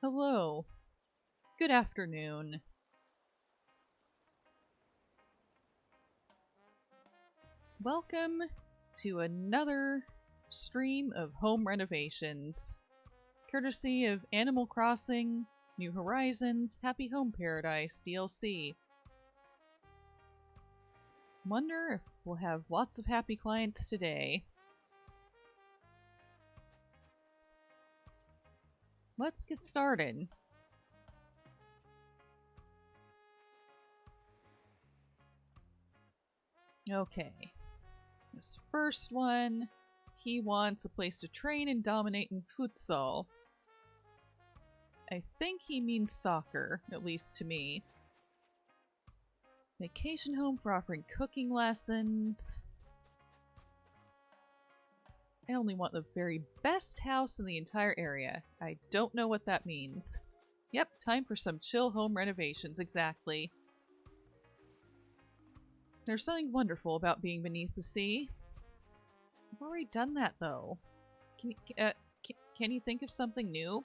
Hello. Good afternoon. Welcome to another stream of home renovations, courtesy of Animal Crossing, New Horizons, Happy Home Paradise DLC. Wonder if we'll have lots of happy clients today. Let's get started. Okay. This first one, he wants a place to train and dominate in futsal. I think he means soccer, at least to me. Vacation home for offering cooking lessons. I only want the very best house in the entire area. I don't know what that means. Yep, time for some chill home renovations, exactly. There's something wonderful about being beneath the sea. I've already done that, though. Can you think of something new?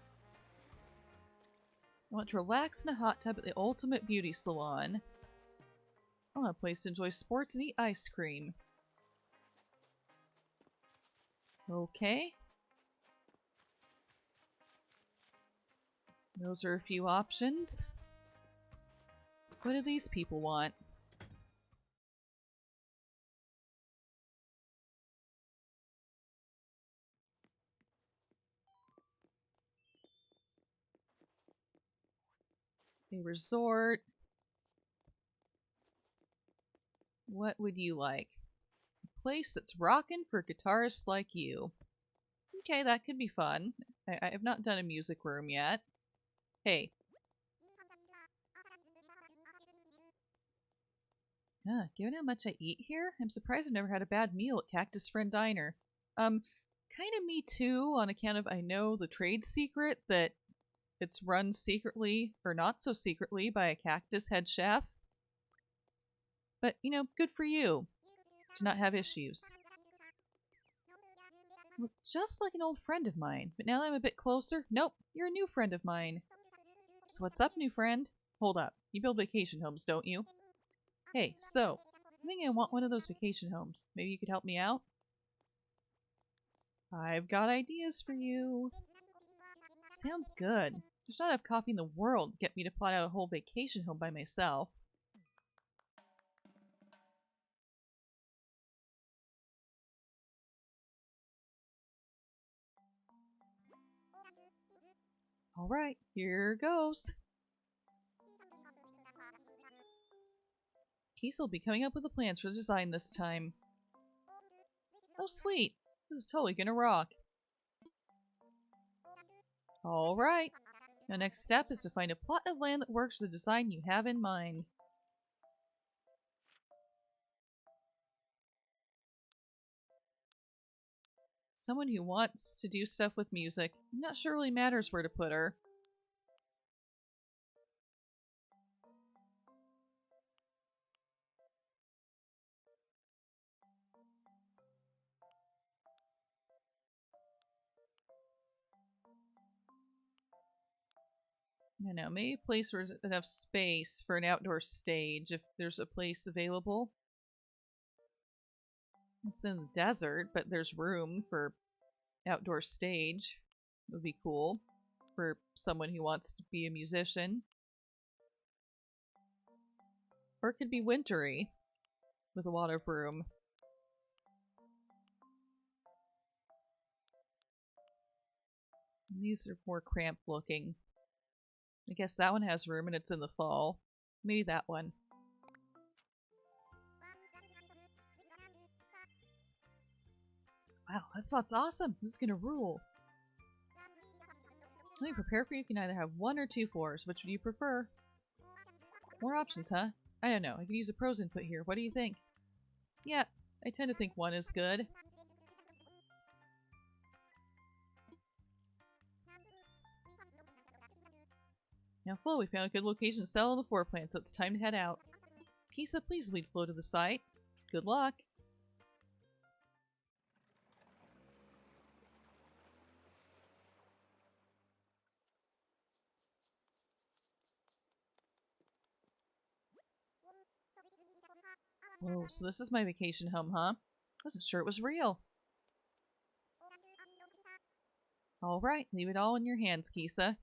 I want to relax in a hot tub at the ultimate beauty salon. I want a place to enjoy sports and eat ice cream. Okay. Those are a few options. What do these people want? A resort. What would you like? A place that's rockin' for guitarists like you. Okay, that could be fun. I have not done a music room yet. Hey. Given how much I eat here, I'm surprised I've never had a bad meal at Cactus Friend Diner. Kinda me too, on account of I know the trade secret that it's run secretly, or not so secretly, by a cactus head chef. But, you know, good for you to not have issues. Look just like an old friend of mine, but now that I'm a bit closer, nope, you're a new friend of mine. So what's up, new friend? Hold up, you build vacation homes, don't you? Hey, so, I think I want one of those vacation homes. Maybe you could help me out? I've got ideas for you. Sounds good. There's not enough coffee in the world to get me to plot out a whole vacation home by myself. Alright, here goes. Kissa will be coming up with the plans for the design this time. Oh sweet, this is totally gonna rock. Alright, the next step is to find a plot of land that works for the design you have in mind. Someone who wants to do stuff with music. I'm not sure it really matters where to put her. I know, maybe a place where there's enough space for an outdoor stage if there's a place available. It's in the desert, but there's room for outdoor stage. Would be cool for someone who wants to be a musician. Or it could be wintry with a lot of room. These are more cramped looking. I guess that one has room and it's in the fall. Maybe that one. Wow, that spot's awesome! This is gonna rule! Let me prepare for you. You can either have 1 or 2 floors. Which would you prefer? More options, huh? I don't know. I could use a pros input here. What do you think? Yeah, I tend to think 1 is good. Now Flo, we found a good location to sell on the floor plan, so it's time to head out. Kissa, please lead Flo to the site. Good luck! Whoa, so this is my vacation home, huh? Wasn't sure it was real. All right, leave it all in your hands, Kissa.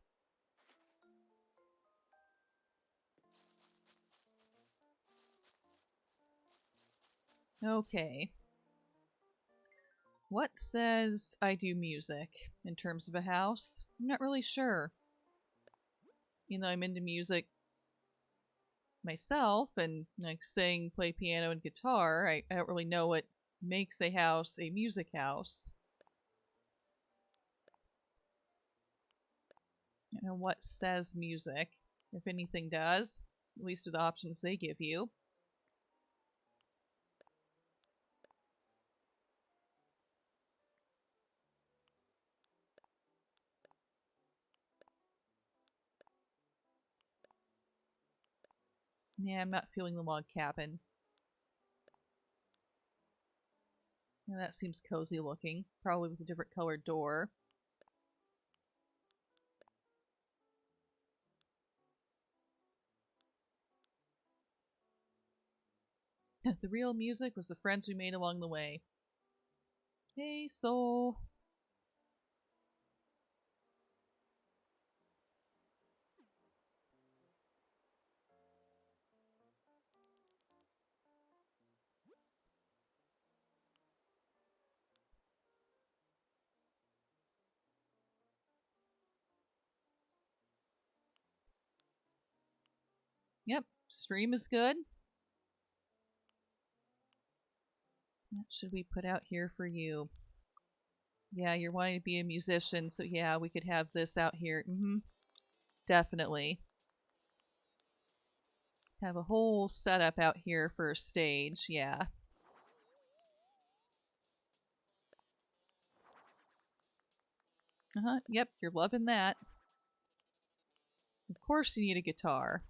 Okay. What says I do music in terms of a house? I'm not really sure. You know, I'm into music myself and like sing, play piano and guitar. I don't really know what makes a house a music house. I don't know what says music, if anything does, at least with the options they give you. Yeah, I'm not feeling the log cabin. Yeah, that seems cozy looking, probably with a different colored door. The real music was the friends we made along the way. Hey, soul. Yep, stream is good. What should we put out here for you? Yeah, you're wanting to be a musician, so yeah, we could have this out here. Definitely. Have a whole setup out here for a stage, yeah. Yep, you're loving that. Of course you need a guitar.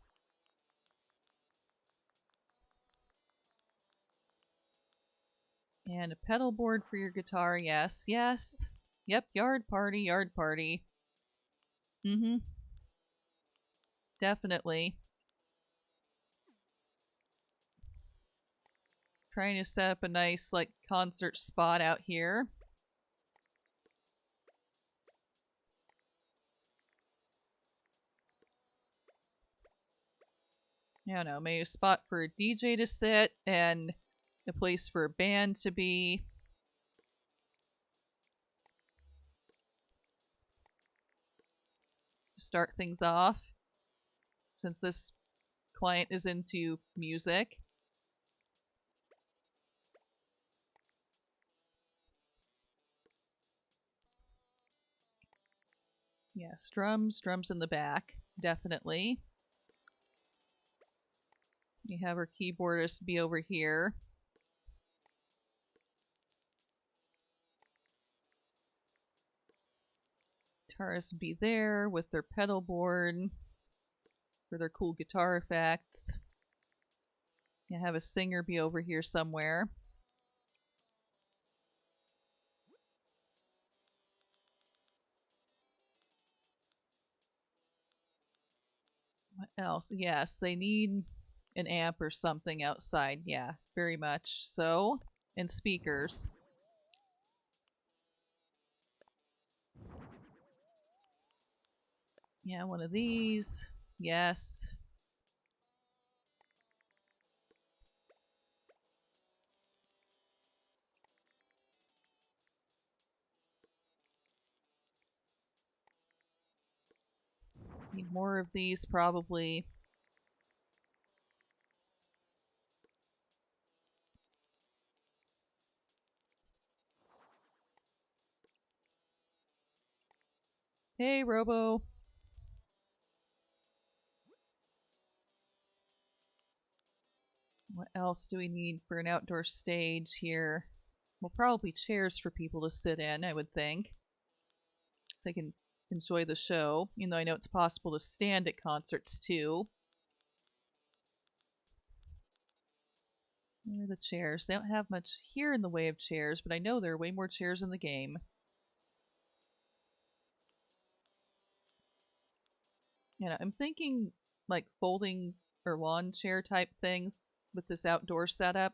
And a pedal board for your guitar, yes, yes. Yep, yard party, yard party. Definitely. Trying to set up a nice, like, concert spot out here. I don't know, maybe a spot for a DJ to sit and a place for a band to be. To start things off, since this client is into music. Yes, drums in the back, definitely. You have our keyboardist be over here. Guitarists be there with their pedal board for their cool guitar effects. You have a singer be over here somewhere. What else? Yes, they need an amp or something outside. Yeah, very much so. And speakers. Yeah, one of these. Yes. Need more of these, probably. Hey, Robo. What else do we need for an outdoor stage here? Well, probably chairs for people to sit in, I would think. So they can enjoy the show, even though I know it's possible to stand at concerts too. Where are the chairs? They don't have much here in the way of chairs, but I know there are way more chairs in the game. I'm thinking like folding or lawn chair type things. with this outdoor setup.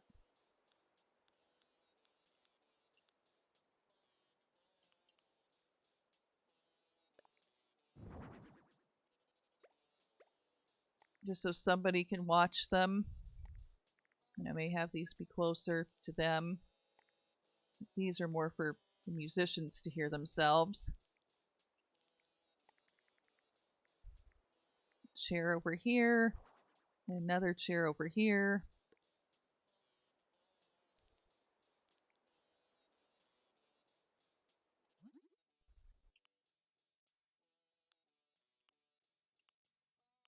Just so somebody can watch them. And I may have these be closer to them. These are more for the musicians to hear themselves. Chair over here. Another chair over here.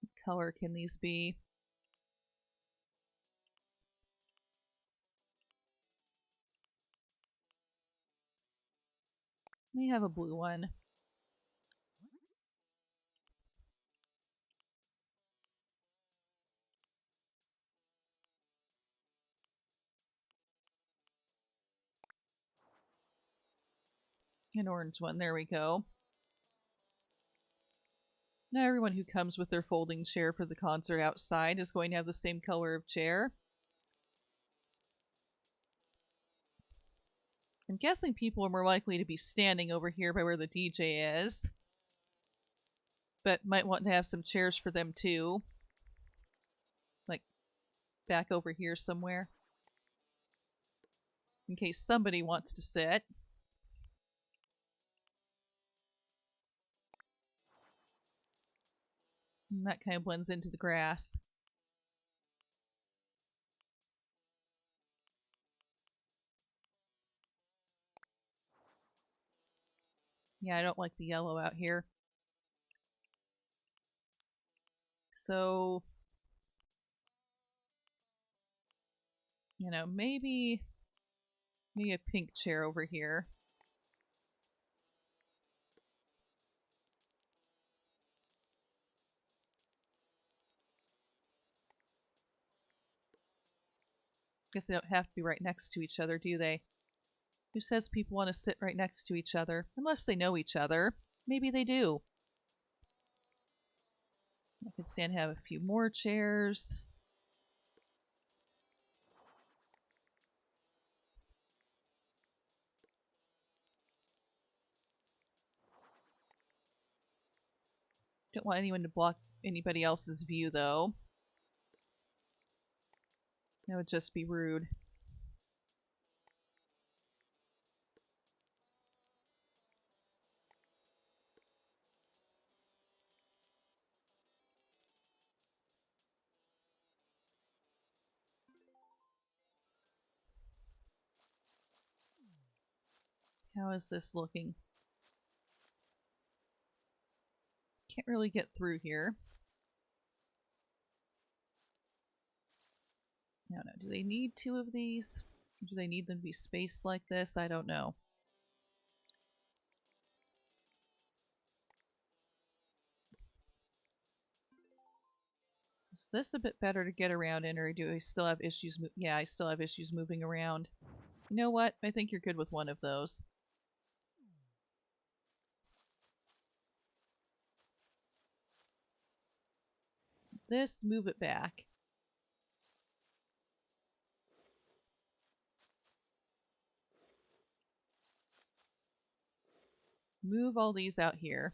What color can these be? May have a blue one. An orange one. There we go. Now everyone who comes with their folding chair for the concert outside is going to have the same color of chair. I'm guessing people are more likely to be standing over here by where the DJ is. But might want to have some chairs for them too. Like back over here somewhere. In case somebody wants to sit. And that kind of blends into the grass. Yeah, I don't like the yellow out here. So, you know, maybe a pink chair over here. Guess they don't have to be right next to each other, do they? Who says people want to sit right next to each other? Unless they know each other. Maybe they do. I could stand to have a few more chairs. Don't want anyone to block anybody else's view, though. That would just be rude. How is this looking? Can't really get through here. I don't know. Do they need two of these? Do they need them to be spaced like this? I don't know. Is this a bit better to get around in, or do I still have issues? Yeah, I still have issues moving around. You know what? I think you're good with one of those. This, move it back. Move all these out here.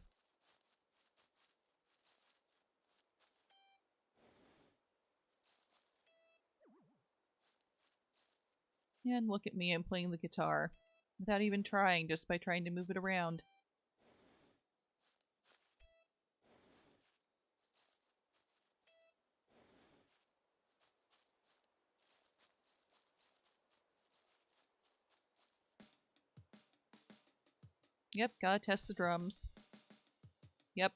And look at me, I'm playing the guitar. Without even trying, just by trying to move it around. Yep, gotta test the drums. Yep,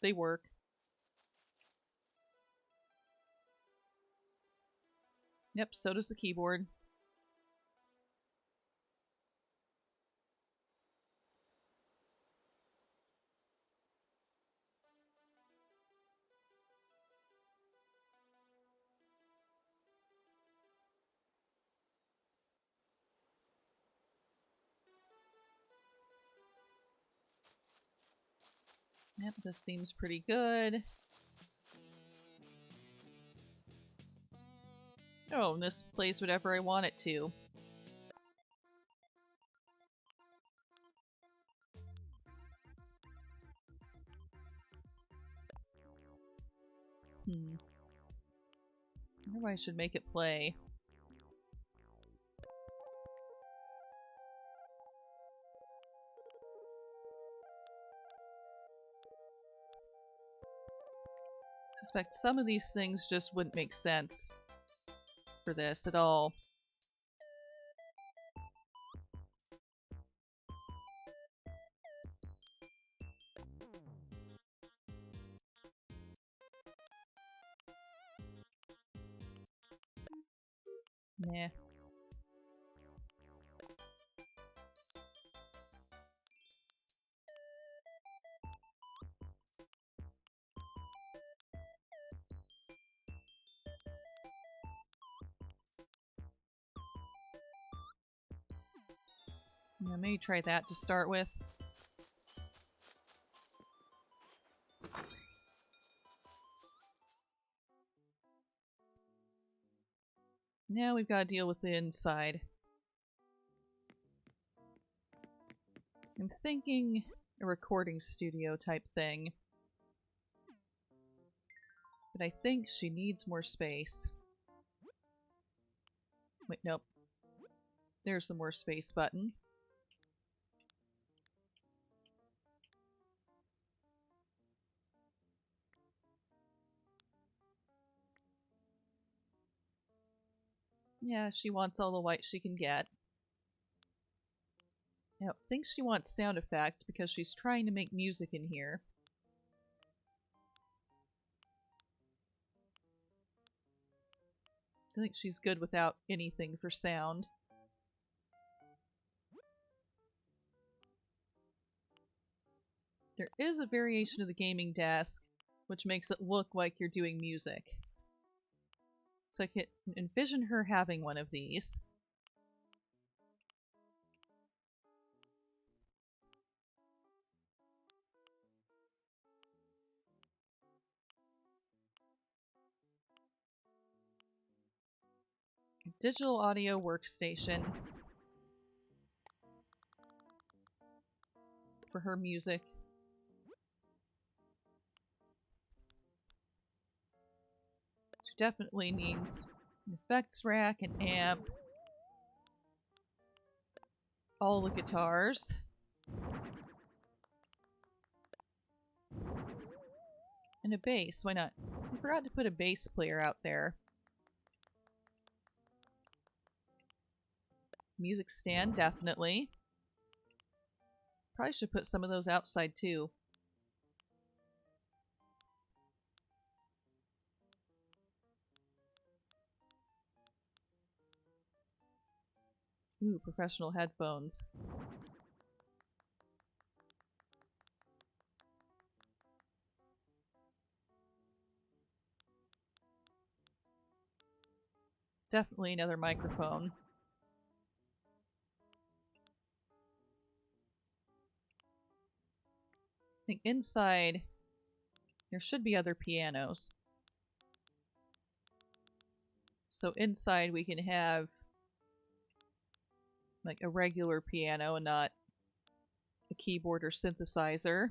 they work. Yep, so does the keyboard. Yep, this seems pretty good. Oh, and this plays whatever I want it to. I wonder why I should make it play. I suspect some of these things just wouldn't make sense for this at all. Nah. Yeah, maybe try that to start with. Now we've got to deal with the inside. I'm thinking a recording studio type thing. But I think she needs more space. Wait, nope. There's the more space button. Yeah, she wants all the white she can get. I don't think she wants sound effects because she's trying to make music in here. I think she's good without anything for sound. There is a variation of the gaming desk, which makes it look like you're doing music. So I can envision her having one of these. Digital audio workstation for her music. She definitely needs an effects rack, an amp, all the guitars. And a bass, why not? I forgot to put a bass player out there. Music stand, definitely. Probably should put some of those outside too. Ooh, professional headphones. Definitely another microphone. I think inside there should be other pianos. So inside we can have like a regular piano and not a keyboard or synthesizer.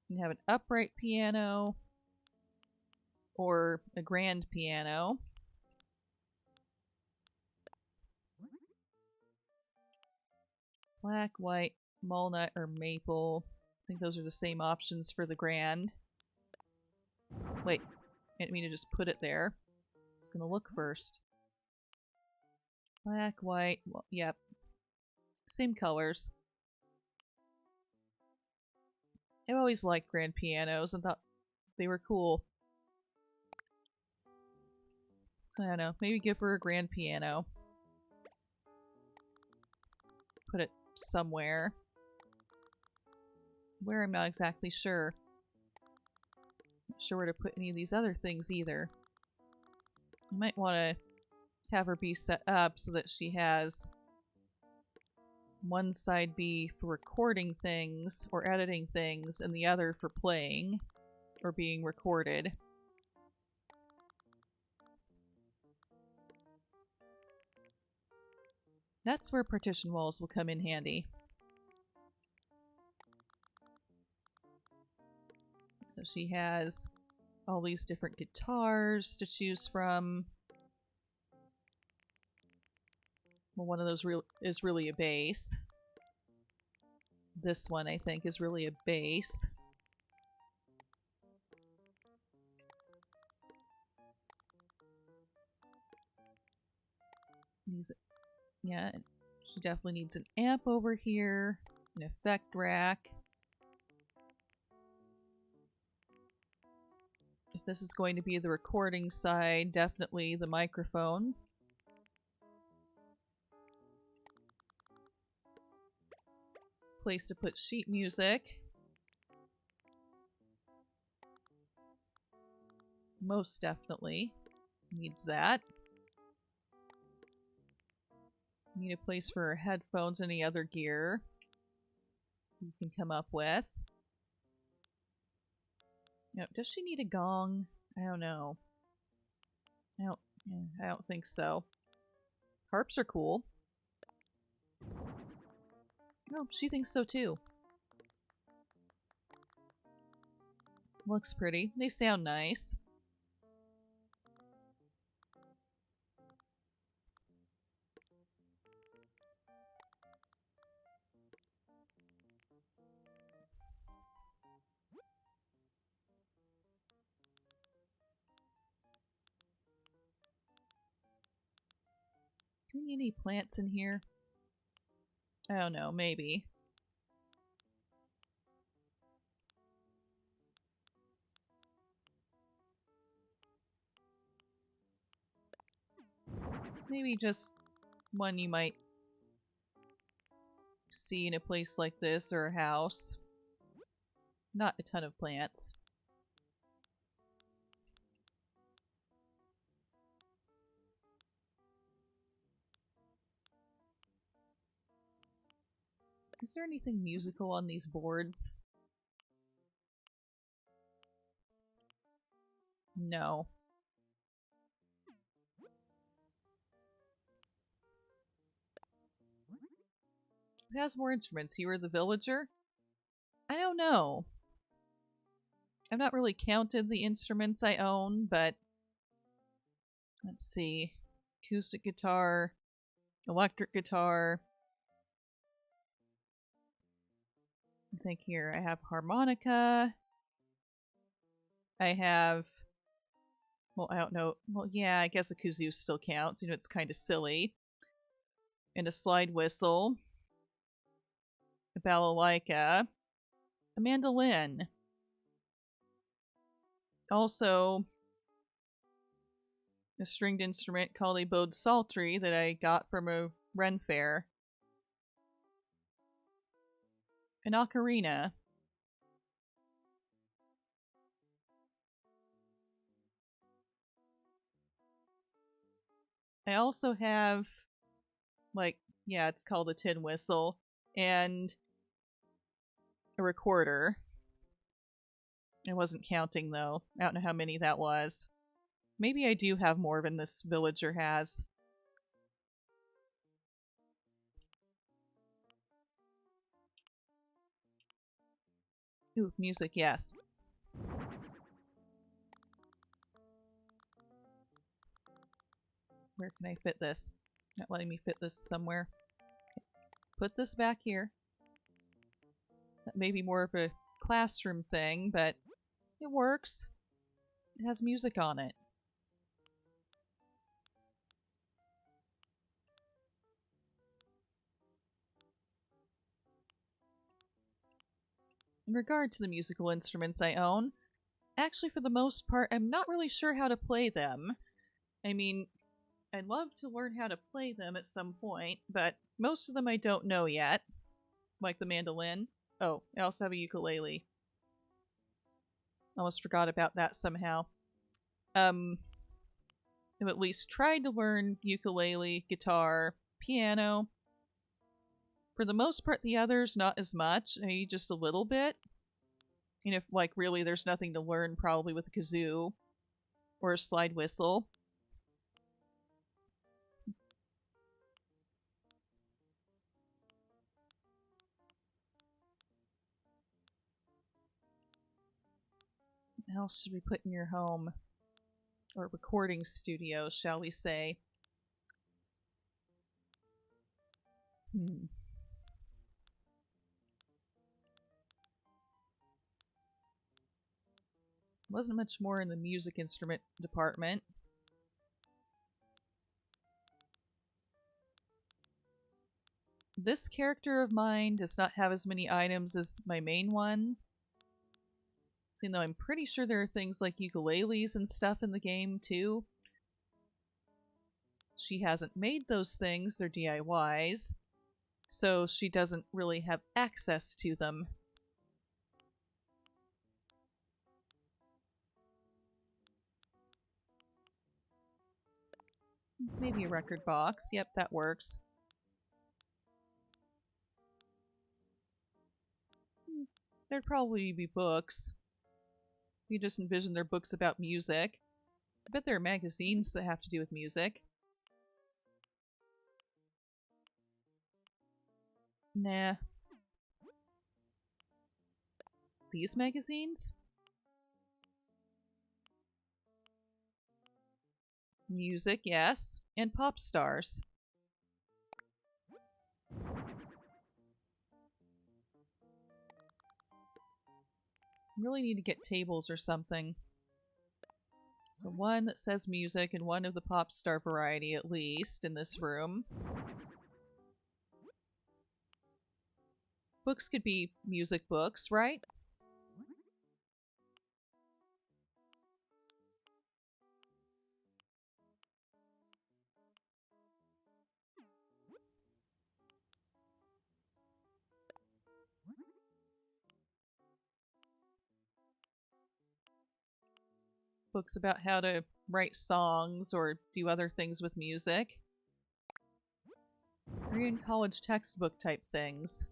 You can have an upright piano or a grand piano. Black, white, walnut, or maple. I think those are the same options for the grand. Wait, I didn't mean to just put it there. I was gonna look first. Black, white, well, yep. Same colors. I've always liked grand pianos and thought they were cool. So I don't know, maybe give her a grand piano. Put it somewhere. Where, I'm not exactly sure. Not sure where to put any of these other things either. You might want to have her be set up so that she has one side be for recording things or editing things and the other for playing or being recorded. That's where partition walls will come in handy. So she has all these different guitars to choose from. Well, one of those is really a bass. This one, I think, is really a bass. Yeah, she definitely needs an amp over here, an effect rack. If this is going to be the recording side, definitely the microphone. Place to put sheet music. Most definitely needs that. Need a place for her headphones, any other gear you can come up with. No, does she need a gong? I don't know. I don't think so. Harps are cool. Oh, she thinks so too. Looks pretty. They sound nice. Do we need any plants in here? I don't know, maybe. Maybe just one you might see in a place like this or a house. Not a ton of plants. Is there anything musical on these boards? No. Who has more instruments? You or the villager? I don't know. I've not really counted the instruments I own, but let's see. Acoustic guitar, electric guitar. I think here I have harmonica. I have, well, I don't know. Well, yeah, I guess a kazoo still counts. You know, it's kind of silly. And a slide whistle. A balalaika. A mandolin. Also, a stringed instrument called a bowed psaltery that I got from a Ren fair. An ocarina. I also have, like, yeah, it's called a tin whistle, and a recorder. I wasn't counting, though. I don't know how many that was. Maybe I do have more than this villager has. Ooh, music, yes. Where can I fit this? Not letting me fit this somewhere. Okay. Put this back here. That may be more of a classroom thing, but it works. It has music on it. In regard to the musical instruments I own, actually for the most part, I'm not really sure how to play them. I mean, I'd love to learn how to play them at some point, but most of them I don't know yet. Like the mandolin. Oh, I also have a ukulele. Almost forgot about that somehow. have at least tried to learn ukulele, guitar, piano. For the most part, the others, not as much, maybe just a little bit. And if, like, really there's nothing to learn, probably with a kazoo or a slide whistle. What else should we put in your home? Or recording studio, shall we say. Wasn't much more in the music instrument department. This character of mine does not have as many items as my main one. Even though I'm pretty sure there are things like ukuleles and stuff in the game too. She hasn't made those things, they're DIYs, so she doesn't really have access to them. Maybe a record box. Yep, that works. There'd probably be books. You just envision they're books about music. I bet there are magazines that have to do with music. Nah. These magazines? Music, yes. And pop stars. Really need to get tables or something. So one that says music and one of the pop star variety at least in this room. Books could be music books, right? Books about how to write songs or do other things with music. Korean college textbook type things.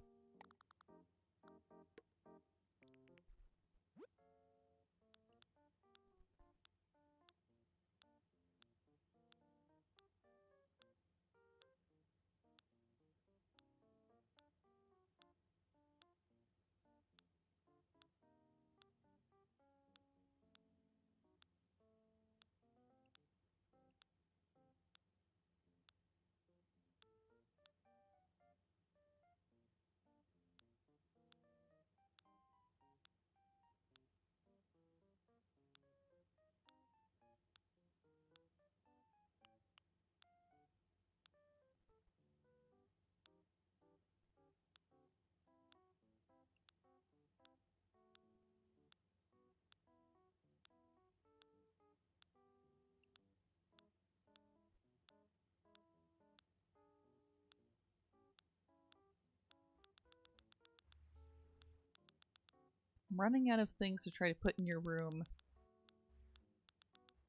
I'm running out of things to try to put in your room.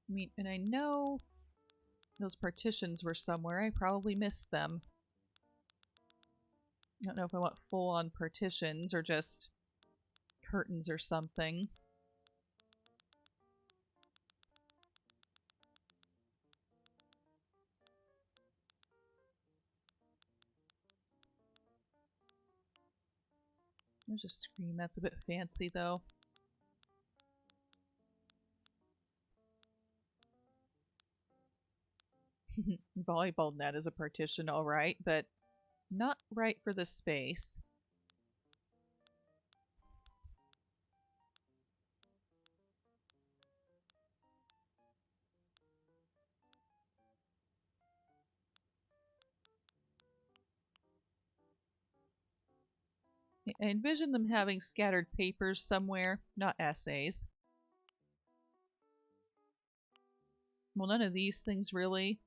I mean, and I know those partitions were somewhere. I probably missed them. I don't know if I want full-on partitions or just curtains or something. There's a screen. That's a bit fancy, though. Volleyball net is a partition, alright, but not right for this space. I envision them having scattered papers somewhere, not essays. Well, none of these things really.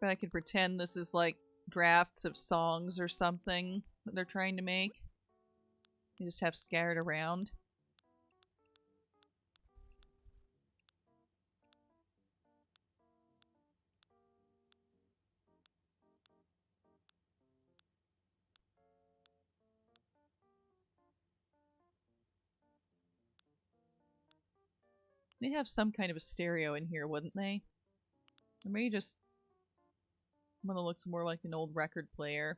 But I could pretend this is like drafts of songs or something that they're trying to make. They just have scattered around. They'd have some kind of a stereo in here, wouldn't they? Or maybe just one that looks more like an old record player.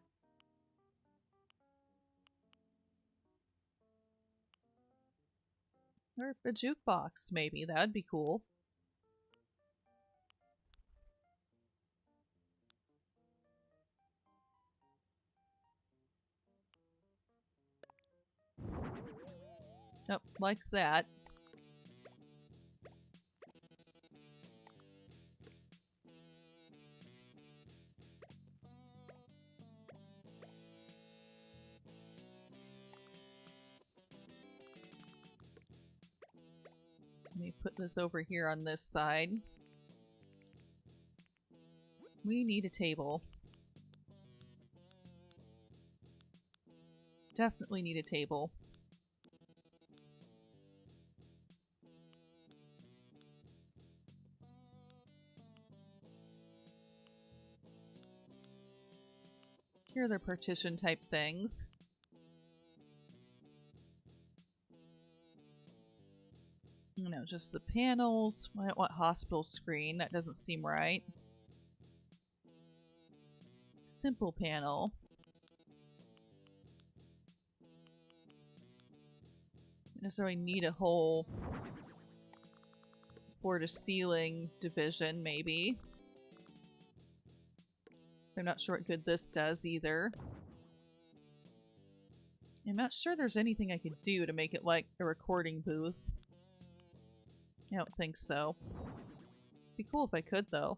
Or a jukebox, maybe. That'd be cool. Oh, likes that. Let me put this over here on this side. We need a table. Definitely need a table. Here are their partition type things. No, just the panels. I don't want hospital screen. That doesn't seem right. Simple panel. Don't necessarily need a whole floor-to-ceiling division, maybe. I'm not sure what good this does either. I'm not sure there's anything I could do to make it like a recording booth. I don't think so. Be cool if I could, though.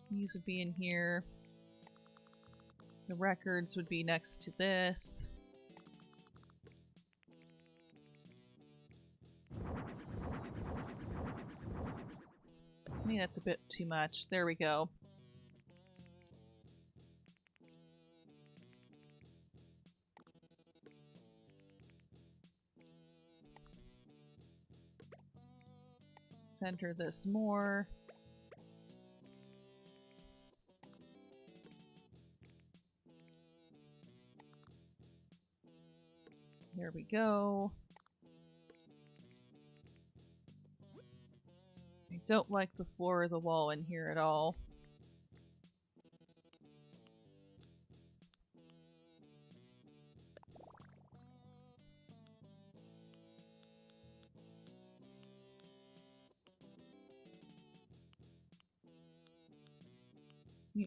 These would be in here. The records would be next to this. Maybe that's a bit too much. There we go. Center this more. There we go. I don't like the floor or the wall in here at all.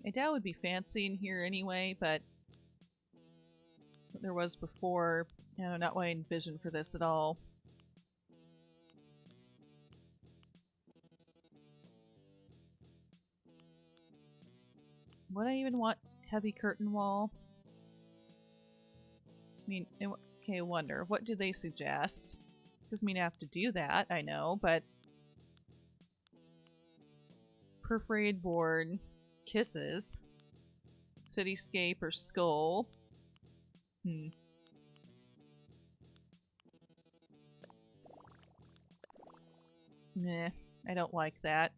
I doubt it would be fancy in here anyway, but what there was before, you know, not what I envisioned for this at all. Would I even want heavy curtain wall? I mean, okay, I wonder, what do they suggest? Doesn't mean I have to do that, I know, but perforated board, kisses, cityscape, or skull. Nah, I don't like that.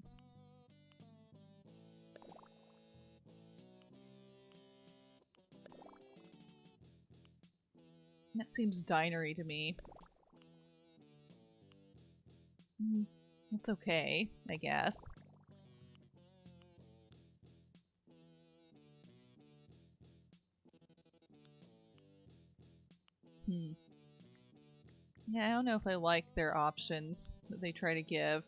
That seems dinery to me. That's okay, I guess. Yeah, I don't know if I like their options that they try to give.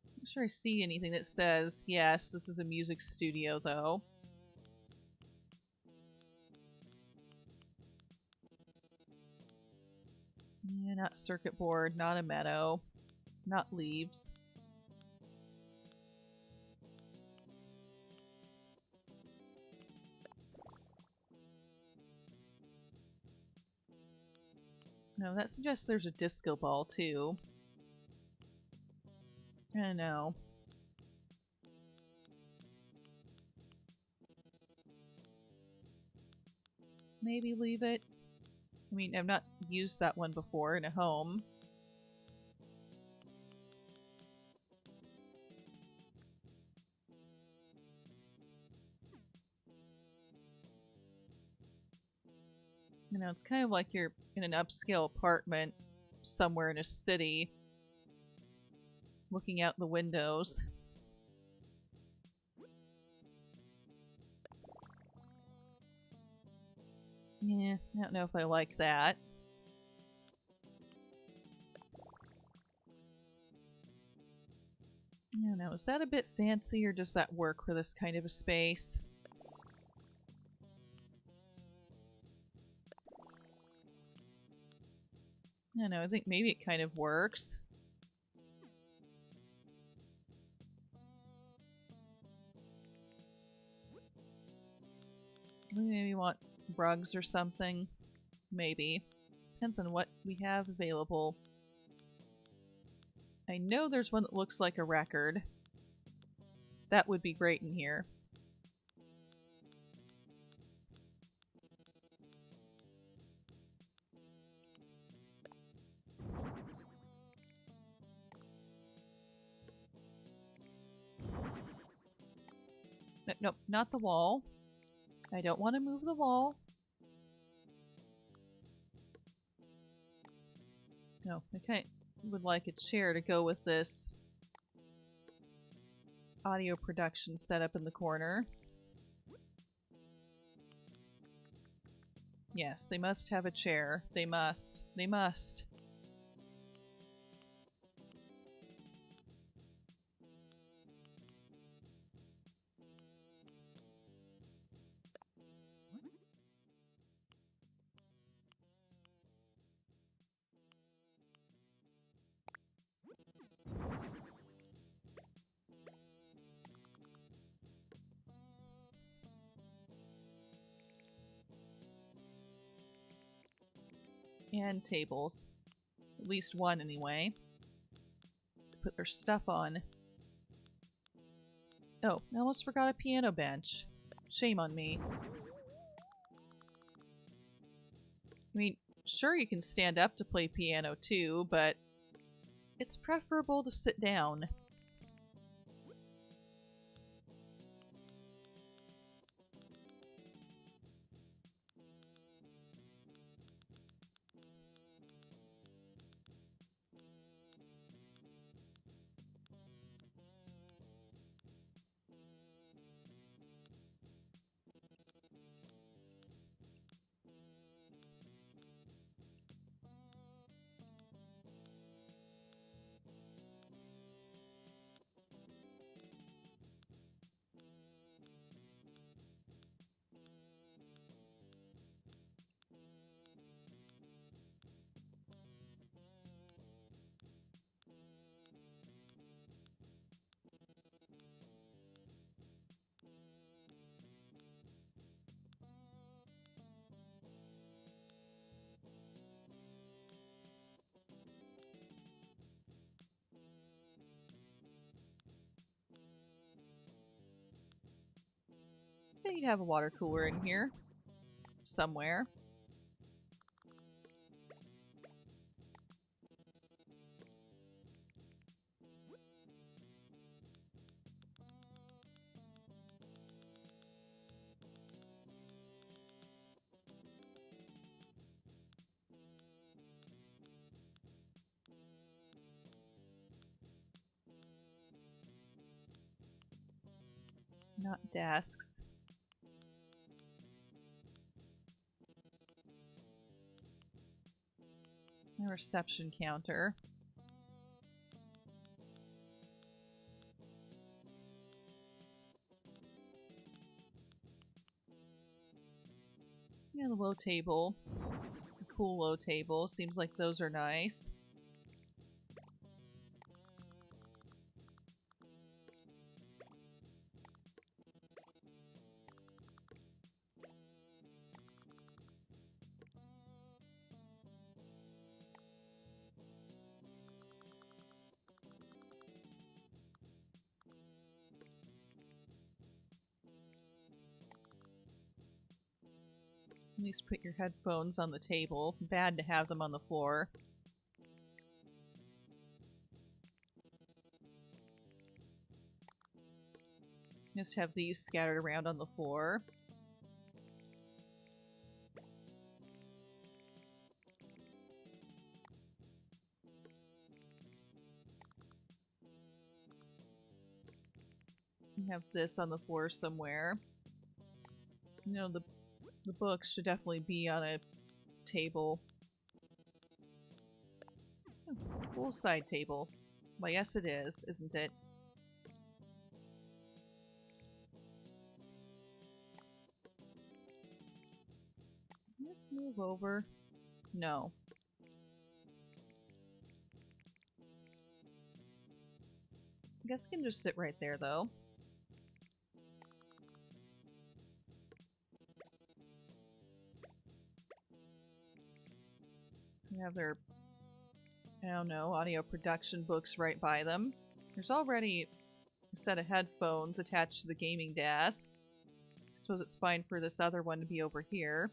I'm not sure I see anything that says, yes, this is a music studio, though. Yeah, not circuit board, not a meadow, not leaves. No, that suggests there's a disco ball, too. I don't know. Maybe leave it. I mean, I've not used that one before in a home. You know, it's kind of like you're in an upscale apartment somewhere in a city, looking out the windows. Yeah, I don't know if I like that. I don't know, is that a bit fancy or does that work for this kind of a space? I don't know, I think maybe it kind of works. We maybe want rugs or something. Maybe. Depends on what we have available. I know there's one that looks like a record. That would be great in here. Nope, not the wall. I don't want to move the wall. No, I kind of would like a chair to go with this audio production setup in the corner. Yes, they must have a chair. They must. They must. And tables. At least one, anyway. To put their stuff on. Oh, I almost forgot a piano bench. Shame on me. I mean, sure you can stand up to play piano too, but it's preferable to sit down. Yeah, you'd have a water cooler in here. Somewhere. Not desks. A reception counter. Yeah, the low table. The cool low table. Seems like those are nice. At least put your headphones on the table. Bad to have them on the floor. Just have these scattered around on the floor. We have this on the floor somewhere. You know, the books should definitely be on a table. Oh, full side table. Well, yes it is, isn't it? Let's move over. No. I guess it can just sit right there, though. They have their, I don't know, audio production books right by them. There's already a set of headphones attached to the gaming desk. I suppose it's fine for this other one to be over here.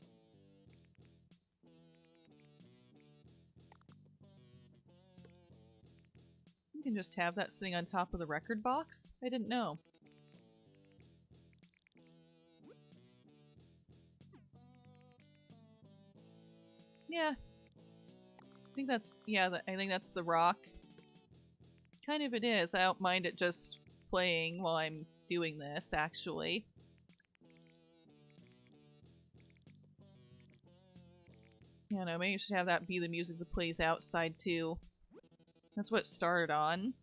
You can just have that sitting on top of the record box? I didn't know. Yeah. I think that's, yeah, I think that's the rock. Kind of it is. I don't mind it just playing while I'm doing this, actually. I don't know, maybe you should have that be the music that plays outside, too. That's what it started on.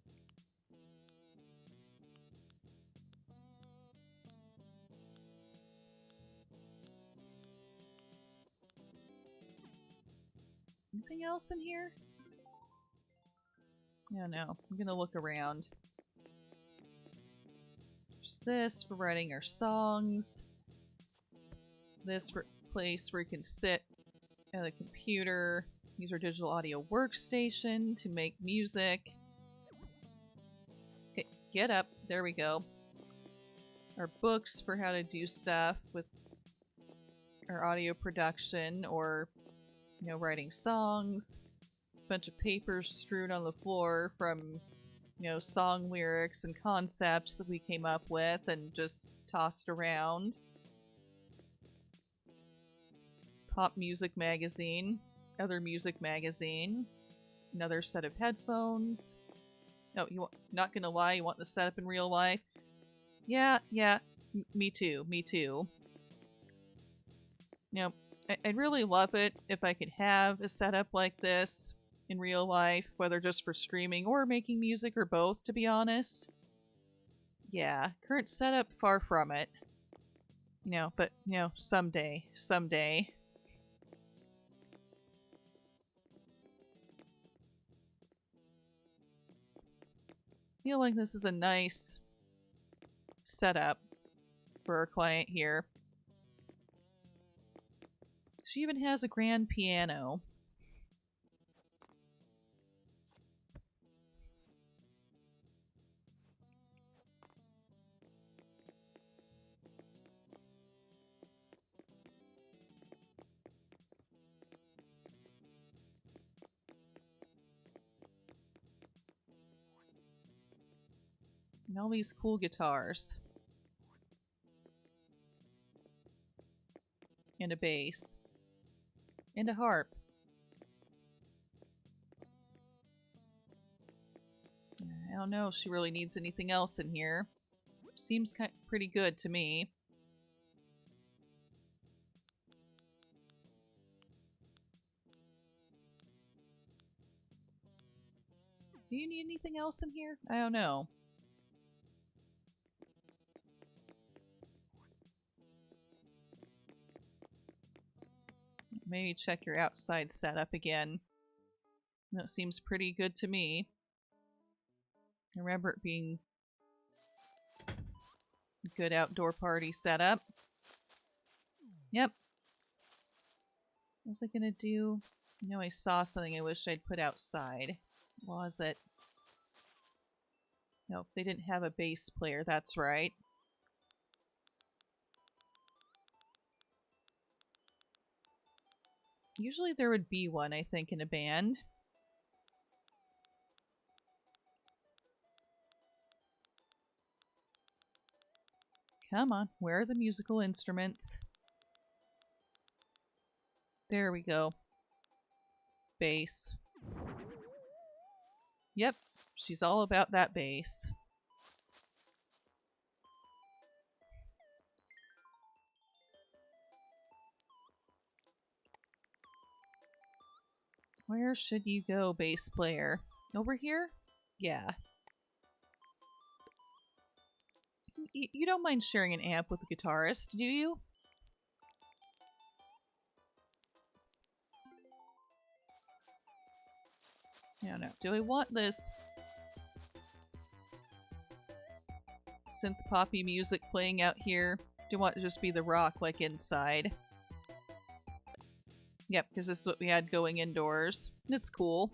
Anything else in here? I don't know. I'm gonna look around. There's this for writing our songs. This for place where you can sit at a computer. Use our digital audio workstation to make music. Okay, get up. There we go. Our books for how to do stuff with our audio production or, you know, writing songs. A bunch of papers strewn on the floor from, you know, song lyrics and concepts that we came up with and just tossed around. Pop music magazine. Other music magazine. Another set of headphones. No, not gonna lie, you want the setup in real life? Yeah, me too, me too. You know, I'd really love it if I could have a setup like this in real life, whether just for streaming or making music or both, to be honest. Yeah, current setup, far from it. You know, but, you know, someday. I feel like this is a nice setup for our client here. She even has a grand piano. And all these cool guitars. And a bass. And a harp. I don't know if she really needs anything else in here. Seems pretty good to me. Do you need anything else in here? I don't know. Maybe check your outside setup again. That seems pretty good to me. I remember it being a good outdoor party setup. Yep. What was I gonna do? You know, I saw something I wish I'd put outside. What was it? No, they didn't have a bass player, that's right. Usually there would be one, I think, in a band. Come on, where are the musical instruments? There we go. Bass. Yep, she's all about that bass. Where should you go, bass player? Over here? Yeah. You don't mind sharing an amp with the guitarist, do you? I don't know. Do I want this synth poppy music playing out here? Do I want it to just be the rock like inside? Yep, because this is what we had going indoors. It's cool.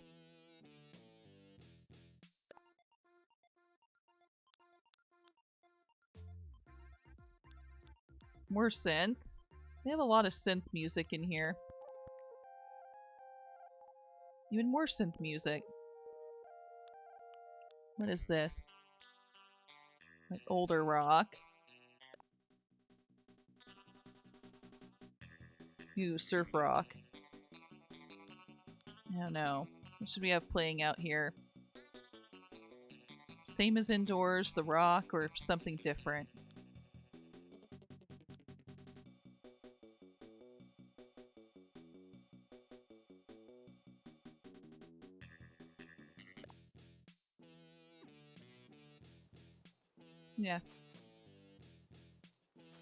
More synth. They have a lot of synth music in here. Even more synth music. What is this? Like older rock. Ooh, surf rock. I don't know. What should we have playing out here? Same as indoors, the rock, or something different? Yeah.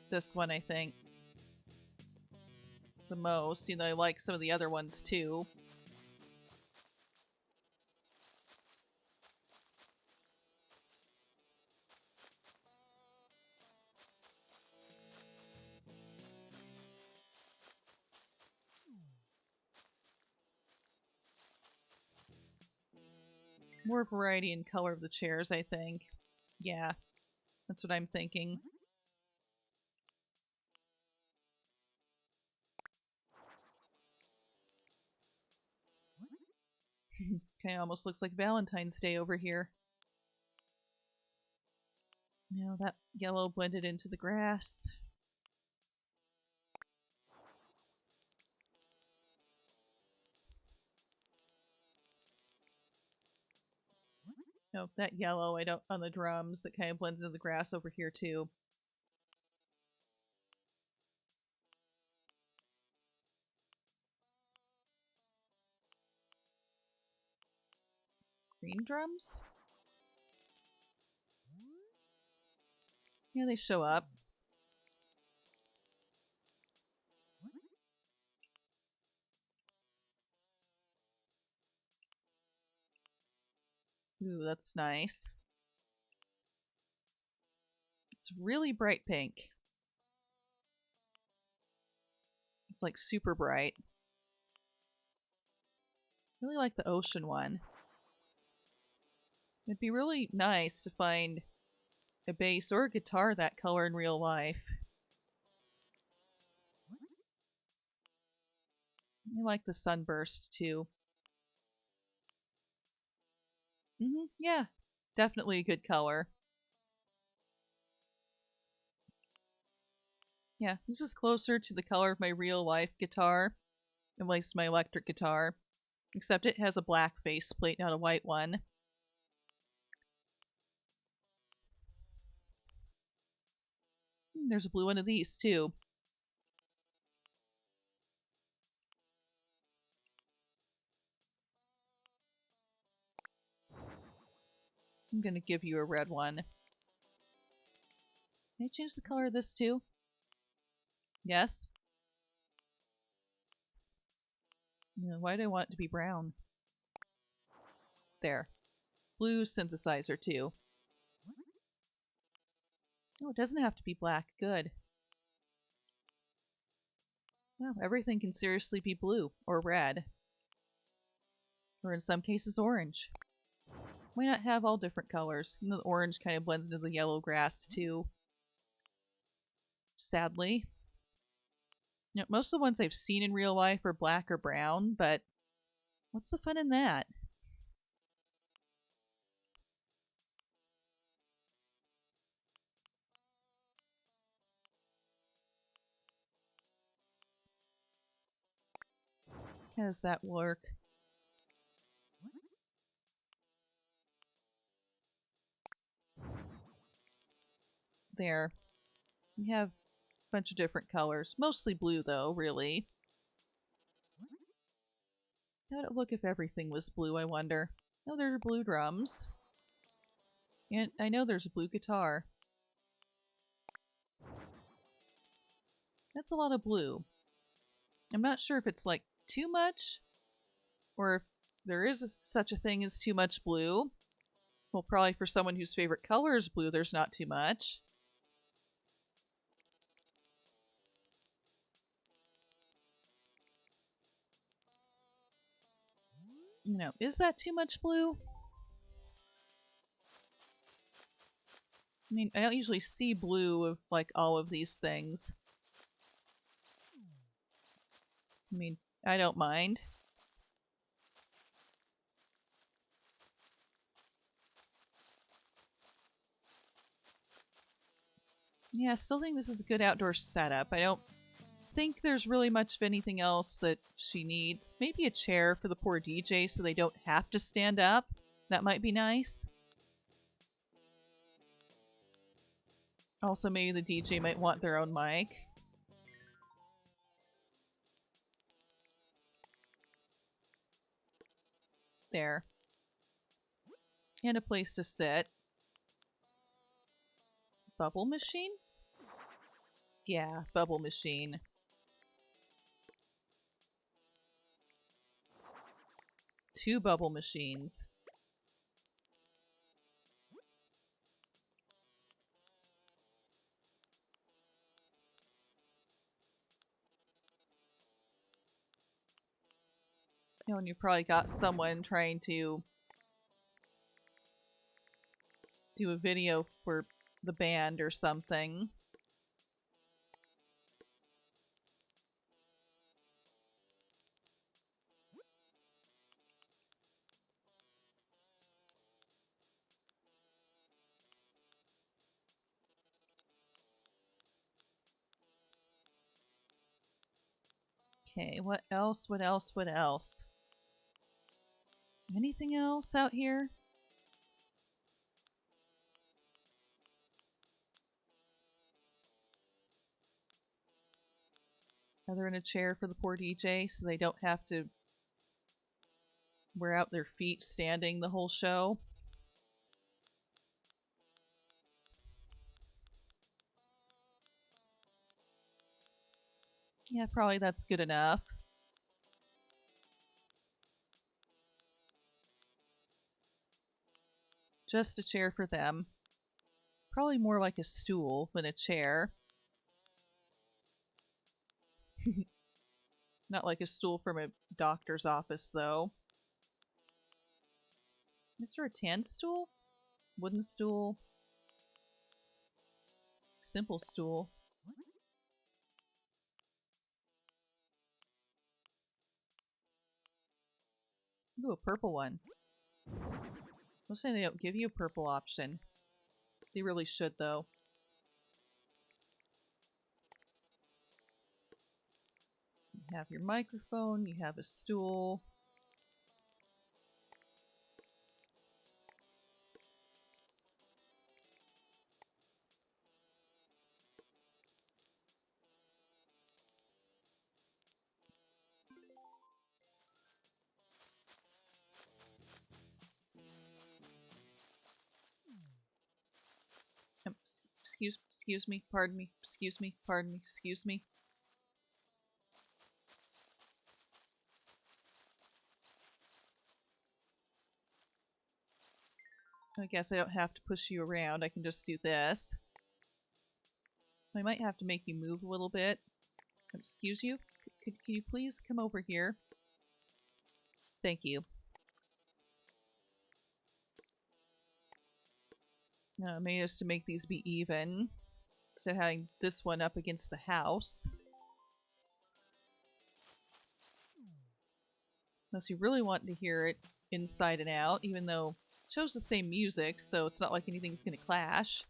This one, I think. The most. You know, I like some of the other ones too. More variety in color of the chairs, I think. Yeah, that's what I'm thinking. Okay, almost looks like Valentine's Day over here. Now that yellow blended into the grass. No, that yellow I don't on the drums that kind of blends into the grass over here too. Green drums? Yeah, they show up. Ooh, that's nice. It's really bright pink. It's like super bright. Really like the ocean one. It'd be really nice to find a bass or a guitar that color in real life. I like the sunburst too. Yeah, definitely a good color. Yeah, this is closer to the color of my real life guitar, at least my electric guitar. Except it has a black faceplate, not a white one. There's a blue one of these too. I'm gonna give you a red one. Can I change the color of this too? Yes? Why do I want it to be brown? There. Blue synthesizer too. Oh, it doesn't have to be black. Good. No, everything can seriously be blue or red. Or in some cases, orange. Why not have all different colors? And the orange kind of blends into the yellow grass too. Sadly. Most of the ones I've seen in real life are black or brown, but what's the fun in that? How does that work? There. We have a bunch of different colors. Mostly blue, though, really. How would it look if everything was blue, I wonder? Oh, there are blue drums. And I know there's a blue guitar. That's a lot of blue. I'm not sure if it's like too much, or if there is such a thing as too much blue. Well, probably for someone whose favorite color is blue, there's not too much. You know, is that too much blue? I mean, I don't usually see blue of like all of these things. I mean, I don't mind. Yeah, I still think this is a good outdoor setup. I don't think there's really much of anything else that she needs. Maybe a chair for the poor DJ so they don't have to stand up. That might be nice. Also, maybe the DJ might want their own mic. There. And a place to sit. Bubble machine? Yeah, bubble machine. Two bubble machines. You know, and you probably got someone trying to do a video for the band or something. Okay, what else? What else? What else? Anything else out here? Other in a chair for the poor DJ so they don't have to wear out their feet standing the whole show. Yeah, probably that's good enough. Just a chair for them. Probably more like a stool than a chair. Not like a stool from a doctor's office, though. Is there a tan stool? Wooden stool? Simple stool? Ooh, a purple one. Most say they don't give you a purple option. They really should, though. You have your microphone, you have a stool. Excuse me, pardon me, excuse me, pardon me, excuse me. I guess I don't have to push you around, I can just do this. I might have to make you move a little bit. Excuse you? Can you please come over here? Thank you. Maybe just to make these be even. So having this one up against the house. Unless you really want to hear it inside and out, even though it shows the same music, so it's not like anything's gonna clash.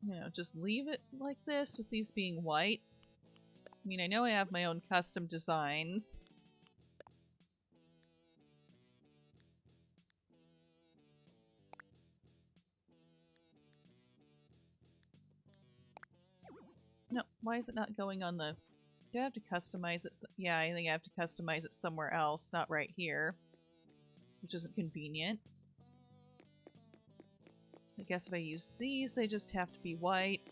You know, just leave it like this with these being white. I mean, I know I have my own custom designs. No, why is it not going on the... Do I have to customize it? Yeah, I think I have to customize it somewhere else, not right here. Which isn't convenient. I guess if I use these, they just have to be white.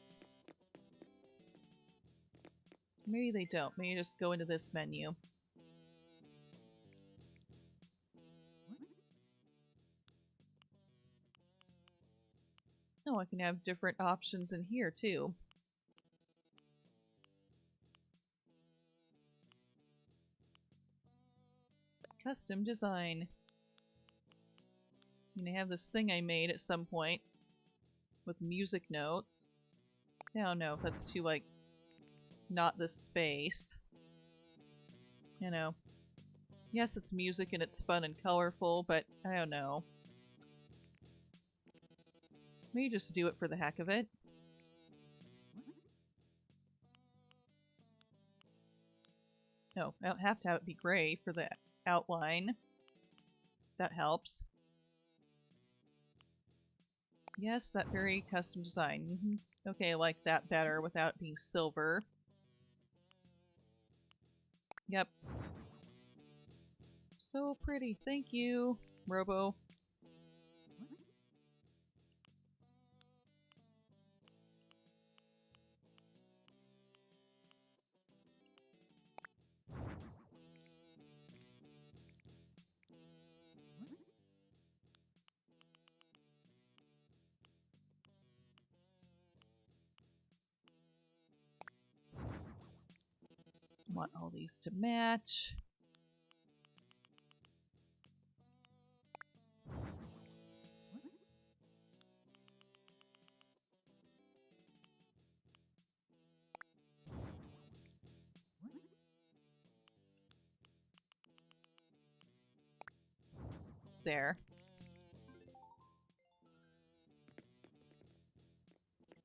Maybe they don't. Maybe just go into this menu. Oh, I can have different options in here, too. Custom design. I mean, I have this thing I made at some point with music notes. I don't know if that's too, like, not this space. You know. Yes, it's music and it's fun and colorful, but I don't know. Maybe just do it for the heck of it. No, I don't have to have it be gray for the outline. That helps. Yes, that very custom design. Okay, I like that better without being silver. Yep. So pretty. Thank you, Robo. Want all these to match. There.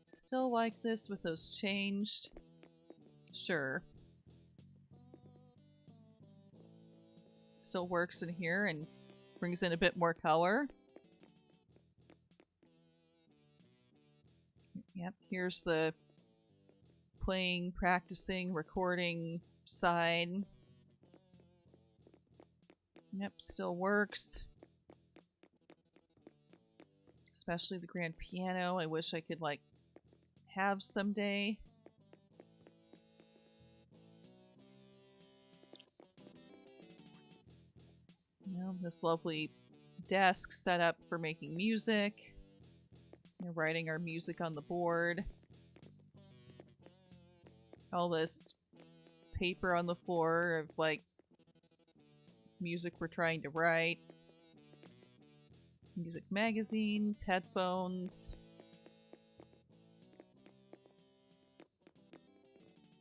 Still like this with those changed? Sure. Still works in here and brings in a bit more color. Yep, here's the playing, practicing, recording side. Yep, still works. Especially the grand piano. I wish I could, like, have someday. You know, this lovely desk set up for making music. You know, writing our music on the board. All this paper on the floor of, like, music we're trying to write. Music magazines, headphones.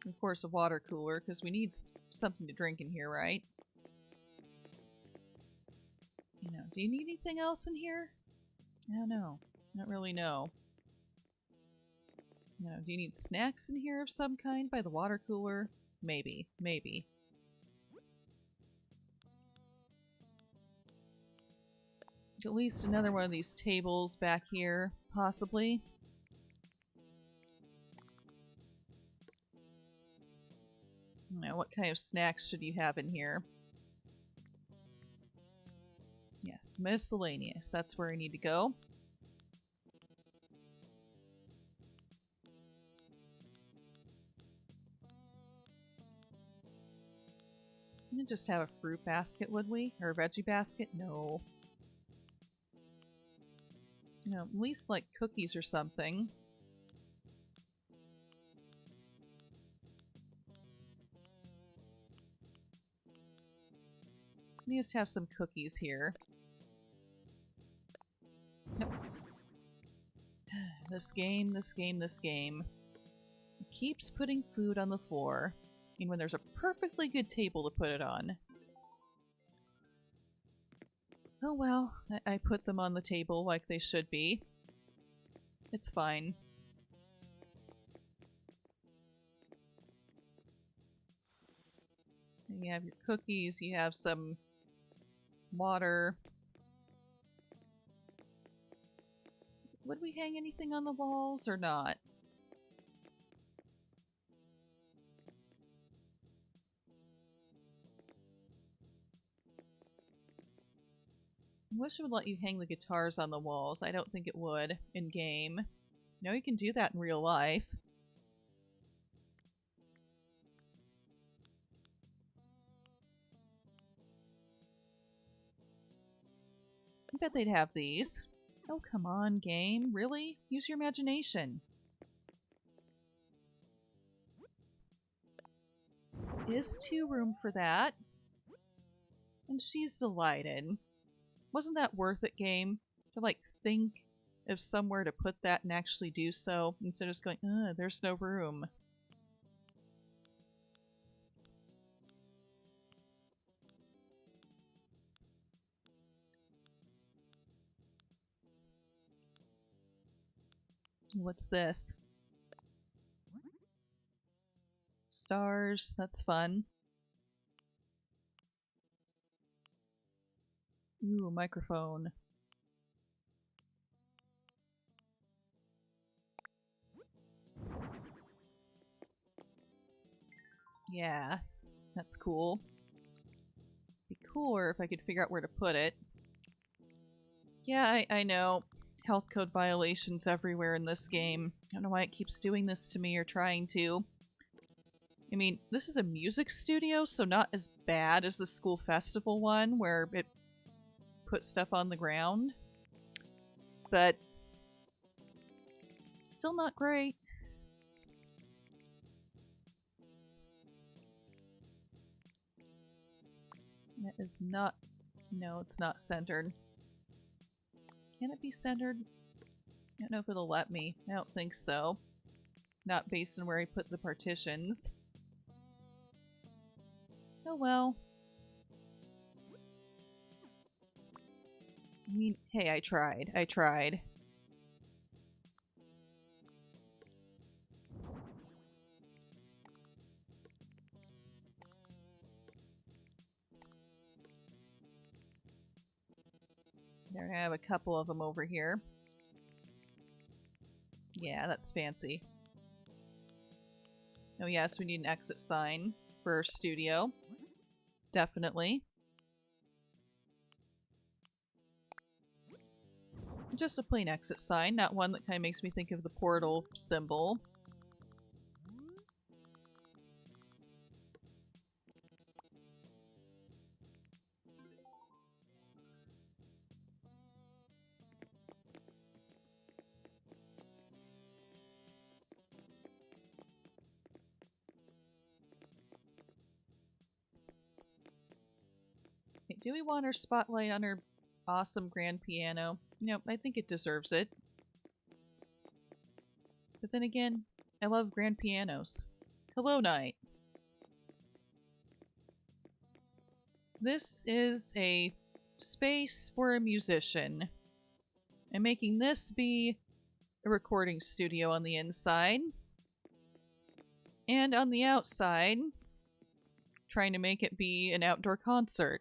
Of course, a water cooler, because we need something to drink in here, right? You know, do you need anything else in here? I don't know. I don't really know. You know, do you need snacks in here of some kind by the water cooler? Maybe. Maybe. At least another one of these tables back here, possibly. Now, what kind of snacks should you have in here? Yes, miscellaneous. That's where I need to go. We'd just have a fruit basket, would we? Or a veggie basket? No. You know, at least like cookies or something. We just have some cookies here. Nope. This game. It keeps putting food on the floor, even when there's a perfectly good table to put it on. Oh well, I put them on the table like they should be. It's fine. And you have your cookies, you have some water. Would we hang anything on the walls or not? I wish it would let you hang the guitars on the walls. I don't think it would in game. No, you can do that in real life. I bet they'd have these. Oh, come on, game. Really? Use your imagination. Is 2 room for that? And she's delighted. Wasn't that worth it, game? To, like, think of somewhere to put that and actually do so, instead of just going, ugh, there's no room. What's this? Stars, that's fun. Ooh, a microphone. Yeah, that's cool. Be cooler if I could figure out where to put it. Yeah, I know. Health code violations everywhere in this game. I don't know why it keeps doing this to me or trying to. I mean, this is a music studio, so not as bad as the school festival one where it put stuff on the ground. But still not great. That is not... No, it's not centered. Can it be centered? I don't know if it'll let me. I don't think so. Not based on where I put the partitions. Oh well. I mean, hey, I tried. I tried. There, I have a couple of them over here. Yeah, that's fancy. Oh yes, we need an exit sign for our studio. Definitely. Just a plain exit sign, not one that kind of makes me think of the portal symbol. Okay, do we want our spotlight on our awesome grand piano? You know, I think it deserves it. But then again, I love grand pianos. Hello, Night. This is a space for a musician. I'm making this be a recording studio on the inside. And on the outside, trying to make it be an outdoor concert.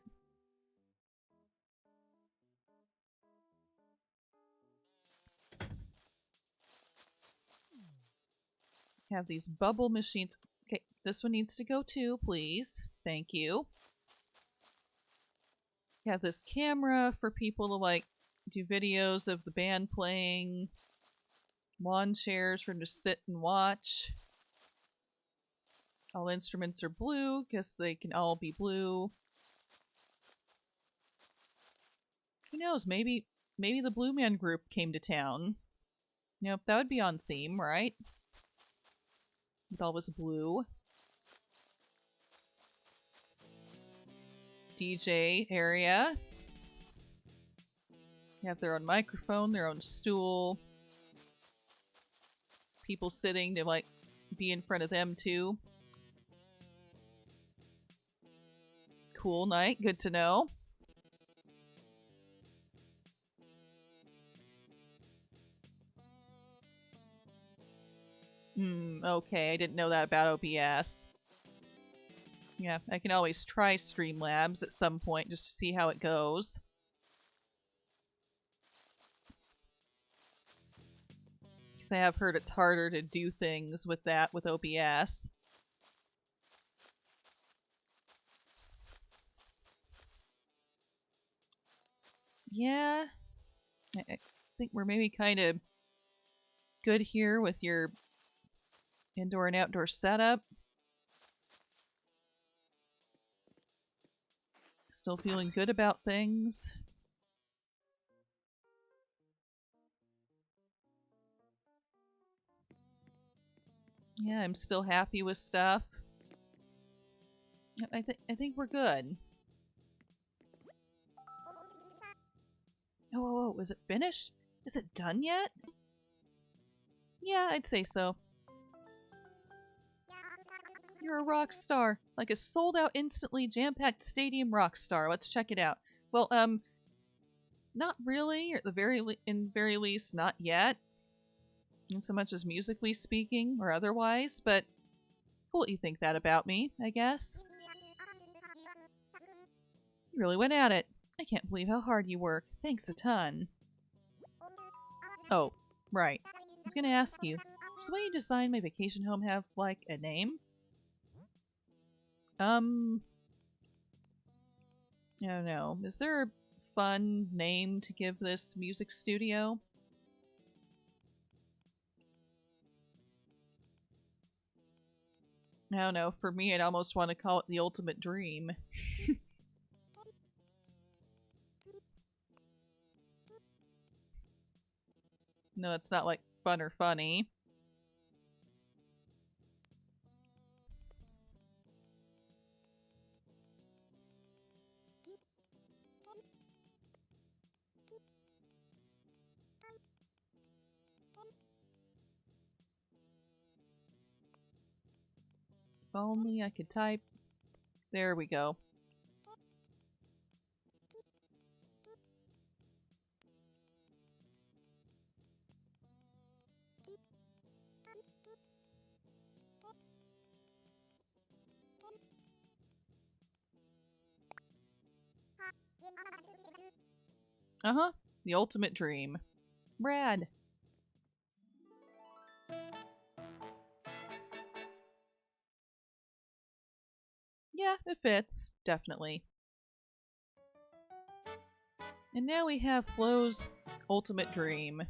Have these bubble machines. Okay, this one needs to go too, please. Thank you. Have this camera for people to, like, do videos of the band playing. Lawn chairs for them to sit and watch. All instruments are blue, because they can all be blue. Who knows, maybe the Blue Man Group came to town. Nope, that would be on theme, right? With all this blue. DJ area. They have their own microphone, their own stool. People sitting to, like, be in front of them too. Cool night, good to know. Okay, I didn't know that about OBS. Yeah, I can always try Streamlabs at some point just to see how it goes. Because I have heard it's harder to do things with that with OBS. Yeah, I think we're maybe kind of good here with your indoor and outdoor setup. Still feeling good about things. Yeah, I'm still happy with stuff. I think we're good. Oh, is it finished? Is it done yet? Yeah, I'd say so. You're a rock star. Like a sold-out, instantly jam-packed stadium rock star. Let's check it out. Well, not really, or at the very least, not yet. In so much as musically speaking, or otherwise, but cool that you think that about me, I guess. You really went at it. I can't believe how hard you work. Thanks a ton. Oh, right. I was gonna ask you, does the way you design my vacation home have, like, a name? I don't know. Is there a fun name to give this music studio? I don't know. For me, I'd almost want to call it the ultimate dream. No, it's not like fun or funny. If only I could type. There we go. Uh-huh. The ultimate dream. Rad. Yeah, it fits. Definitely. And now we have Flo's ultimate dream.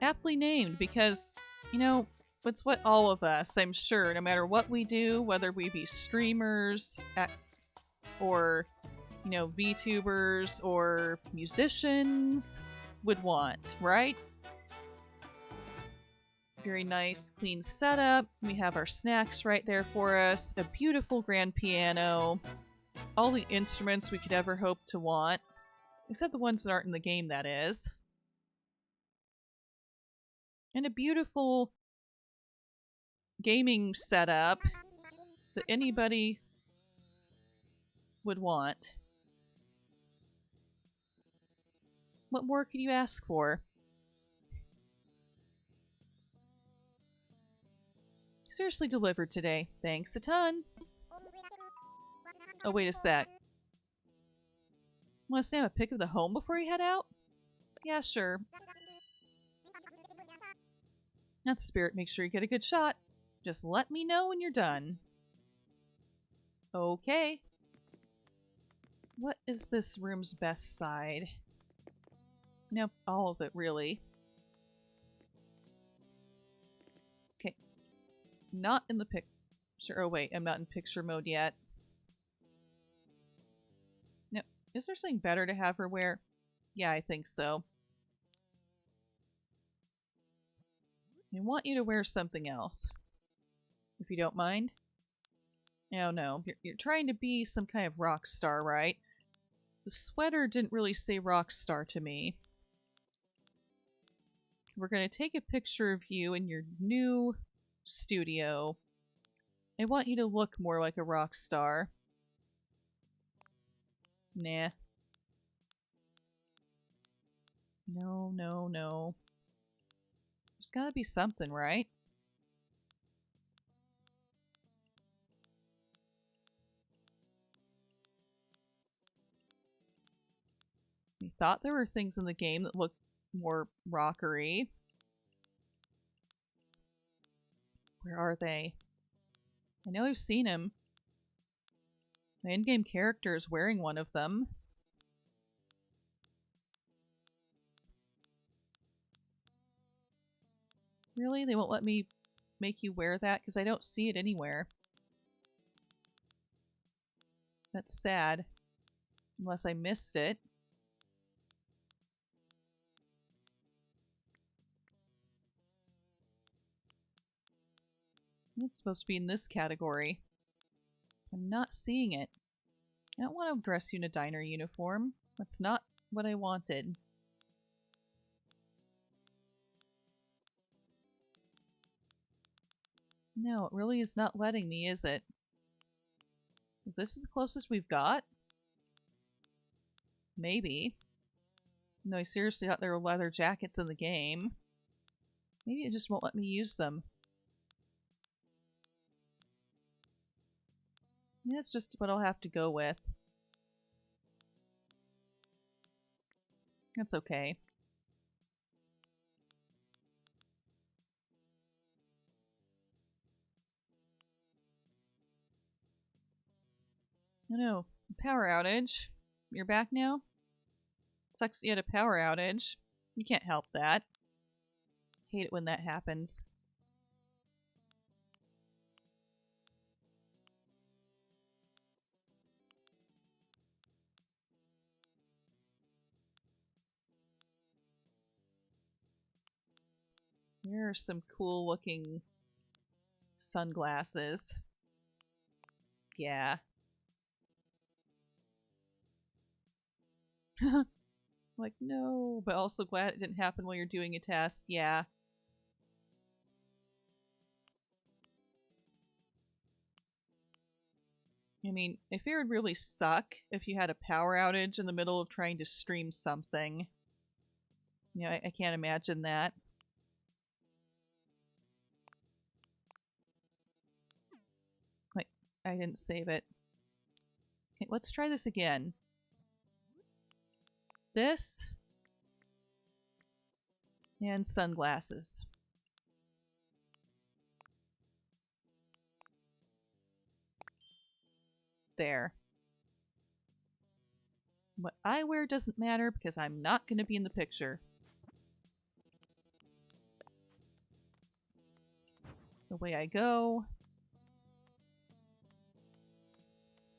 Aptly named because, you know, it's what all of us, I'm sure, no matter what we do, whether we be streamers or, you know, VTubers or musicians, would want, right? Very nice, clean setup. We have our snacks right there for us. A beautiful grand piano. All the instruments we could ever hope to want. Except the ones that aren't in the game, that is. And a beautiful gaming setup that anybody would want. What more could you ask for? Seriously delivered today. Thanks a ton. Oh, wait a sec. Want to snap a pic of the home before you head out? Yeah, sure. That's the spirit. Make sure you get a good shot. Just let me know when you're done. Okay. What is this room's best side? Nope, all of it, really. Okay. Not in the picture. Oh, wait, I'm not in picture mode yet. No, is there something better to have her wear? Yeah, I think so. I want you to wear something else. If you don't mind. Oh no, you're trying to be some kind of rock star, right? The sweater didn't really say rock star to me. We're going to take a picture of you in your new studio. I want you to look more like a rock star. Nah. No, no, no. There's gotta be something, right? I thought there were things in the game that looked more rockery. Where are they? I know I've seen him. My in-game character is wearing one of them. Really? They won't let me make you wear that? Because I don't see it anywhere. That's sad. Unless I missed it. It's supposed to be in this category. I'm not seeing it. I don't want to dress you in a diner uniform. That's not what I wanted. No, it really is not letting me, is it? Is this the closest we've got? Maybe. No, I seriously thought there were leather jackets in the game. Maybe it just won't let me use them. That's just what I'll have to go with. That's okay. Oh no, power outage. You're back now? Sucks you had a power outage. You can't help that. Hate it when that happens. There are some cool looking sunglasses. Yeah. Like, no, but also glad it didn't happen while you're doing a test. Yeah. I mean, I fear it'd really suck if you had a power outage in the middle of trying to stream something. You know, I can't imagine that. Like, I didn't save it. Okay, let's try this again. This and sunglasses. There. What I wear doesn't matter because I'm not going to be in the picture. Away I go.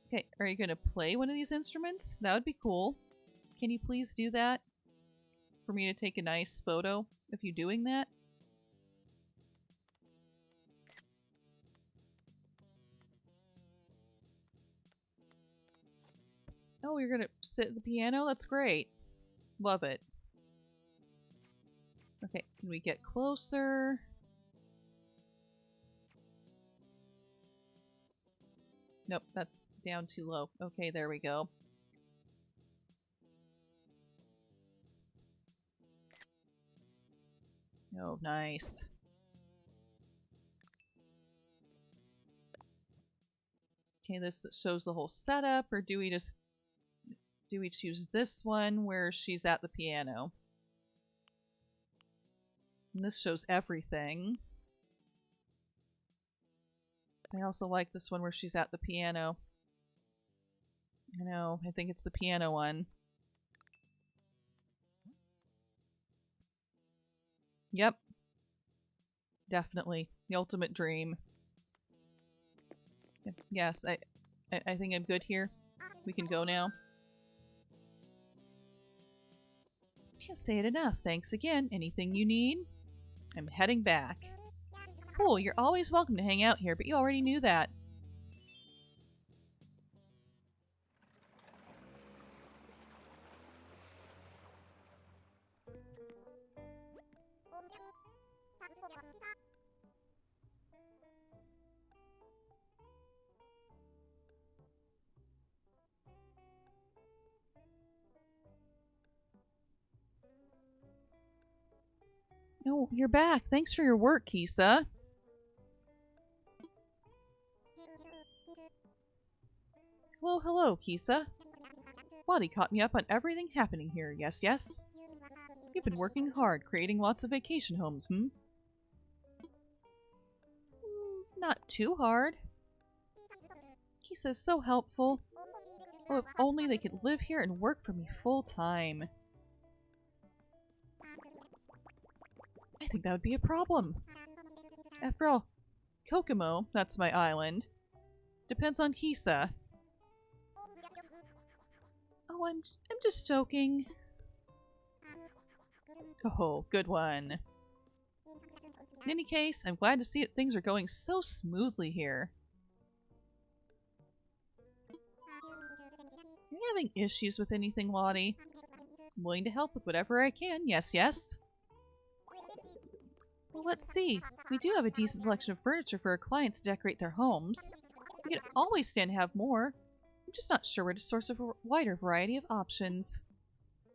Okay, are you going to play one of these instruments? That would be cool. Can you please do that? For me to take a nice photo of you doing that? Oh, you're gonna sit at the piano? That's great. Love it. Okay, can we get closer? Nope, that's down too low. Okay, there we go. Oh, nice. Okay, this shows the whole setup, or do we choose this one where she's at the piano? And this shows everything. I also like this one where she's at the piano. I know, I think it's the piano one. Yep. Definitely. The ultimate dream. Yes, I think I'm good here. We can go now. Can't say it enough. Thanks again. Anything you need? I'm heading back. Cool, you're always welcome to hang out here, but you already knew that. Oh, you're back. Thanks for your work, Kissa. Hello, Kissa. Waddy caught me up on everything happening here. Yes, yes. You've been working hard, creating lots of vacation homes, Not too hard. Kissa's so helpful. Oh, if only they could live here and work for me full time. I think that would be a problem. After all, Kokomo, that's my island, depends on Kissa. Oh, I'm just joking. Oh, good one. In any case, I'm glad to see that things are going so smoothly here. Are you having issues with anything, Lottie? I'm willing to help with whatever I can. Yes, yes. Well, let's see. We do have a decent selection of furniture for our clients to decorate their homes. We can always stand to have more. I'm just not sure where to source a wider variety of options.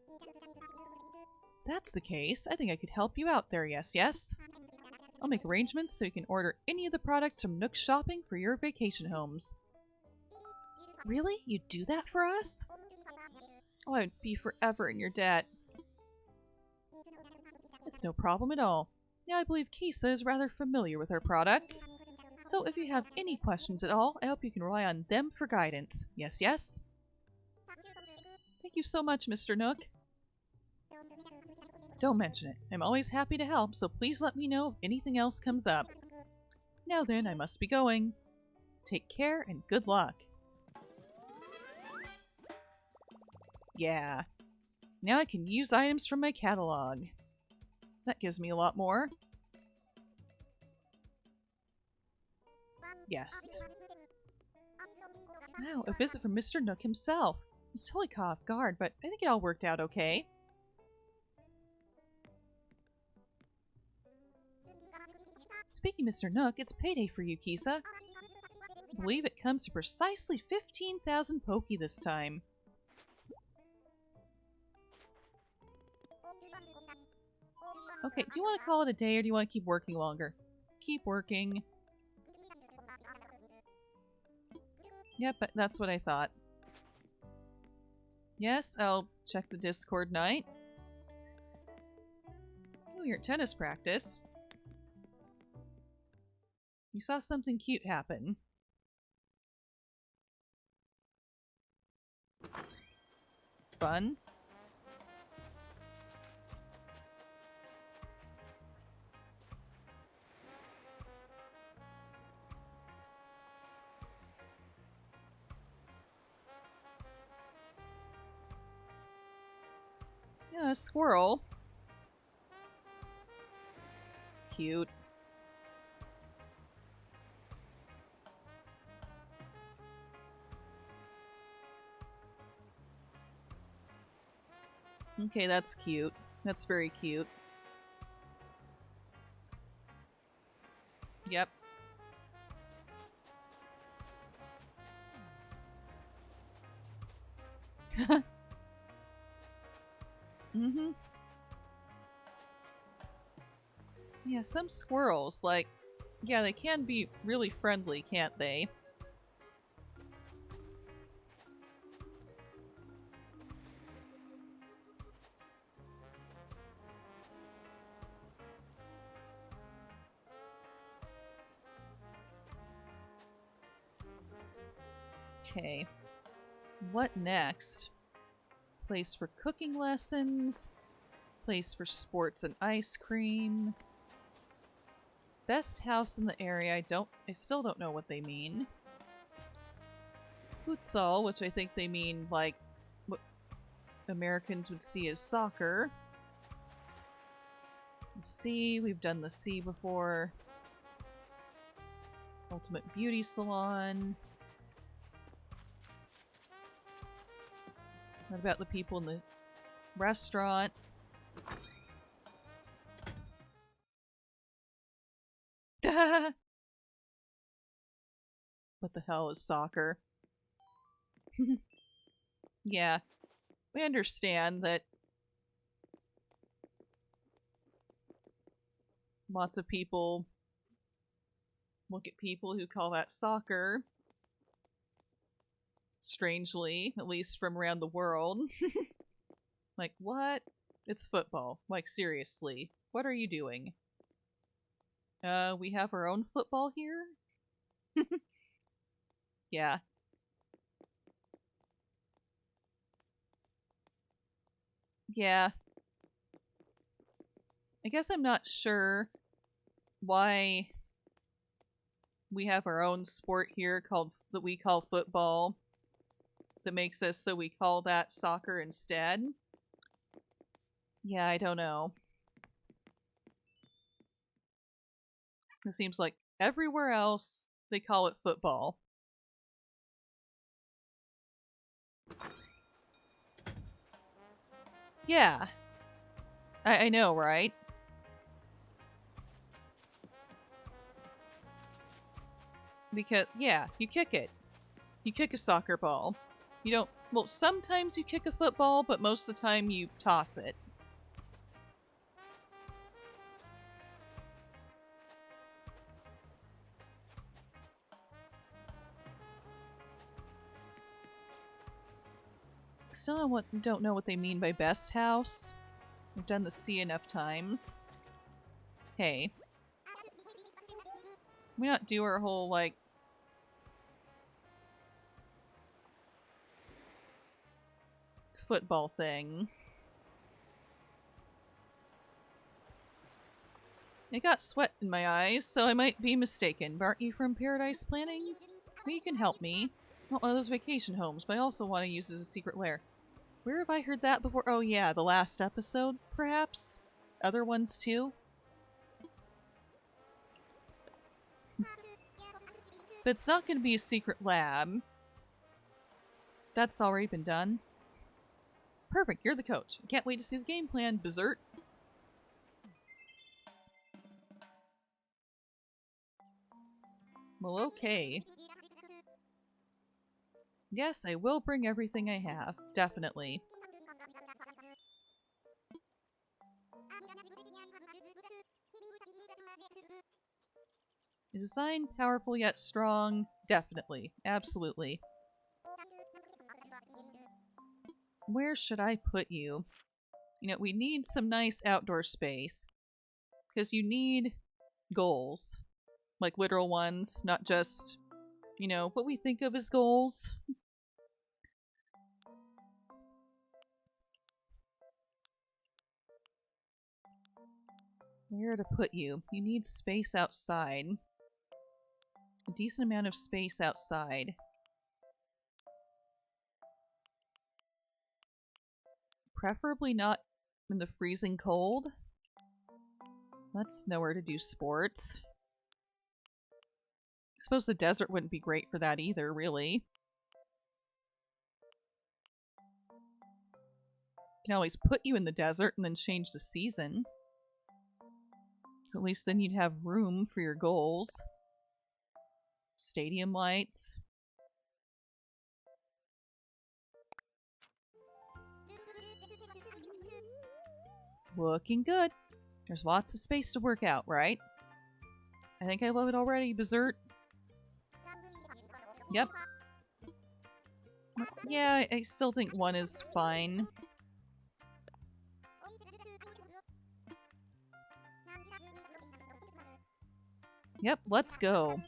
If that's the case, I think I could help you out there, yes, yes. I'll make arrangements so you can order any of the products from Nook Shopping for your vacation homes. Really? You'd do that for us? Oh, I would be forever in your debt. It's no problem at all. Now I believe Kissa is rather familiar with our products. So if you have any questions at all, I hope you can rely on them for guidance. Yes, yes? Thank you so much, Mr. Nook. Don't mention it. I'm always happy to help, so please let me know if anything else comes up. Now then, I must be going. Take care and good luck. Yeah. Now I can use items from my catalog. That gives me a lot more. Yes. Wow, a visit from Mr. Nook himself. I was totally caught off guard, but I think it all worked out okay. Speaking of Mr. Nook, it's payday for you, Kissa. I believe it comes to precisely 15,000 Poki this time. Okay, do you want to call it a day or do you want to keep working longer? Keep working. Yep, that's what I thought. Yes, I'll check the Discord night. Oh, you're at tennis practice. You saw something cute happen. Fun. Yeah, a squirrel. Cute. Okay, that's cute. That's very cute. Yep. Mm-hmm. Yeah, some squirrels, like, yeah, they can be really friendly, can't they? Okay. What next? Place for cooking lessons. Place for sports and ice cream. Best house in the area. I still don't know what they mean. Futsal, which I think they mean like what Americans would see as soccer. C, we've done the C before. Ultimate Beauty Salon. What about the people in the restaurant? What the hell is soccer? Yeah, we understand that lots of people look at people who call that soccer strangely, at least from around the world. Like, what? It's football. Like, seriously. What are you doing? We have our own football here? Yeah. Yeah. I guess I'm not sure why we have our own sport here that we call football that makes us so we call that soccer instead. Yeah, I don't know. It seems like everywhere else they call it football. Yeah. I know, right? Because, yeah, you kick it. You kick a soccer ball. You don't, well, sometimes you kick a football, but most of the time you toss it. Still don't know what they mean by best house. I've done the C enough times. Hey. We not do our whole, like, football thing. I got sweat in my eyes, so I might be mistaken. But aren't you from Paradise Planning? Maybe you can help me. Not one of those vacation homes, but I also want to use it as a secret lair. Where have I heard that before? Oh yeah, the last episode, perhaps? Other ones too? But it's not going to be a secret lab. That's already been done. Perfect, you're the coach. I can't wait to see the game plan, Berserk. Well, okay. Yes, I will bring everything I have. Definitely. A design powerful yet strong. Definitely. Absolutely. Where should I put you? You know, we need some nice outdoor space. Because you need goals. Like literal ones, not just, you know, what we think of as goals. Where to put you? You need space outside. A decent amount of space outside. Preferably not in the freezing cold. That's nowhere to do sports. I suppose the desert wouldn't be great for that either, really. You can always put you in the desert and then change the season. At least then you'd have room for your goals. Stadium lights. Looking good. There's lots of space to work out, right? I think I love it already, Berserk. Yep. Yeah, I still think one is fine. Yep, let's go.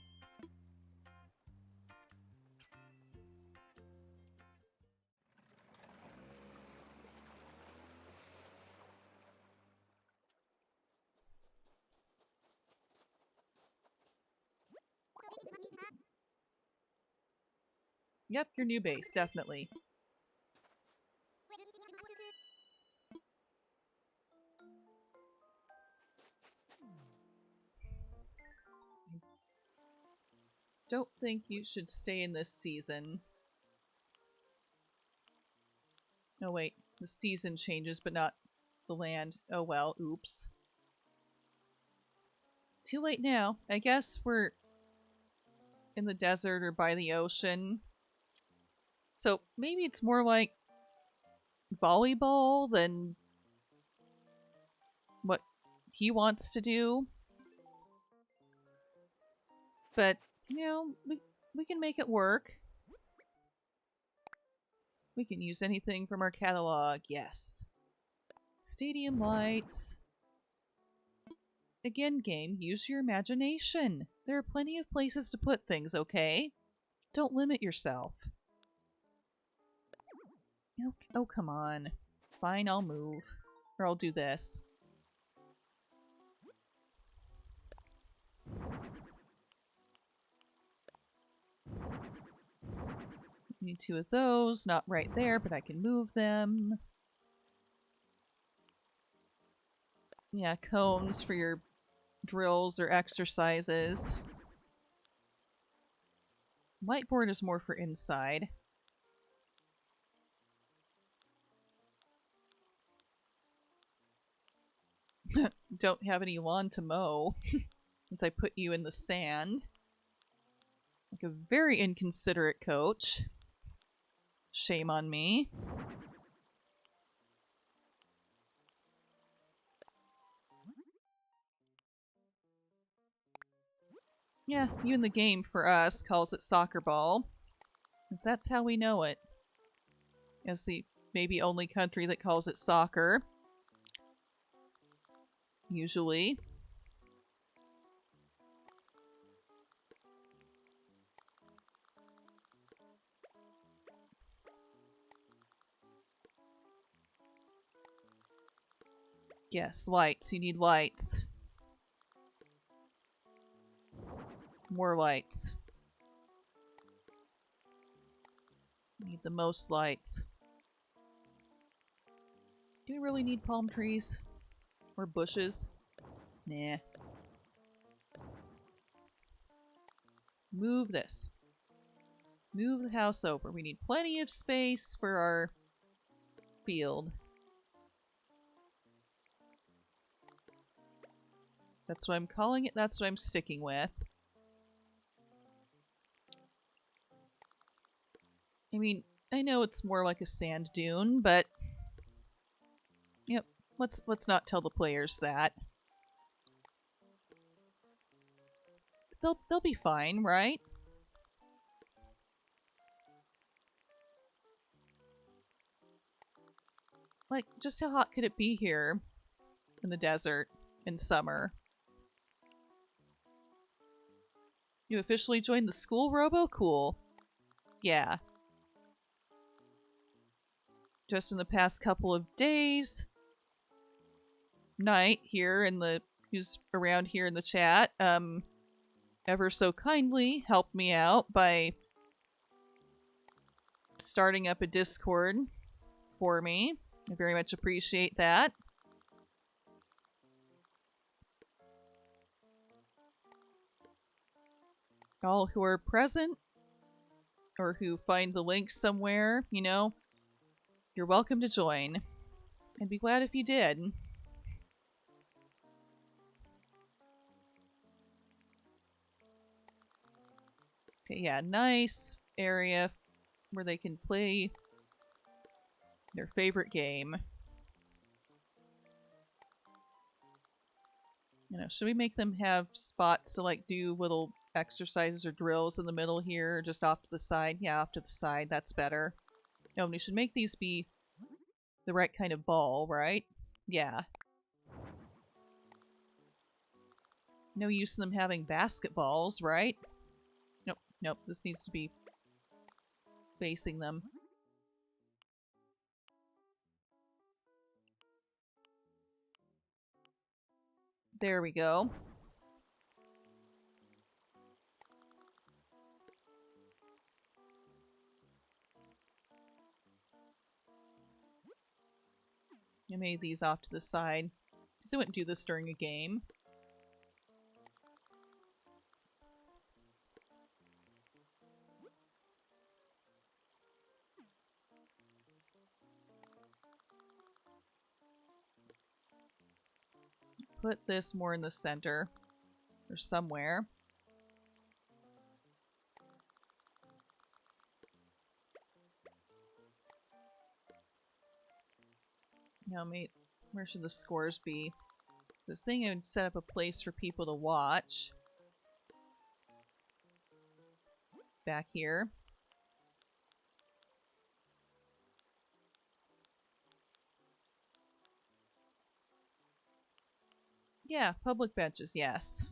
Yep, your new base, definitely. Don't think you should stay in this season. Oh wait, the season changes, but not the land. Oh well, oops. Too late now. I guess we're in the desert or by the ocean. So maybe it's more like volleyball than what he wants to do. But, you know, we can make it work. We can use anything from our catalog. Yes. Stadium lights. Again, game, use your imagination. There are plenty of places to put things, okay? Don't limit yourself. Oh, come on. Fine, I'll move. Or I'll do this. Need 2 of those. Not right there, but I can move them. Yeah, cones for your drills or exercises. Whiteboard is more for inside. Don't have any lawn to mow since I put you in the sand. Like a very inconsiderate coach. Shame on me. Yeah, you in the game for us calls it soccer ball. Because that's how we know it. As the maybe only country that calls it soccer. Usually. Yes, lights. You need lights. More lights. Need the most lights. Do we really need palm trees? Or bushes? Nah. Move this. Move the house over. We need plenty of space for our field. That's what I'm calling it. That's what I'm sticking with. I mean, I know it's more like a sand dune, but yep, let's not tell the players that. They'll be fine, right? Like, just how hot could it be here in the desert in summer? You officially joined the school, Robo? Cool. Yeah. Just in the past couple of days, Knight here in the who's around here in the chat, ever so kindly helped me out by starting up a Discord for me. I very much appreciate that. All who are present or who find the link somewhere, you know, you're welcome to join. I'd be glad if you did. Okay, yeah, nice area where they can play their favorite game. You know, should we make them have spots to like do little exercises or drills in the middle here, or just off to the side? Yeah, off to the side, that's better. No, we should make these be the right kind of ball, right? Yeah. No use in them having basketballs, right? Nope, nope, this needs to be facing them. There we go. I made these off to the side, because I wouldn't do this during a game. Put this more in the center, or somewhere. Now, mate, where should the scores be? I was thinking I would set up a place for people to watch. Back here. Yeah, public benches, yes.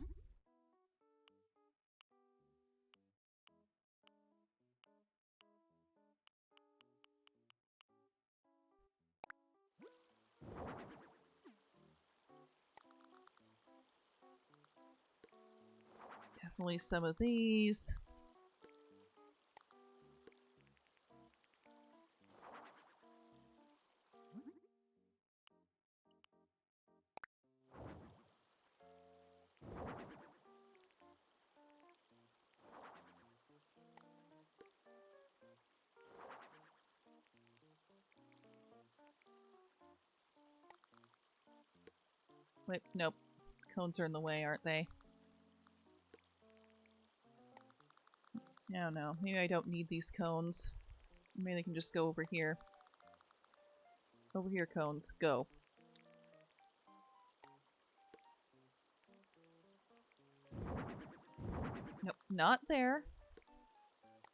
Definitely some of these. Wait, nope. Cones are in the way, aren't they? I don't know. Maybe I don't need these cones. Maybe they can just go over here. Over here, cones. Go. Nope, not there.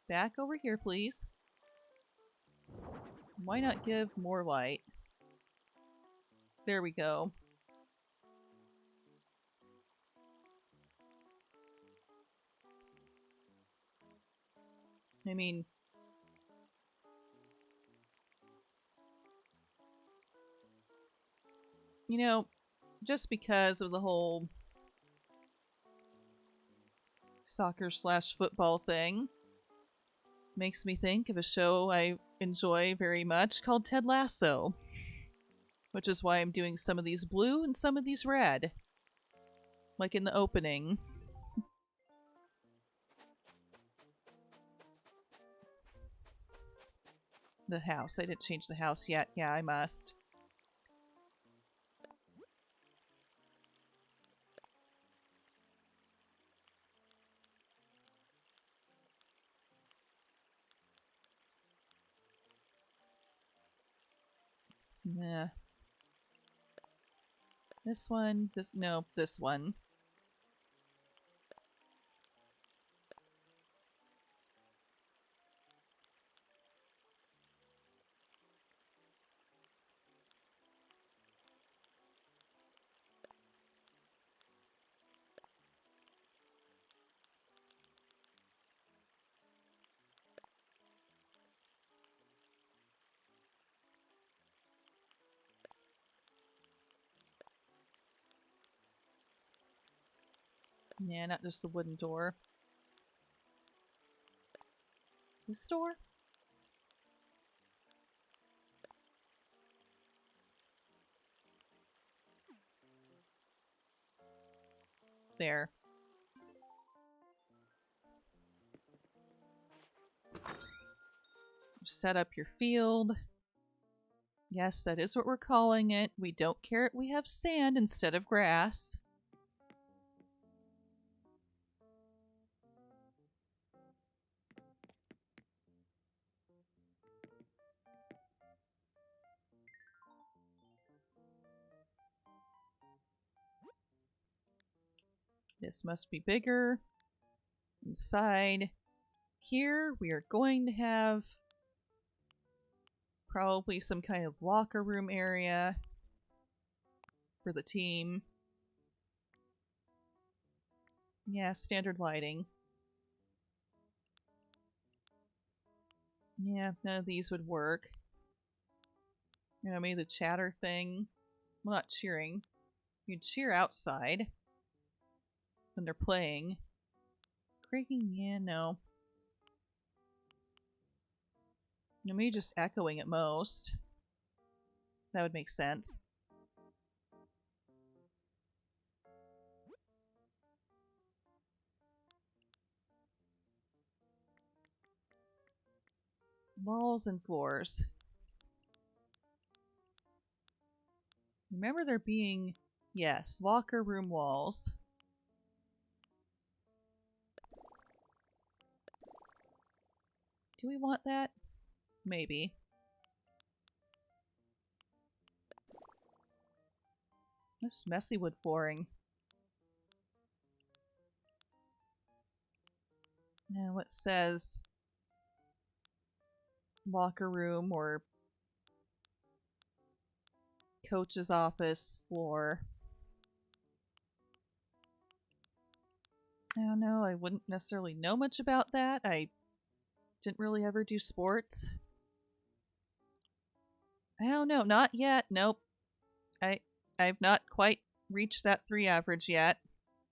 Back over here, please. Why not give more light? There we go. I mean... You know, just because of the whole soccer/football thing, makes me think of a show I enjoy very much called Ted Lasso. Which is why I'm doing some of these blue and some of these red. Like in the opening. The house. I didn't change the house yet. Yeah, I must. Nah. This one. No, this one. Yeah, not just the wooden door. This door? There. Set up your field. Yes, that is what we're calling it. We don't care. We have sand instead of grass. This must be bigger. Inside here, we are going to have probably some kind of locker room area for the team. Yeah, standard lighting. Yeah, none of these would work. You know, maybe the chatter thing. Well, not cheering. You'd cheer outside when they're playing. Creaking, yeah, no. No, maybe just echoing at most. That would make sense. Walls and floors. Remember there being, yes, locker room walls. Do we want that? Maybe. This is messy wood flooring. Now it says locker room or coach's office floor. don't know. I wouldn't necessarily know much about that. I didn't really ever do sports. I don't know. Not yet. Nope. I I've not quite reached that 3 average yet.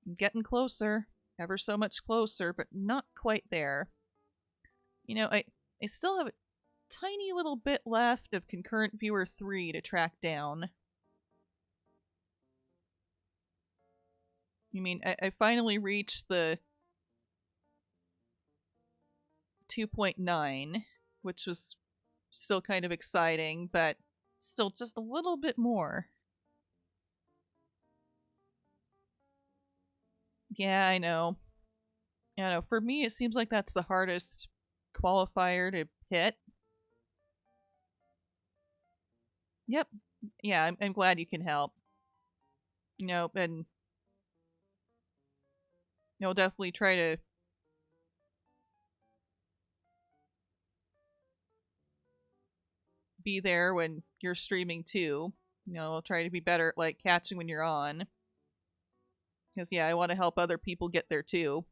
I'm getting closer. Ever so much closer, but not quite there. You know, I still have a tiny little bit left of concurrent viewer 3 to track down. You mean, I finally reached the 2.9, which was still kind of exciting, but still just a little bit more. Yeah, I know. I know. For me, it seems like that's the hardest qualifier to hit. Yep. Yeah, I'm glad you can help. You know, and you'll definitely try to be there when you're streaming too. You know, I'll try to be better at like catching when you're on. Because yeah, I want to help other people get there too.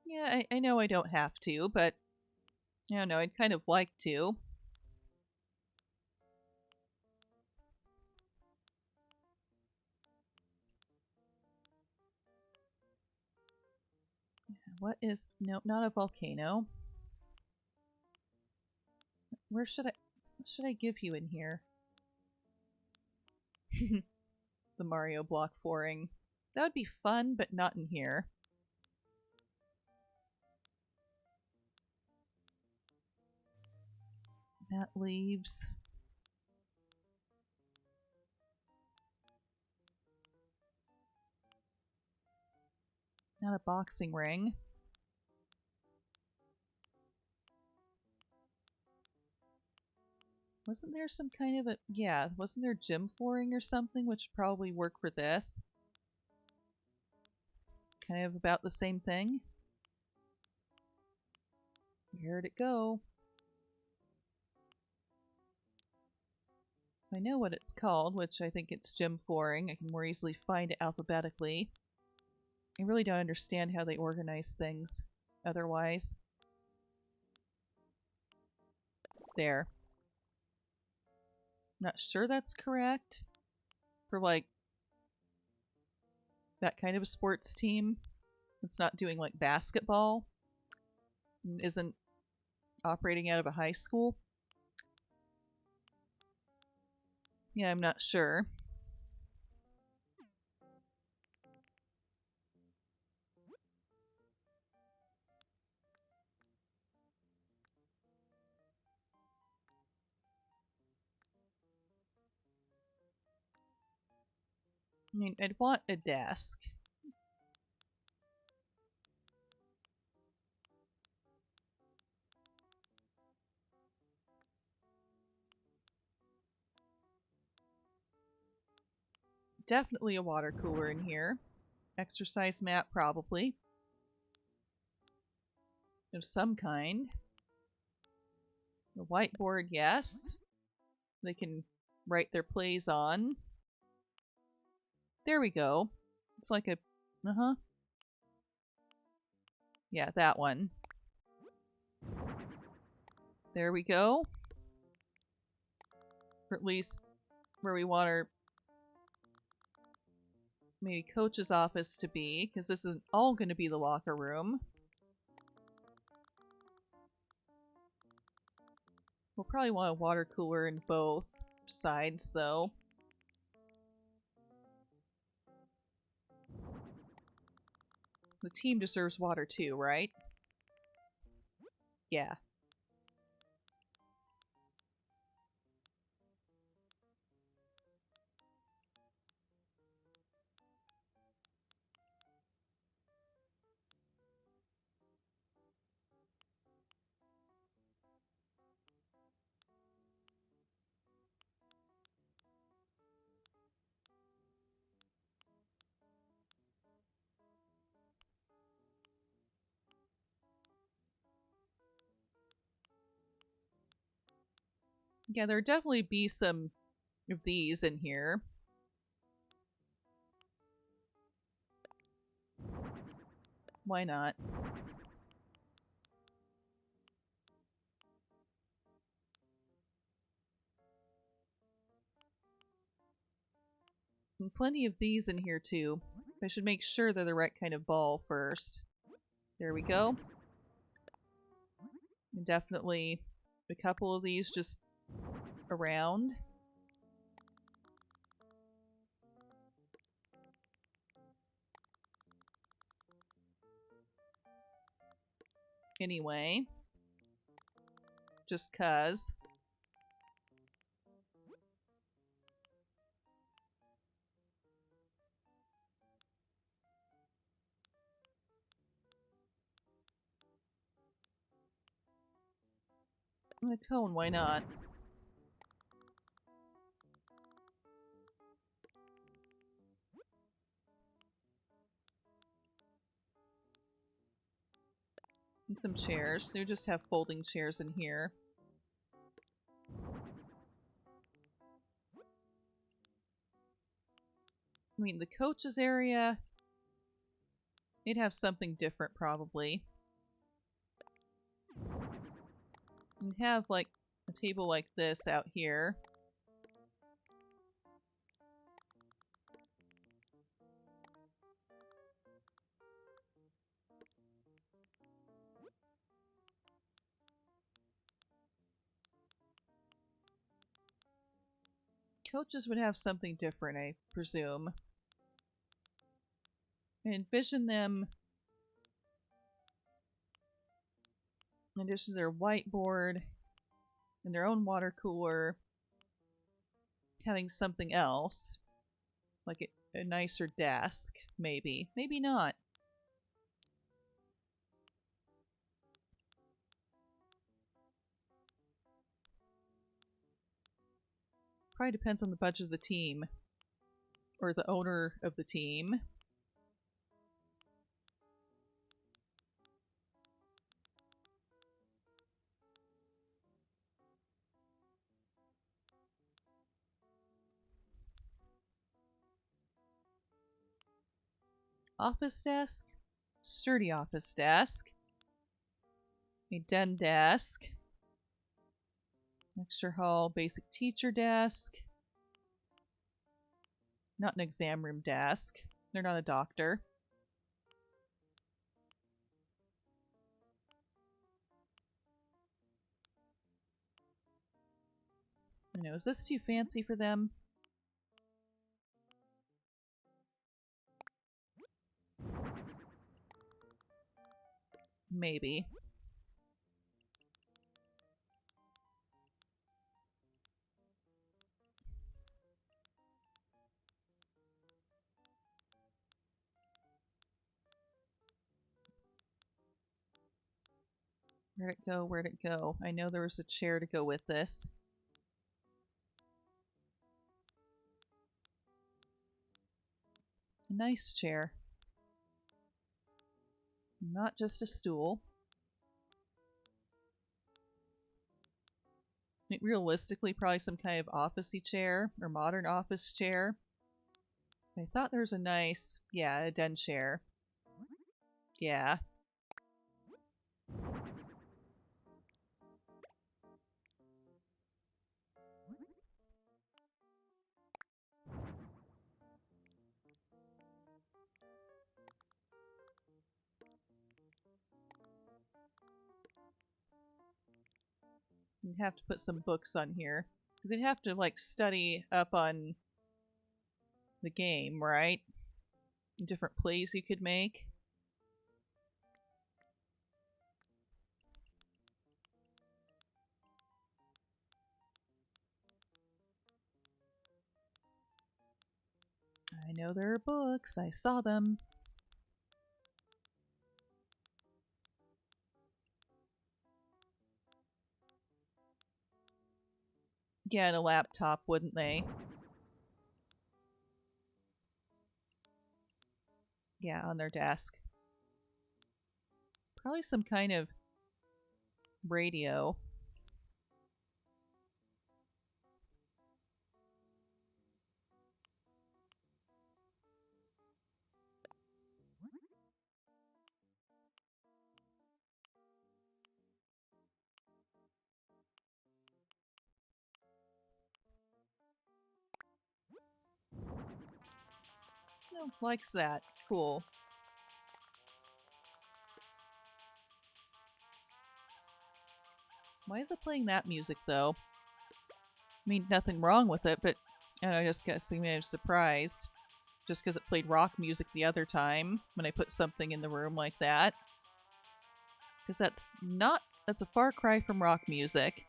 Yeah, I know I don't have to, but I don't know, I'd kind of like to. What is... No, not a volcano. Where should I... What should I give you in here? The Mario block 4ing. That would be fun, but not in here. That leaves... Not a boxing ring. Wasn't there some kind of a... Yeah, wasn't there gym flooring or something, which would probably work for this? Kind of about the same thing. Where'd it go? I know what it's called, which I think it's gym flooring. I can more easily find it alphabetically. I really don't understand how they organize things otherwise. There. Not sure that's correct. For, like, that kind of a sports team that's not doing, like, basketball and isn't operating out of a high school. Yeah, I'm not sure. I mean, I'd want a desk. Definitely a water cooler in here. Exercise mat, probably. Of some kind. The whiteboard, yes. They can write their plays on. There we go. It's like a... Uh-huh. Yeah, that one. There we go. Or at least where we want our maybe coach's office to be, because this isn't all going to be the locker room. We'll probably want a water cooler in both sides, though. The team deserves water too, right? Yeah. Yeah, there'd definitely be some of these in here. Why not? And plenty of these in here too. I should make sure they're the right kind of ball first. There we go. And definitely a couple of these just around. Anyway. Just 'cause. The cone, why not? And some chairs. They just have folding chairs in here. I mean, the coaches area, they'd have something different probably. You'd have like a table like this out here. Coaches would have something different, I presume. I envision them, in addition to their whiteboard and their own water cooler, having something else. Like a nicer desk, maybe. Maybe not. Probably depends on the budget of the team. Or the owner of the team. Office desk. Sturdy office desk. A den desk. Lecture hall basic teacher desk. Not an exam room desk. They're not a doctor. I know, is this too fancy for them? Maybe. Where'd it go? Where'd it go? I know there was a chair to go with this. A nice chair. Not just a stool. I mean, realistically, probably some kind of office-y chair or modern office chair. I thought there was a nice, yeah, a den chair. Yeah. You'd have to put some books on here. Because you'd have to, like, study up on the game, right? Different plays you could make. I know there are books. I saw them. Yeah, and a laptop, wouldn't they? Yeah, on their desk. Probably some kind of radio. Oh, likes that. Cool. Why is it playing that music, though? I mean, nothing wrong with it, but I just guess maybe I was surprised. Just because it played rock music the other time when I put something in the room like that. Because that's a far cry from rock music.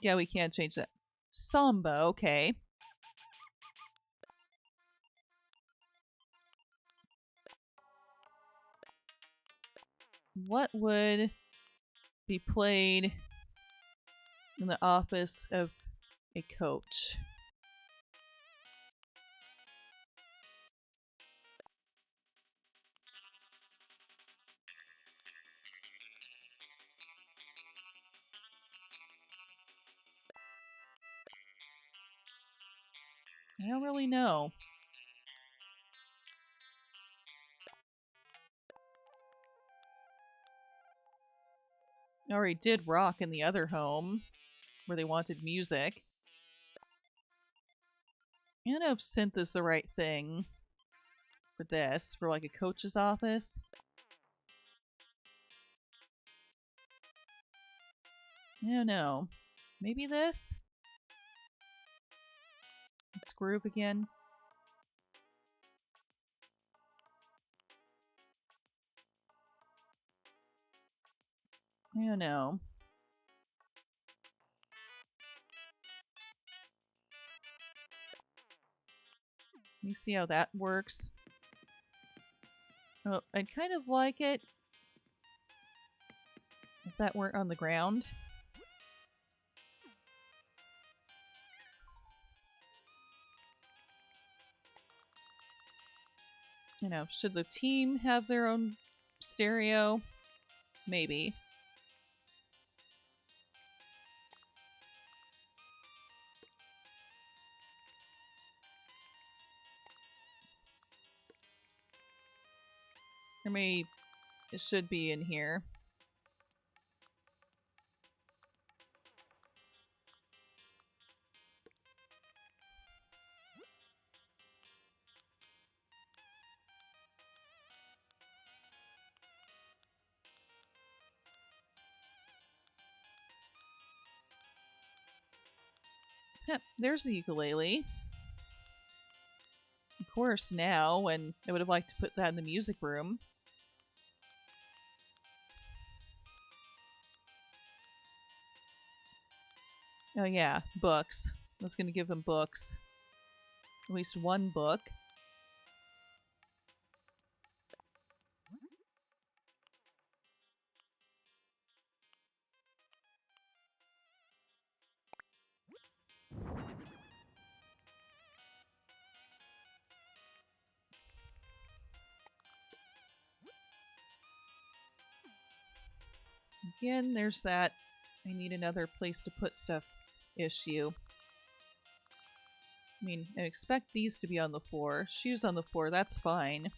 Yeah, we can't change that. Samba, okay. What would be played in the office of a coach? I don't really know. I already did rock in the other home where they wanted music. I don't know if synth is the right thing for this, for like a coach's office. I don't know. Maybe this? Let's groove again. I don't know. Let me see how that works. Oh, I'd kind of like it if that weren't on the ground. You know, should the team have their own stereo? Maybe. Or maybe it should be in here. Yep, there's the ukulele. Of course, now, when I would have liked to put that in the music room. Oh yeah, books. I was gonna give them books. At least one book. Again, there's that I need another place to put stuff issue. I mean, I expect these to be on the floor. Shoes on the floor, that's fine.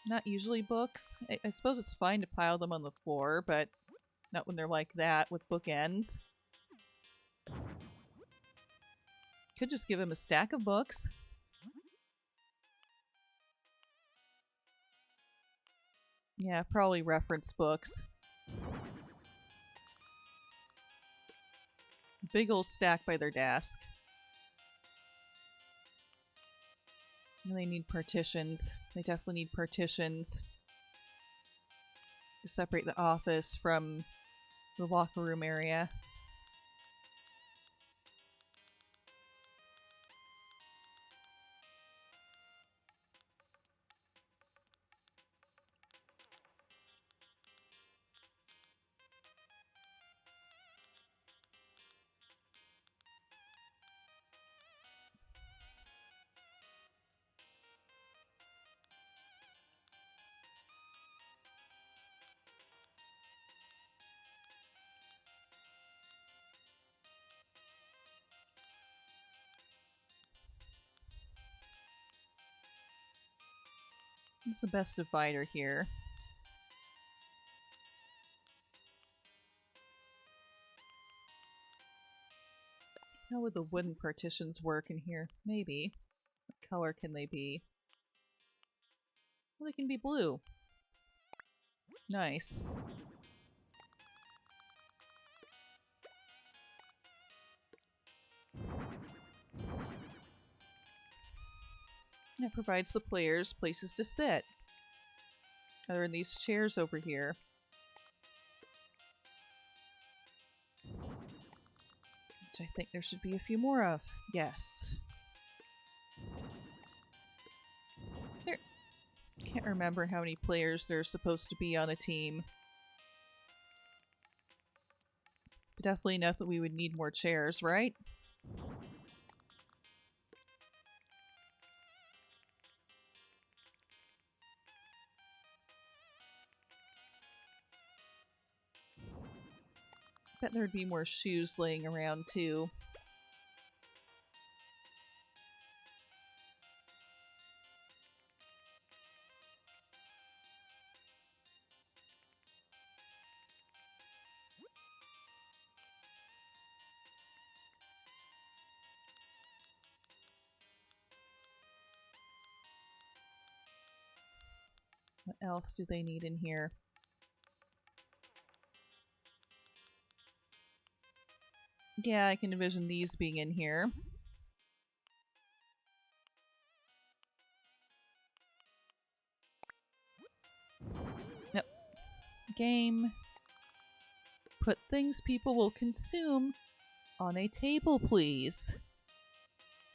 Not usually books. I suppose it's fine to pile them on the floor, but not when they're like that with bookends. Could just give him a stack of books. Yeah, probably reference books. Big ol' stack by their desk. And they need partitions. They definitely need partitions to separate the office from the locker room area. It's the best divider here. How would the wooden partitions work in here? Maybe. What color can they be? Well, they can be blue. Nice. That provides the players places to sit. Other than these chairs over here. Which I think there should be a few more of. Yes. There. Can't remember how many players there's supposed to be on a team. But definitely enough that we would need more chairs, right? Bet there'd be more shoes laying around too. What else do they need in here? Yeah, I can envision these being in here. Yep. Game. Put things people will consume on a table, please.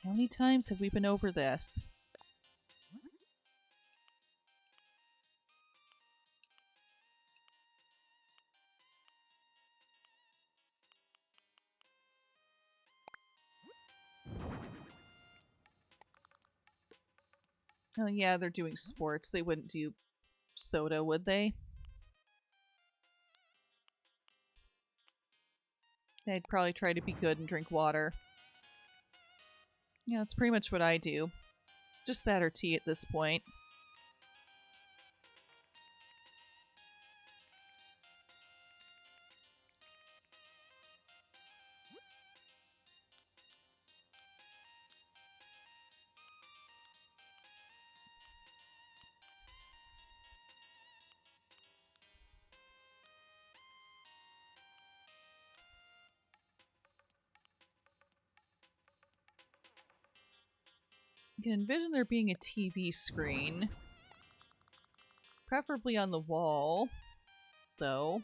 How many times have we been over this? Oh yeah, they're doing sports. They wouldn't do soda, would they? They'd probably try to be good and drink water. Yeah, that's pretty much what I do. Just that or tea at this point. You can envision there being a TV screen. Preferably on the wall, though.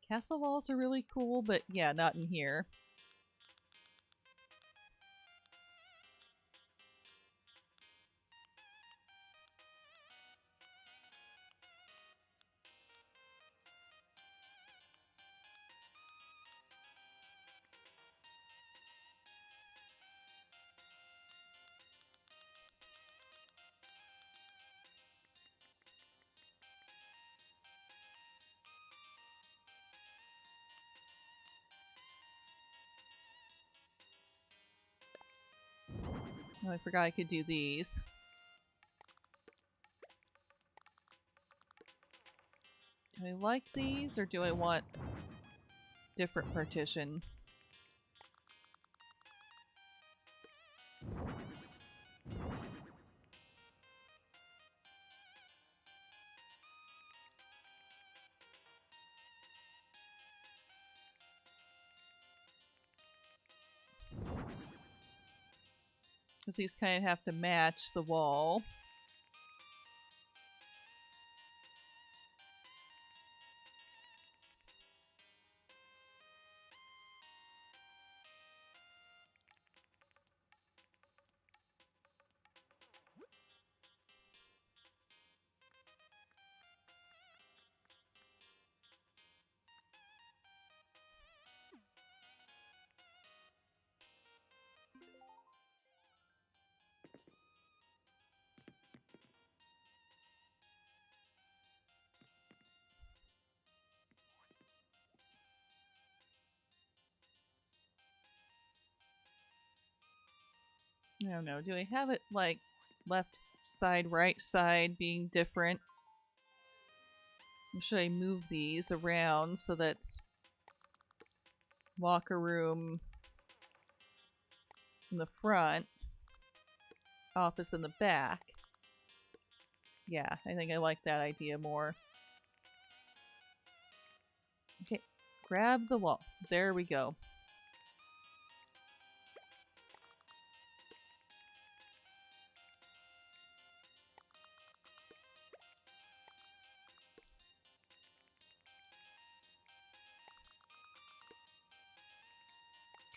Castle walls are really cool, but yeah, not in here. Oh, I forgot I could do these. Do I like these, or do I want different partition? Because these kind of have to match the wall. I don't know. Do I have it like left side, right side being different? Or should I move these around so that's locker room in the front, office in the back? Yeah, I think I like that idea more. Okay, grab the wall. There we go.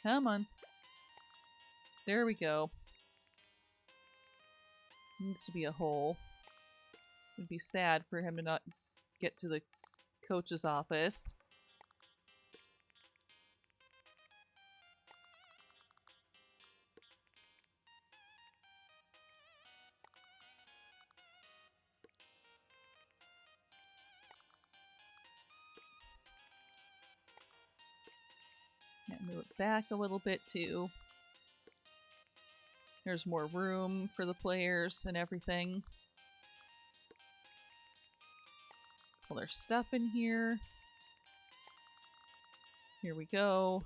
Come on. There we go. Needs to be a hole. It'd be sad for him to not get to the coach's office. Yeah, move it back a little bit too. There's more room for the players and everything. Well, there's stuff in here. Here we go.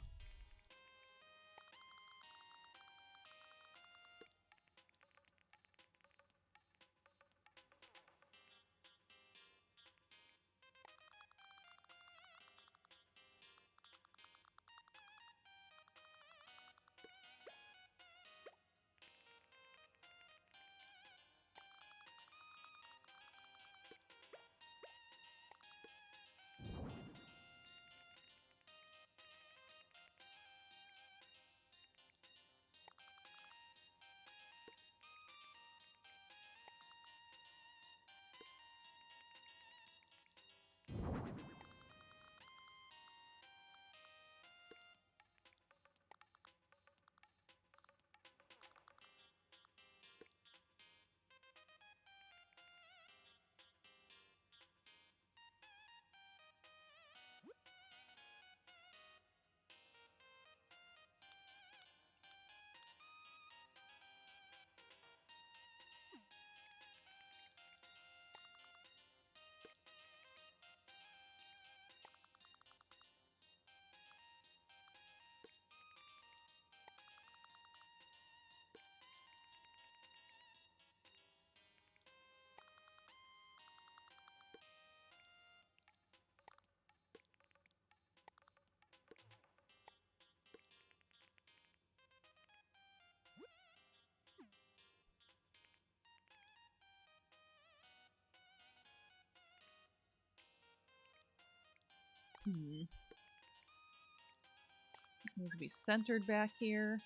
Needs to be centered back here.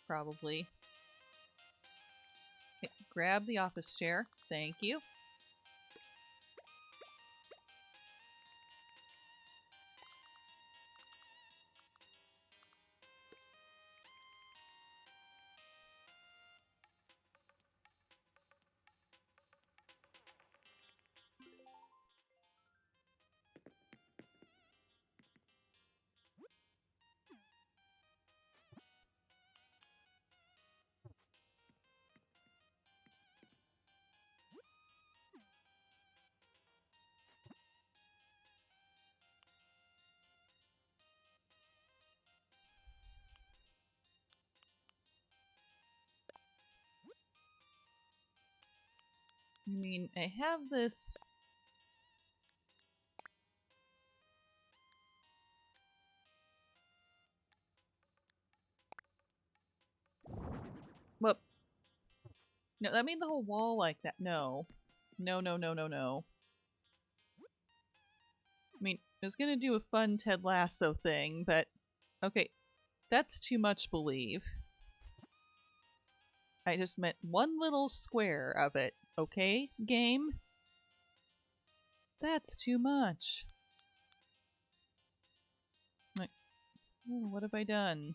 Probably. Okay, grab the office chair. Thank you. I mean, I have this... Well, no, I mean the whole wall like that. No. No, no, no, no, no. I mean, I was gonna do a fun Ted Lasso thing, but... Okay, that's too much believe. I just meant one little square of it, okay, game? That's too much. Like, oh, what have I done?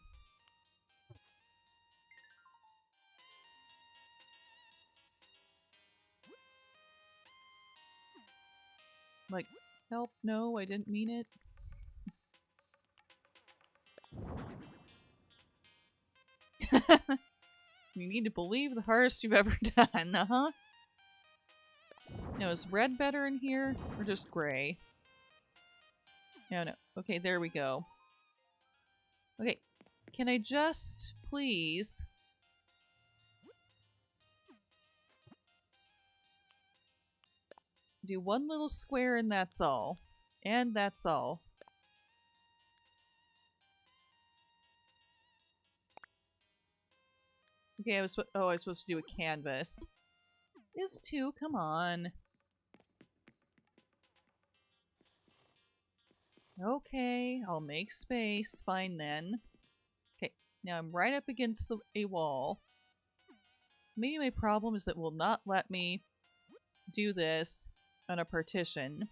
Like, help, no, I didn't mean it. You need to believe the hardest you've ever done, uh-huh. Now, is red better in here, or just gray? No. Okay, there we go. Okay, can I just, please... do one little square and that's all. And that's all. Okay, I was supposed to do a canvas. Is 2, come on. Okay, I'll make space. Fine then. Okay, now I'm right up against a wall. Maybe my problem is that it will not let me do this on a partition.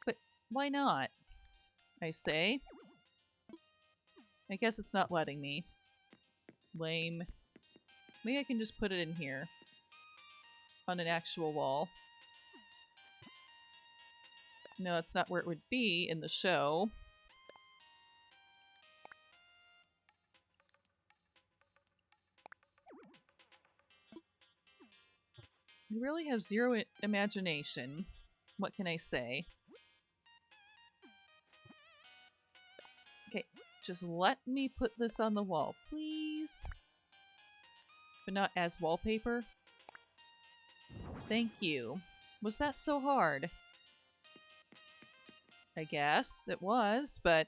But why not? I say. I guess it's not letting me. Lame. Maybe I can just put it in here. On an actual wall. No, that's not where it would be in the show. You really have zero imagination. What can I say? Okay, just let me put this on the wall, please. But not as wallpaper. Thank you. Was that so hard? I guess it was, but...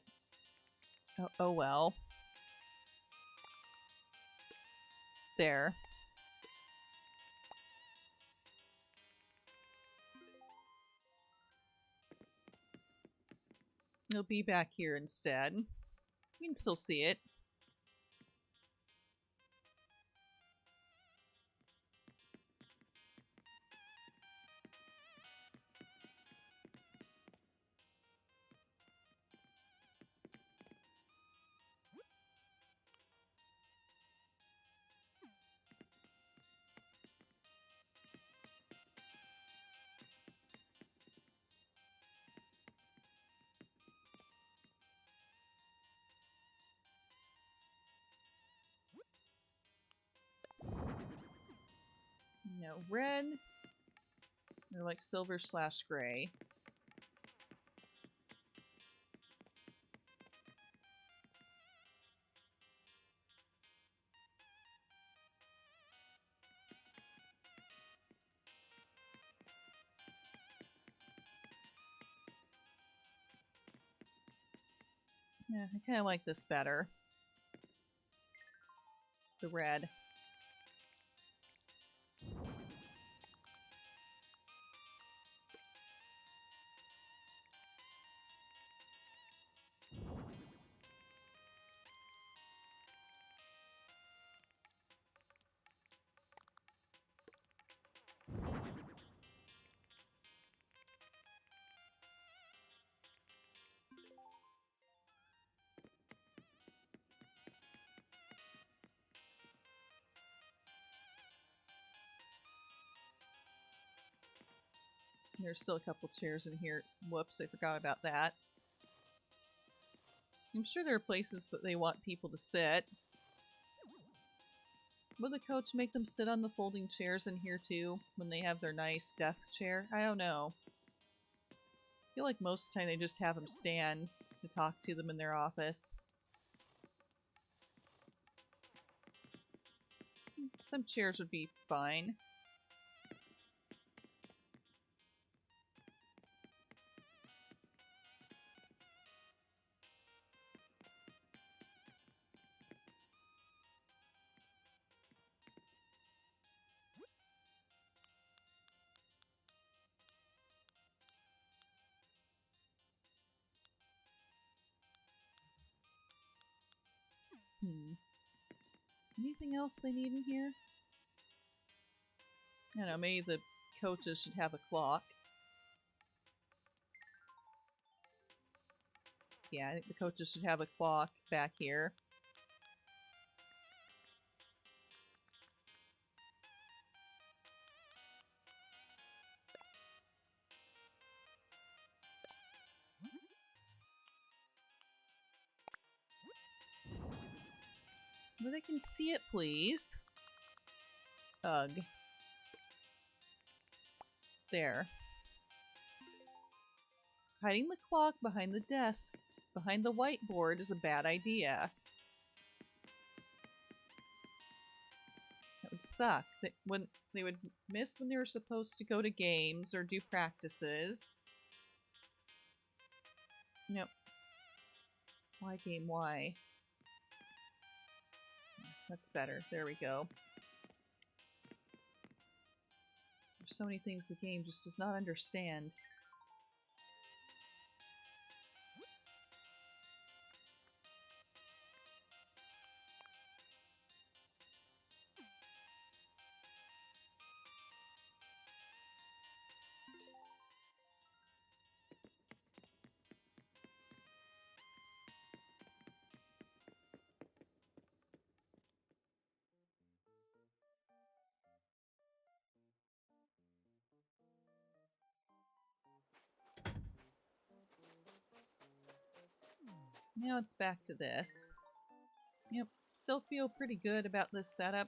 oh well. There. It'll be back here instead. You can still see it. No, red. Or like silver/gray. Yeah, I kind of like this better. The red. There's still a couple chairs in here. Whoops, I forgot about that. I'm sure there are places that they want people to sit. Will the coach make them sit on the folding chairs in here too, when they have their nice desk chair? I don't know. I feel like most of the time they just have them stand to talk to them in their office. Some chairs would be fine. Anything else they need in here? I don't know, maybe the coaches should have a clock. Yeah, I think the coaches should have a clock back here. Where they can see it, please. Ugh. There. Hiding the clock behind the desk, behind the whiteboard, is a bad idea. That would suck. When they would miss when they were supposed to go to games or do practices. Nope. Why game? Why? That's better. There we go. There's so many things the game just does not understand. Now it's back to this. Yep, still feel pretty good about this setup.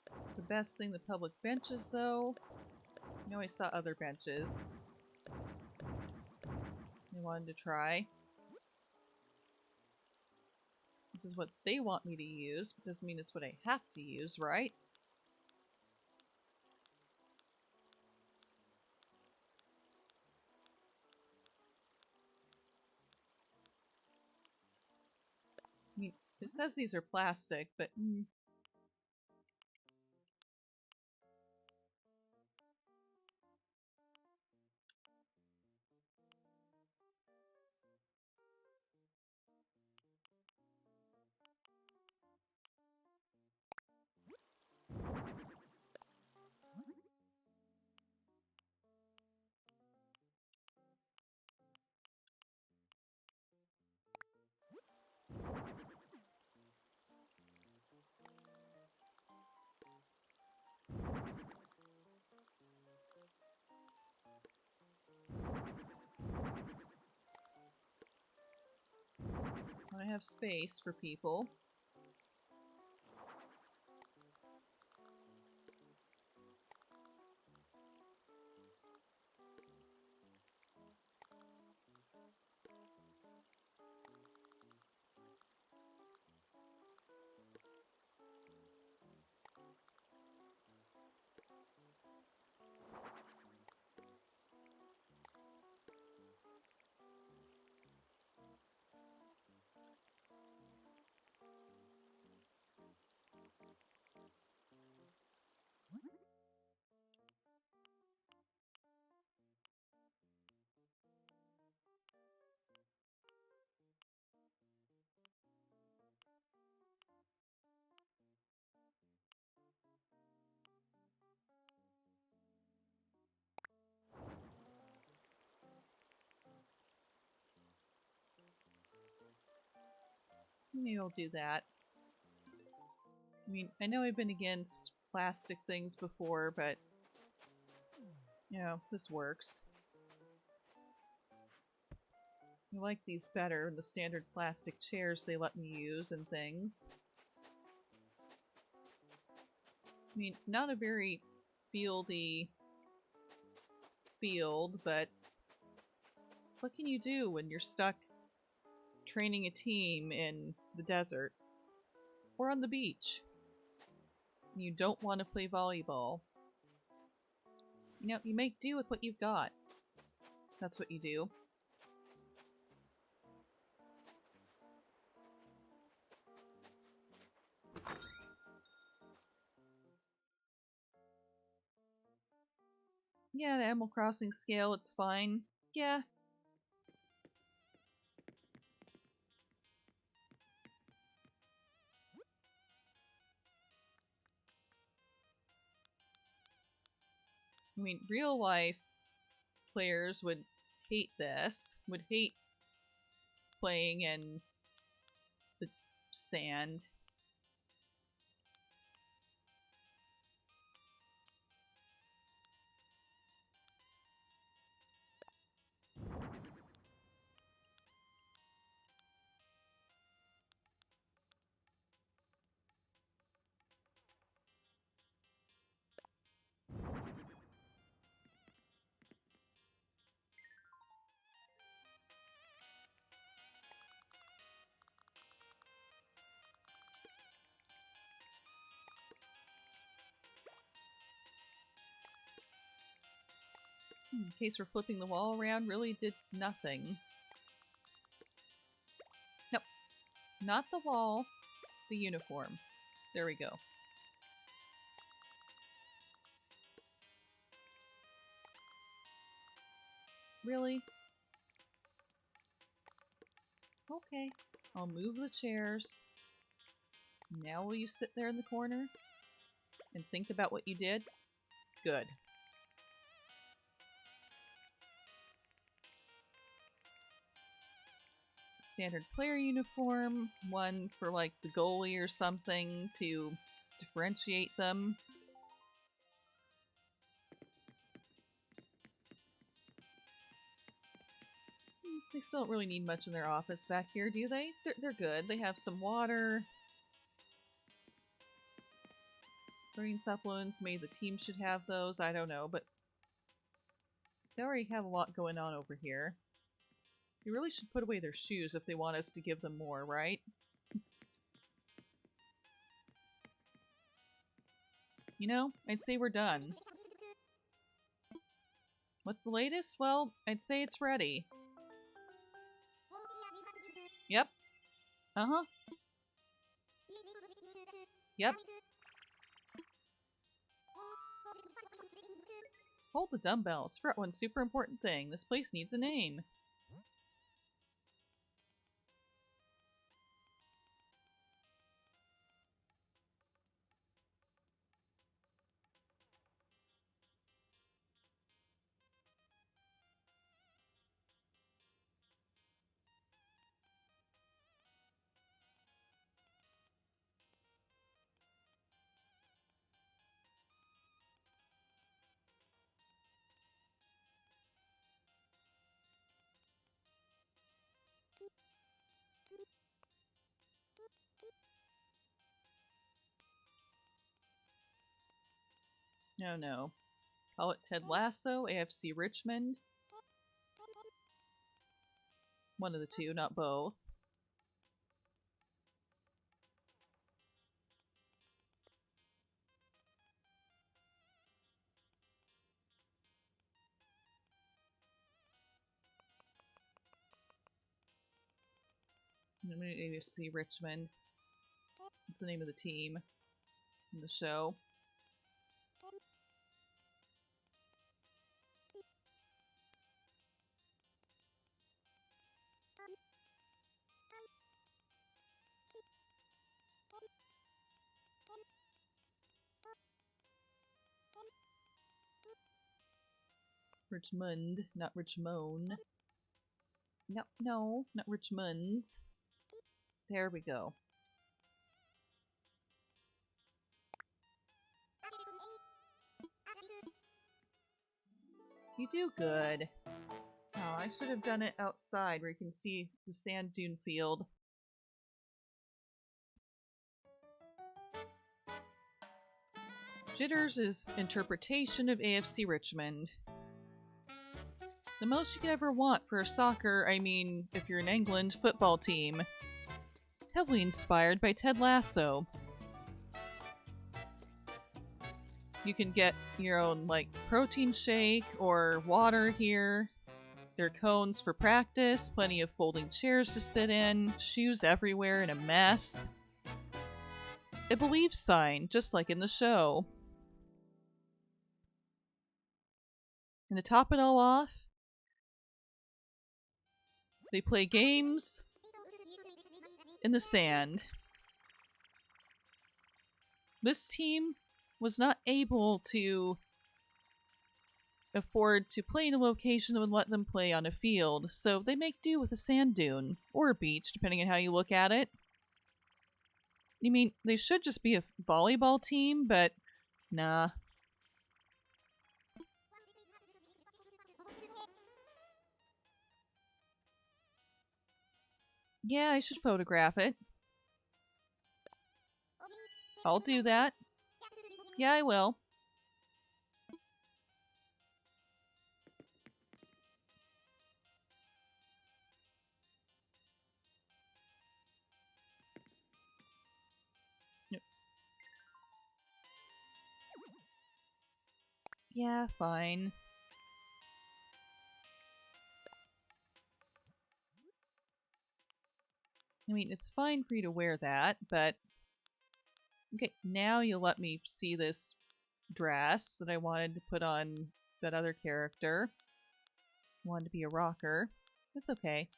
It's the best thing, the public benches, though. I know I saw other benches they wanted to try. This is what they want me to use, but doesn't mean it's what I have to use, right? I mean, it says these are plastic, but... I have space for people. Maybe I'll do that. I mean, I know I've been against plastic things before, but, you know, this works. I like these better than the standard plastic chairs they let me use and things. I mean, not a very fieldy field, but what can you do when you're stuck training a team in the desert or on the beach and you don't want to play volleyball? You know, you make do with what you've got. That's what you do. Yeah, the Animal Crossing scale, it's fine. Yeah. I mean, real life players would hate this, would hate playing in the sand. Case for flipping the wall around really did nothing. Nope. Not the wall. The uniform. There we go. Really? Okay. I'll move the chairs. Now will you sit there in the corner and think about what you did? Good. Standard player uniform, one for like the goalie or something to differentiate them. They still don't really need much in their office back here, do they? They're good. They have some water. Brain supplements, maybe the team should have those, I don't know, but they already have a lot going on over here. You really should put away their shoes if they want us to give them more, right? You know, I'd say we're done. What's the latest? Well, I'd say it's ready. Yep. Uh-huh. Yep. Hold the dumbbells. Forgot one super important thing. This place needs a name. No, no. Call it Ted Lasso, AFC Richmond. One of the two, not both. AFC Richmond. It's the name of the team in the show. Richmond, not Richmond. No, no, not Richmond's. There we go. You do good. Oh, I should have done it outside where you can see the sand dune field. Jitters' interpretation of AFC Richmond. The most you could ever want for a soccer, I mean, if you're in England, football team. Heavily inspired by Ted Lasso. You can get your own, like, protein shake or water here. There are cones for practice, plenty of folding chairs to sit in, shoes everywhere in a mess. A believe sign, just like in the show. And to top it all off, they play games in the sand. This team was not able to afford to play in a location that would let them play on a field, so they make do with a sand dune, or a beach, depending on how you look at it. You mean, they should just be a volleyball team, but nah. Yeah, I should photograph it. I'll do that. Yeah, I will. Yeah, fine. I mean, it's fine for you to wear that, but... Okay, now you'll let me see this dress that I wanted to put on that other character. Wanted to be a rocker. It's okay.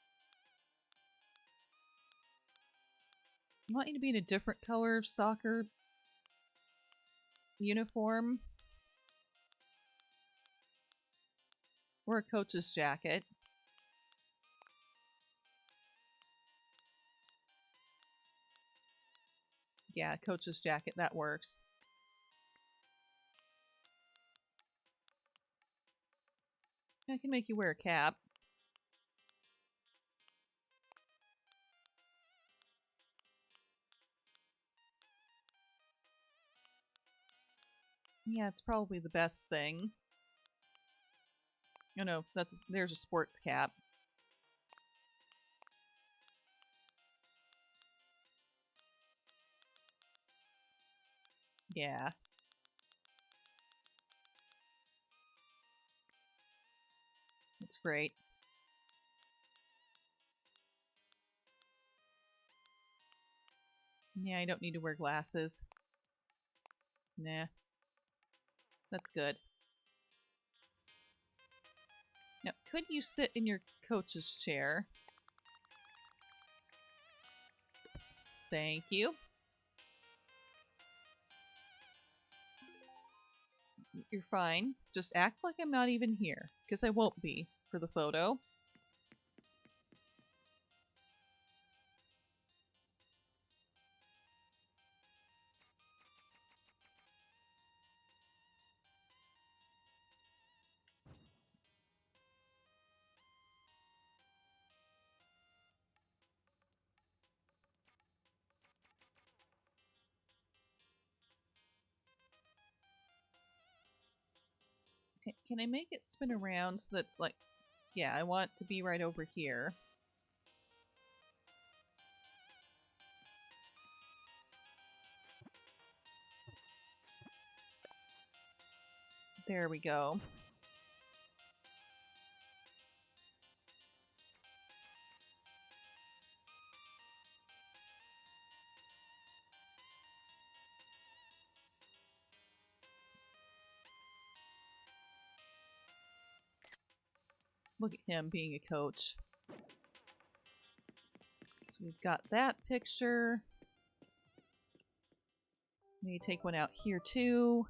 I want you to be in a different color soccer uniform. Or a coach's jacket. Yeah, coach's jacket, that works. I can make you wear a cap. Yeah, it's probably the best thing. Oh no, there's a sports cap. Yeah. That's great. Yeah, I don't need to wear glasses. Nah. That's good. Now, could you sit in your coach's chair? Thank you. You're fine. Just act like I'm not even here, because I won't be for the photo. Okay, can I make it spin around so that's like... Yeah, I want it to be right over here. There we go. Look at him being a coach. So we've got that picture. Maybe take one out here too.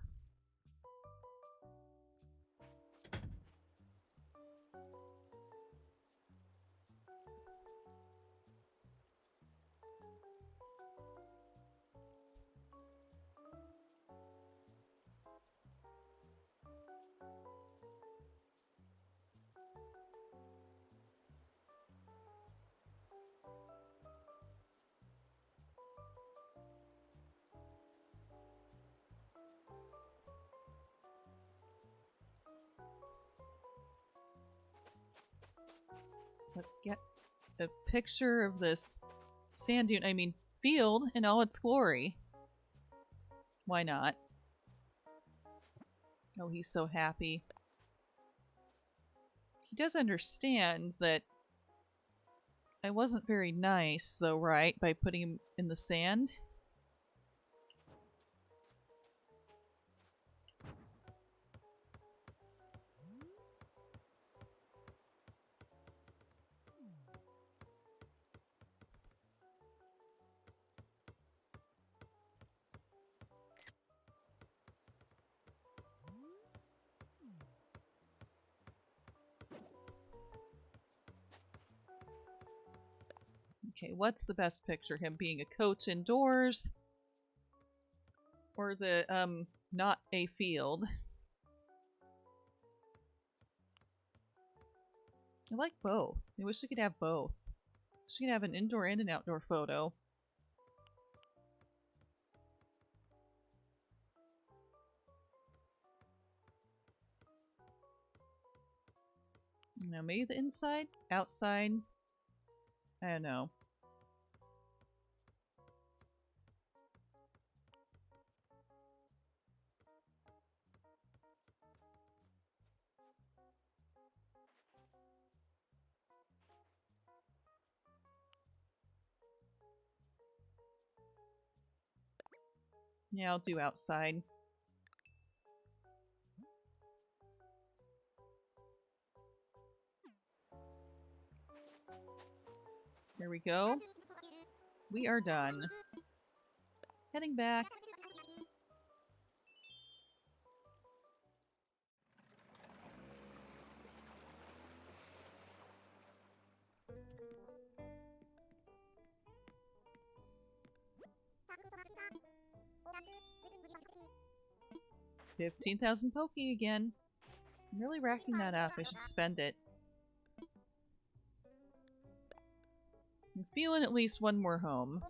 Let's get a picture of this sand dune, I mean field, in all its glory. Why not? Oh, he's so happy. He does understand that I wasn't very nice, though, right? By putting him in the sand. Okay, what's the best picture? Him being a coach indoors? Or the, not a field? I like both. I wish we could have both. She could have an indoor and an outdoor photo. Now, maybe the inside? Outside? I don't know. Yeah, I'll do outside. Here we go. We are done. Heading back. $15,000 pokey again. I'm really racking that up. I should spend it. I'm feeling at least one more home.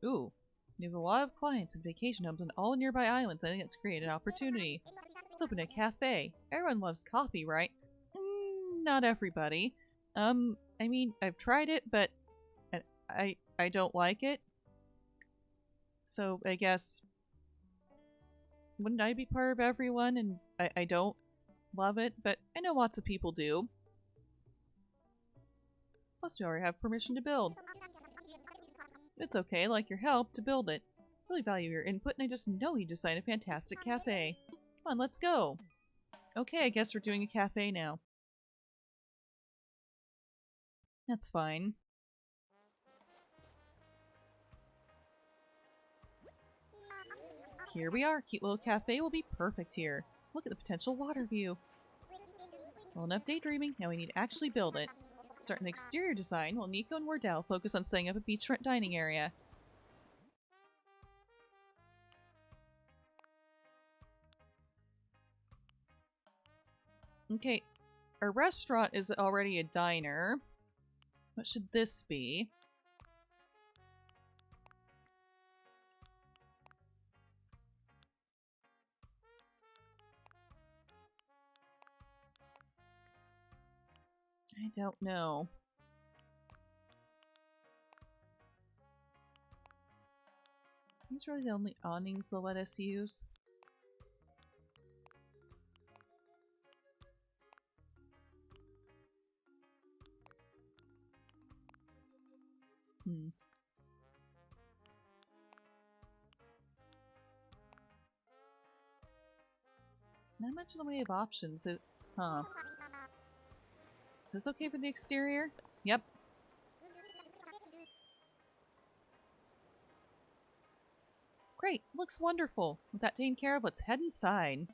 Ooh, you have a lot of clients and vacation homes on all nearby islands. I think it's created opportunity. Let's open a cafe. Everyone loves coffee, right? Not everybody. I mean, I've tried it, but I don't like it. So I guess wouldn't I be part of everyone? And I don't love it, but I know lots of people do. Plus, we already have permission to build. It's okay, I like your help to build it. Really value your input, and I just know you design a fantastic cafe. Come on, let's go. Okay, I guess we're doing a cafe now. That's fine. Here we are. Cute little cafe will be perfect here. Look at the potential water view. Well, enough daydreaming. Now we need to actually build it. Start an exterior design while Nico and Wardell focus on setting up a beachfront dining area. Okay, our restaurant is already a diner. What should this be? I don't know. These are really the only awnings they'll let us use. Not much in the way of options. Huh. Is this okay for the exterior? Yep. Great. Looks wonderful. With that taken care of, let's head inside.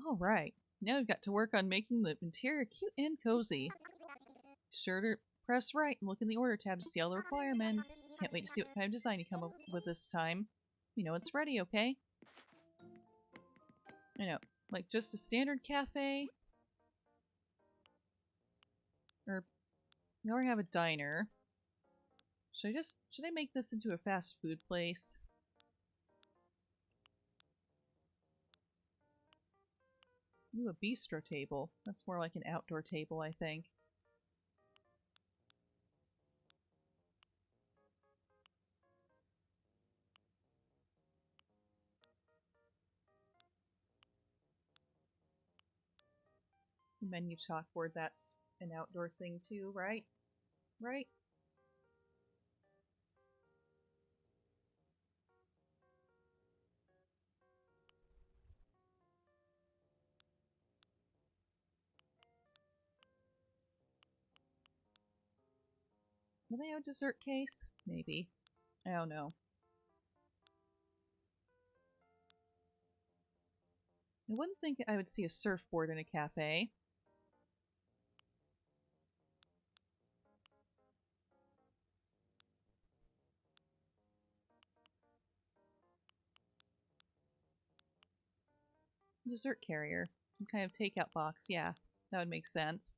Alright. Now we've got to work on making the interior cute and cozy. Sure to press right and look in the order tab to see all the requirements. Can't wait to see what kind of design you come up with this time. We know it's ready, okay? I know. Like just a standard cafe? Or we already have a diner. Should I make this into a fast food place? Ooh, a bistro table. That's more like an outdoor table, I think. The menu chalkboard, that's an outdoor thing too, right? Right? Will they have a dessert case? Maybe. I don't know. I wouldn't think I would see a surfboard in a cafe. Dessert carrier. Some kind of takeout box. Yeah, that would make sense.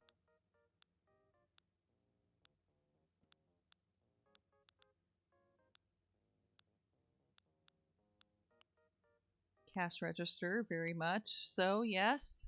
Cash register, very much so, yes.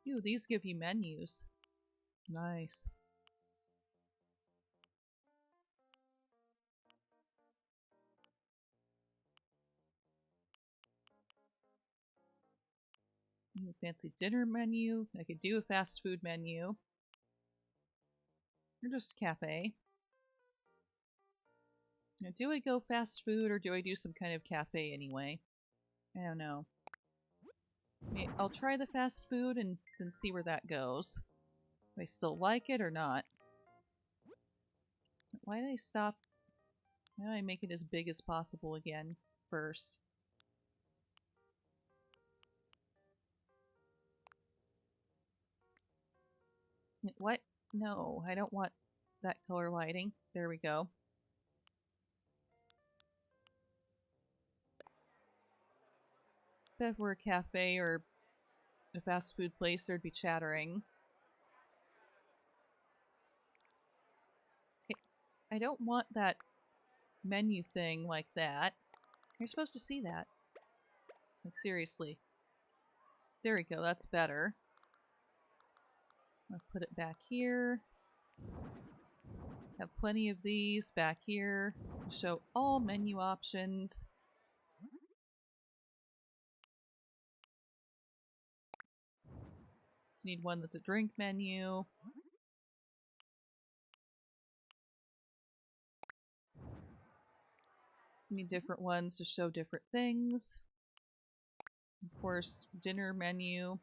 Ooh, these give you menus. Nice. Ooh, fancy dinner menu. I could do a fast food menu. Or just cafe. Now, do I go fast food or do I do some kind of cafe anyway? I don't know. I'll try the fast food and then see where that goes. Do I still like it or not? Why did I stop? Why did I make it as big as possible again first? What? No, I don't want that color lighting. There we go. If we're a cafe or a fast food place, there'd be chattering. I don't want that menu thing like that. You're supposed to see that. Like, seriously. There we go, that's better. I'll put it back here. Have plenty of these back here. Show all menu options. So you need one that's a drink menu. You need different ones to show different things. Of course, dinner menu.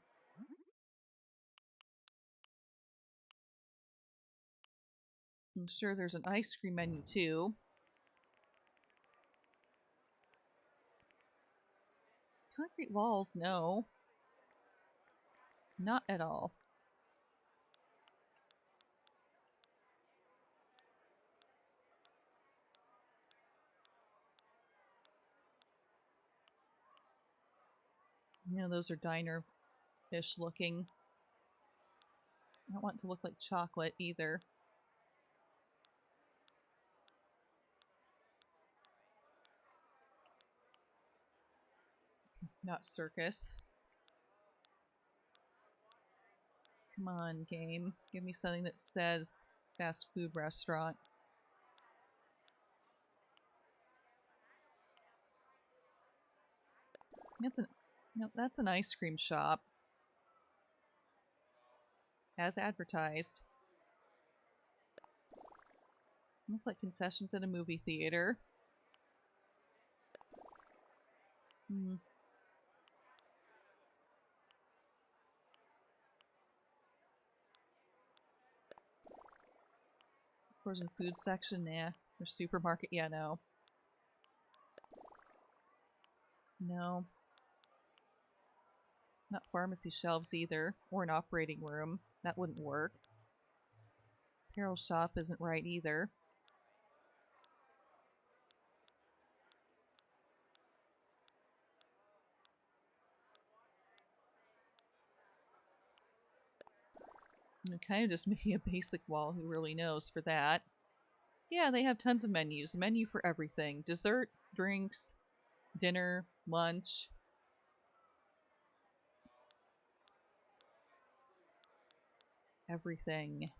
I'm sure there's an ice cream menu too. Concrete walls, no. Not at all. You know, those are diner-ish looking. I don't want it to look like chocolate either. Not circus. Come on, game. Give me something that says fast food restaurant. That's an ice cream shop. As advertised. Looks like concessions at a movie theater. Hmm. Of course, a food section, nah. Or supermarket, yeah, no. No. Not pharmacy shelves either. Or an operating room. That wouldn't work. Apparel shop isn't right either. I'm kind of just making a basic wall, who really knows for that. Yeah, they have tons of menus. A menu for everything. Dessert, drinks, dinner, lunch. Everything.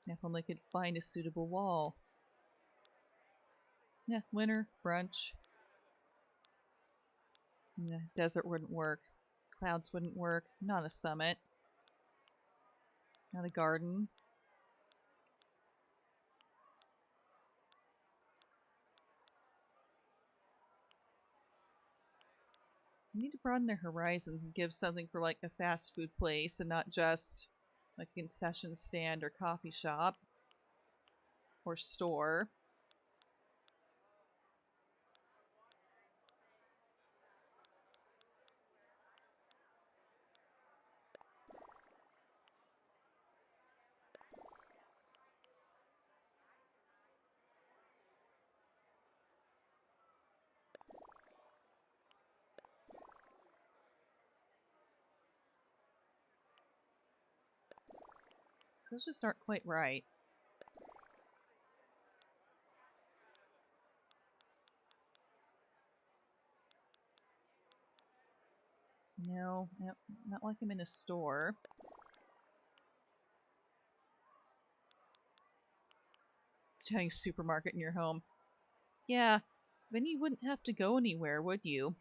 If only I could find a suitable wall. Yeah, winter, brunch. Yeah, desert wouldn't work. Clouds wouldn't work. Not a summit. Not a garden. You need to broaden their horizons and give something for like a fast food place and not just like a concession stand or coffee shop or store. Those just aren't quite right. No, not like I'm in a store. It's having a supermarket in your home. Yeah, then you wouldn't have to go anywhere, would you?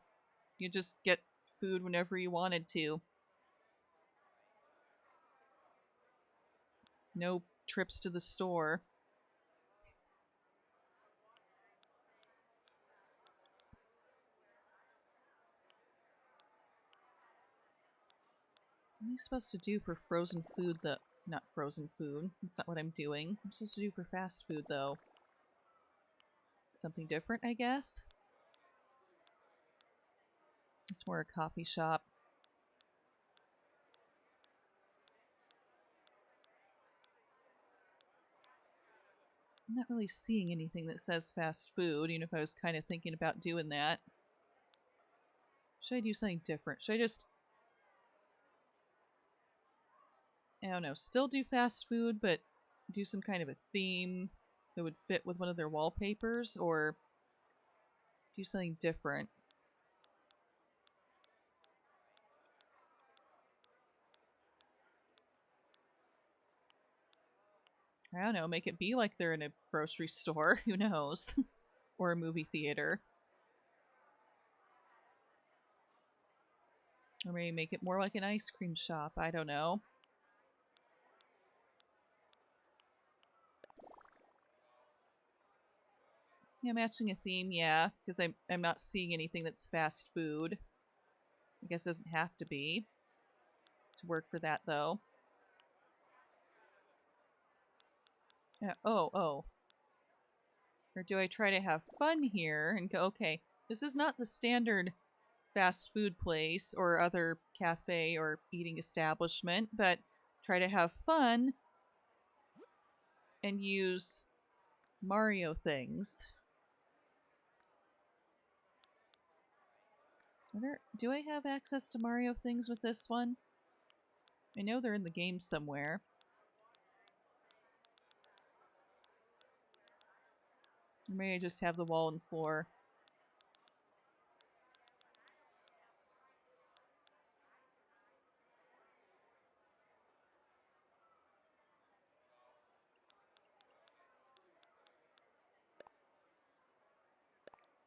You'd just get food whenever you wanted to. No trips to the store. What am I supposed to do for frozen food that... Not frozen food. That's not what I'm doing. I'm supposed to do for fast food, though. Something different, I guess? It's more a coffee shop. I'm not really seeing anything that says fast food, even if I was kind of thinking about doing that. Should I do something different? Should I just... I don't know, still do fast food, but do some kind of a theme that would fit with one of their wallpapers, or do something different? I don't know, make it be like they're in a grocery store, who knows? Or a movie theater. Or maybe make it more like an ice cream shop, I don't know. Yeah, matching a theme, yeah, because I'm not seeing anything that's fast food. I guess it doesn't have to be to work for that, though. Yeah, oh. Or do I try to have fun here and go, okay, this is not the standard fast food place or other cafe or eating establishment, but try to have fun and use Mario things. Do I have access to Mario things with this one? I know they're in the game somewhere. Or maybe I just have the wall and floor.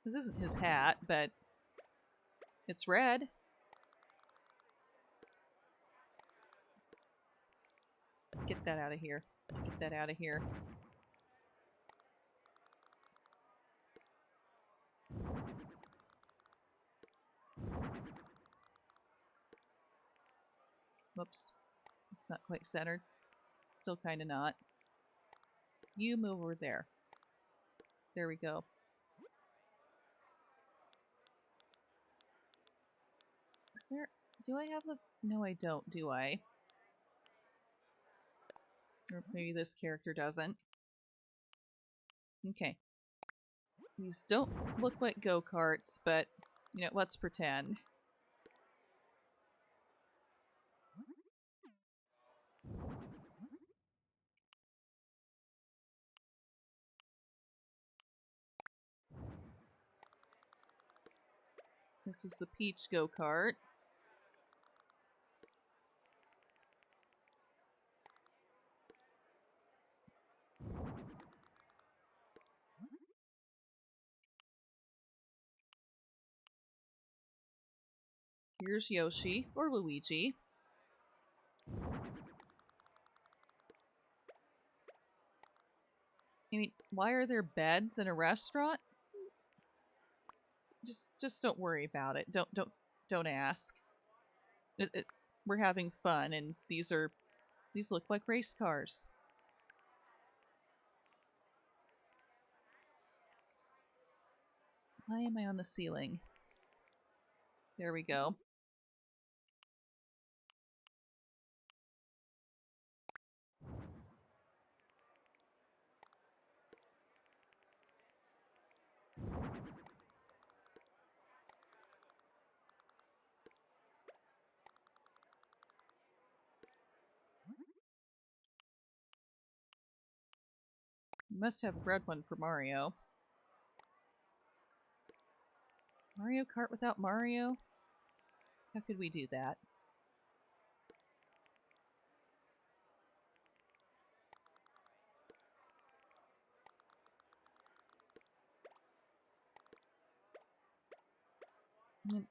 This isn't his hat, but it's red. Get that out of here. Get that out of here. Whoops. It's not quite centered. Still kind of not. You move over there. There we go. Is there... Do I have the... No, I don't, do I? Or maybe this character doesn't. Okay. These don't look like go-karts, but, you know, let's pretend. This is the Peach go-kart. Here's Yoshi, or Luigi. I mean, why are there beds in a restaurant? Just don't worry about it. Don't ask. We're having fun, and these look like race cars. Why am I on the ceiling? There we go. You must have a red one for Mario. Mario Kart without Mario? How could we do that?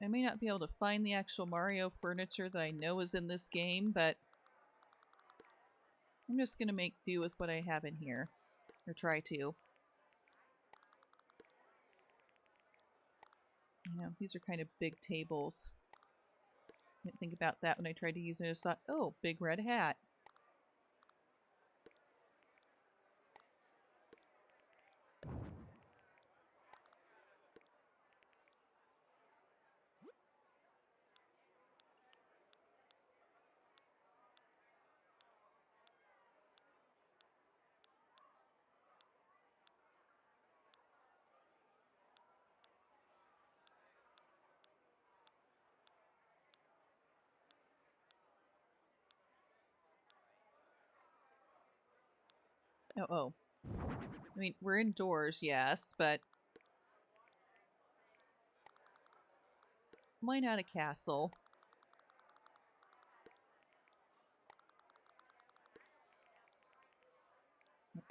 I may not be able to find the actual Mario furniture that I know is in this game, but I'm just going to make do with what I have in here. Or try to. You know, these are kind of big tables. Didn't think about that when I tried to use it. I just thought, oh, big red hat. Oh. I mean, we're indoors, yes, but why not a castle?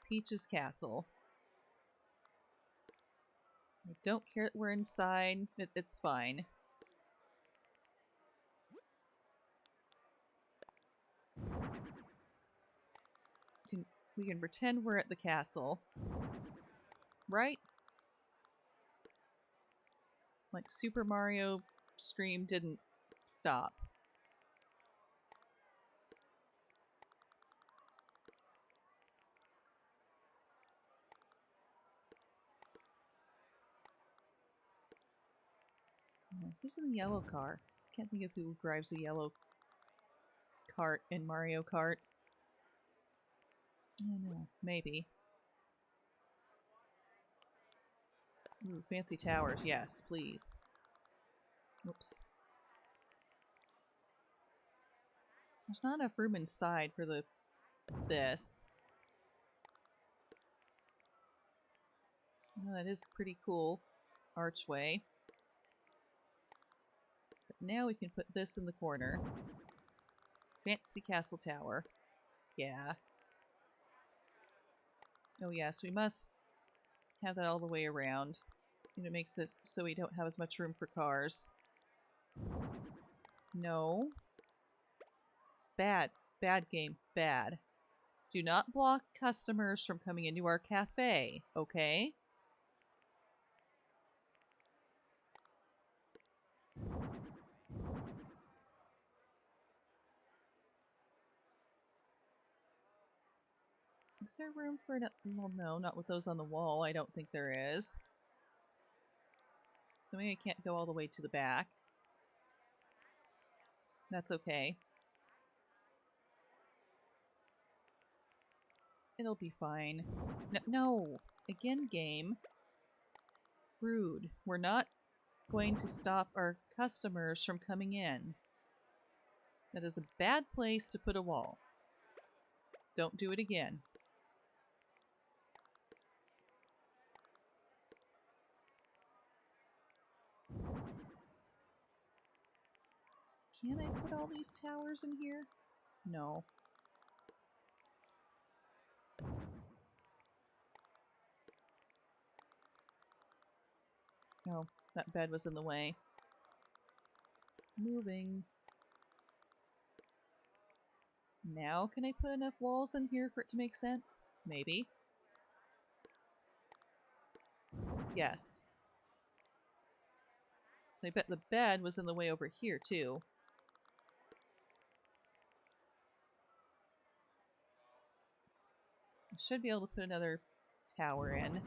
Peach's castle. I don't care that we're inside. It's fine. We can pretend we're at the castle. Right? Like Super Mario stream didn't stop. Who's in the yellow car? Can't think of who drives the yellow cart in Mario Kart. I don't know. Maybe. Ooh, fancy towers. Yes, please. Oops. There's not enough room inside for this. Oh, that is pretty cool. Archway. But now we can put this in the corner. Fancy castle tower. Yeah. Oh yes, we must have that all the way around. And it makes it so we don't have as much room for cars. No. Bad. Bad game. Bad. Do not block customers from coming into our cafe, okay? Is there room for it? Well, no, not with those on the wall. I don't think there is. So maybe I can't go all the way to the back. That's okay. It'll be fine. No! Again, game. Rude. We're not going to stop our customers from coming in. That is a bad place to put a wall. Don't do it again. Can I put all these towers in here? No. Oh, that bed was in the way. Moving. Now can I put enough walls in here for it to make sense? Maybe. Yes. I bet the bed was in the way over here, too. I should be able to put another tower in.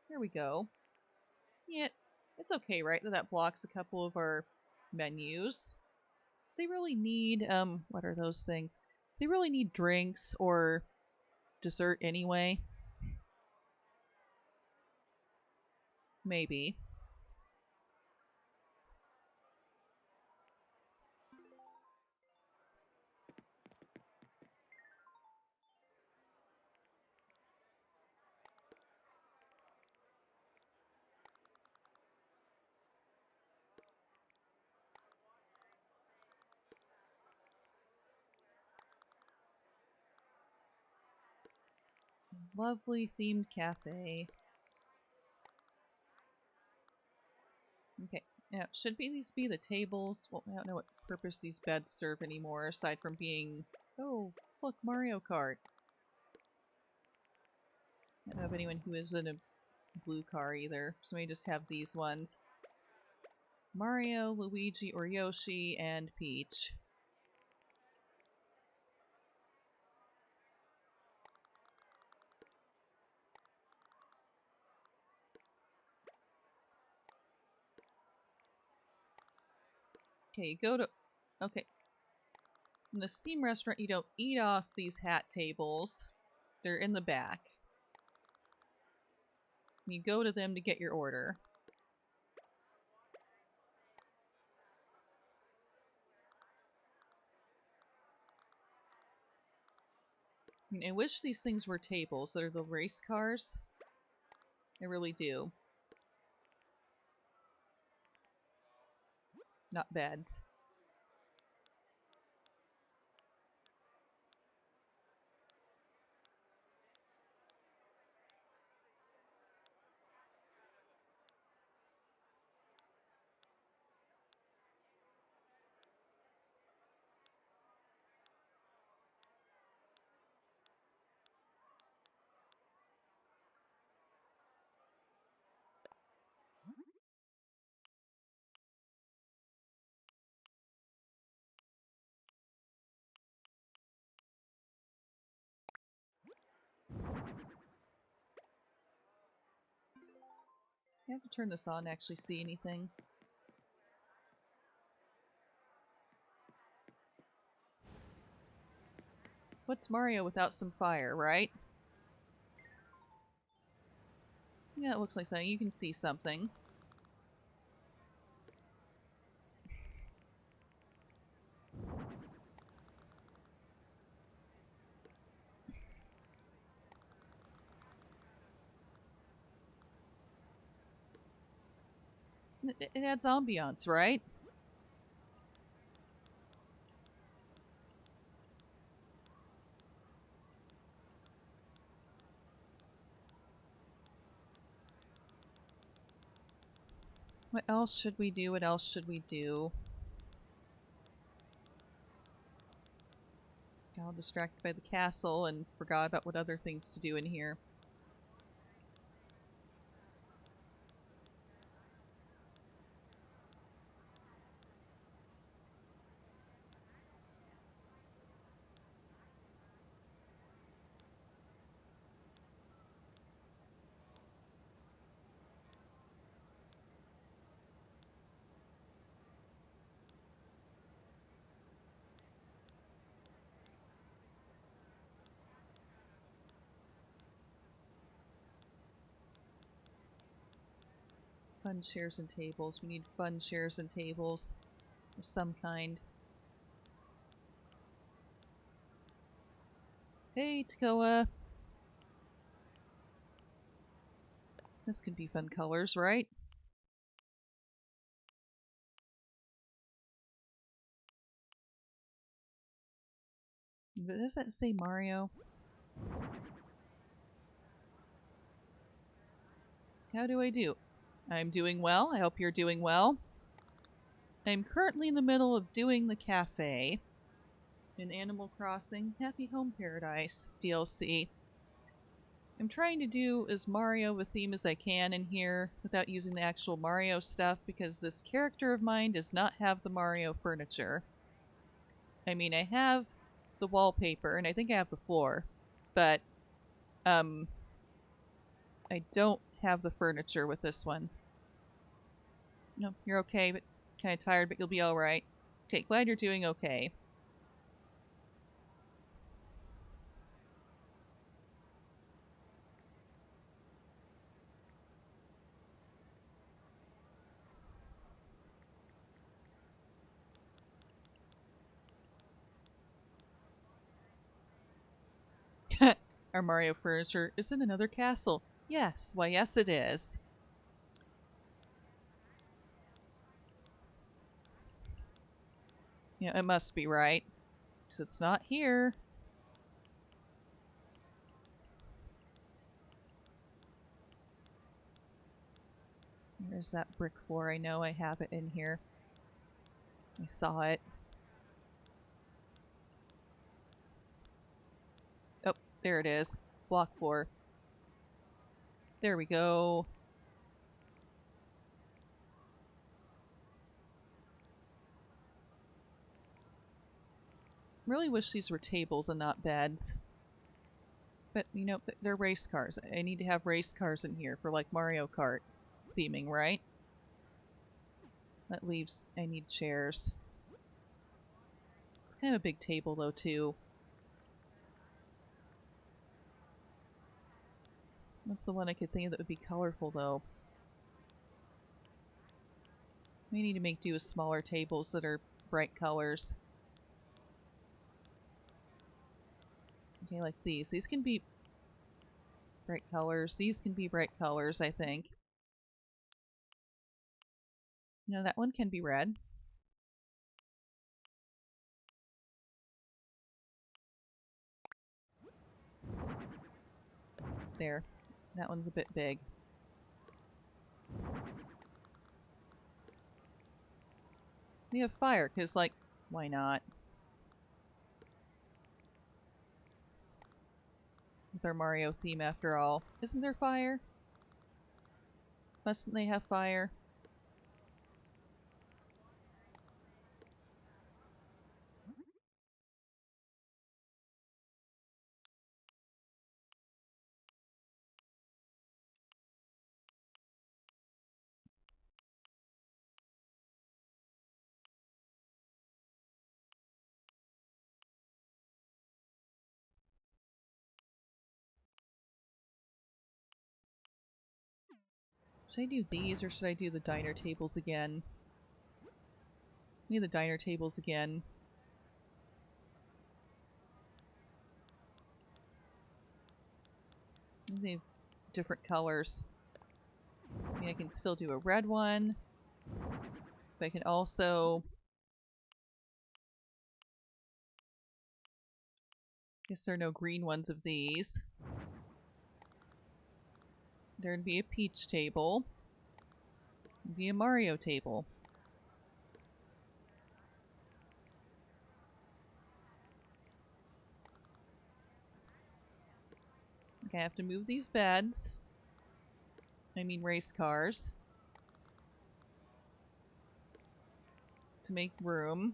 Here we go. Yeah, it's okay, right? That blocks a couple of our menus. They really need, what are those things? They really need drinks or dessert anyway. Maybe. Lovely themed cafe. Okay, now should these be the tables? Well, I don't know what purpose these beds serve anymore, aside from being... Oh, look, Mario Kart. I don't know of anyone who is in a blue car either, so maybe just have these ones. Mario, Luigi, or Yoshi, and Peach. Okay, you go to... Okay. In the Steam restaurant, you don't eat off these hat tables. They're in the back. You go to them to get your order. I mean, I wish these things were tables. They're the race cars. I really do. Not beds. I have to turn this on to actually see anything. What's Mario without some fire, right? Yeah, it looks like something. You can see something. It adds ambiance, right? What else should we do? What else should we do? Got all distracted by the castle and forgot about what other things to do in here. Fun chairs and tables. We need fun chairs and tables of some kind. Hey, Takoa. This can be fun colors, right? But does that say Mario? How do I do? I'm doing well. I hope you're doing well. I'm currently in the middle of doing the café in Animal Crossing Happy Home Paradise DLC. I'm trying to do as Mario of a theme as I can in here without using the actual Mario stuff because this character of mine does not have the Mario furniture. I mean, I have the wallpaper and I think I have the floor, but I don't have the furniture with this one. No, you're okay, but kind of tired, but you'll be alright. Okay, glad you're doing okay. Our Mario furniture is in another castle. Yes, why yes it is. Yeah, it must be, right? Because it's not here. There's that brick floor. I know I have it in here. I saw it. Oh, there it is. Block floor. There we go. Really wish these were tables and not beds. But, you know, they're race cars. I need to have race cars in here for, like, Mario Kart theming, right? That leaves... I need chairs. It's kind of a big table, though, too. That's the one I could think of that would be colorful, though. We need to make do with smaller tables that are bright colors. Okay, like these. These can be bright colors. These can be bright colors, I think. No, that one can be red. There. That one's a bit big. We have fire, because, like, why not? With our Mario theme, after all. Isn't there fire? Mustn't they have fire? Should I do these, or should I do the diner tables again? Maybe the diner tables again. They have different colors. I mean, I can still do a red one. But I can also... guess there are no green ones of these. There'd be a peach table. There'd be a Mario table. Okay, I have to move these beds. I mean race cars. To make room.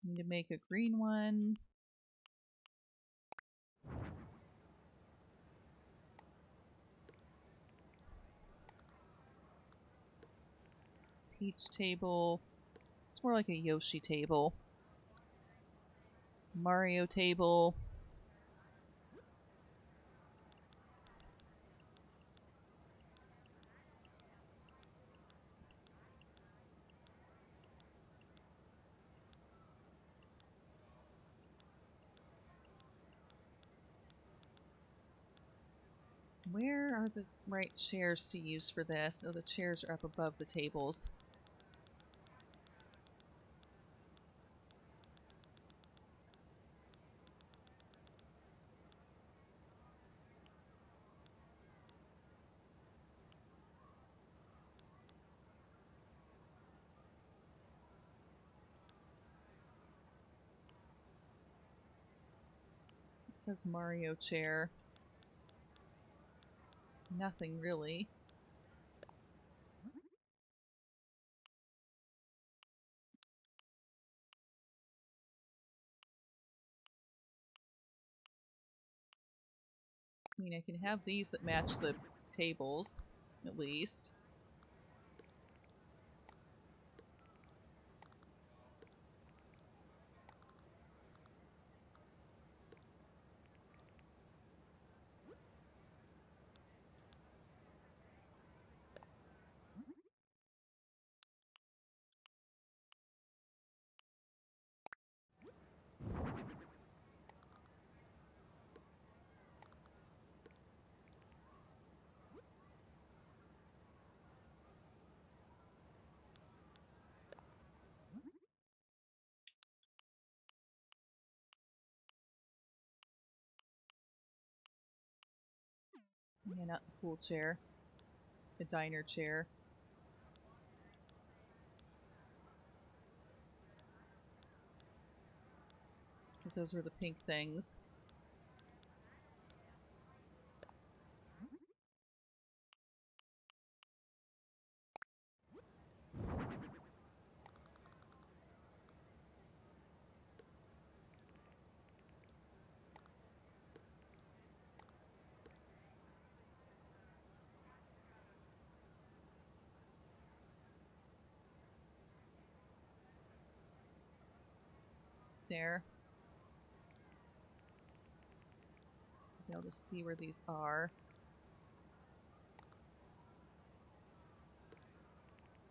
Need to make a green one. Peach table. It's more like a Yoshi table. Mario table. Where are the right chairs to use for this? Oh, the chairs are up above the tables. It says Mario chair. Nothing really. I mean, I can have these that match the tables, at least. Yeah, not the pool chair. The diner chair. Because those were the pink things. There. Be able to see where these are.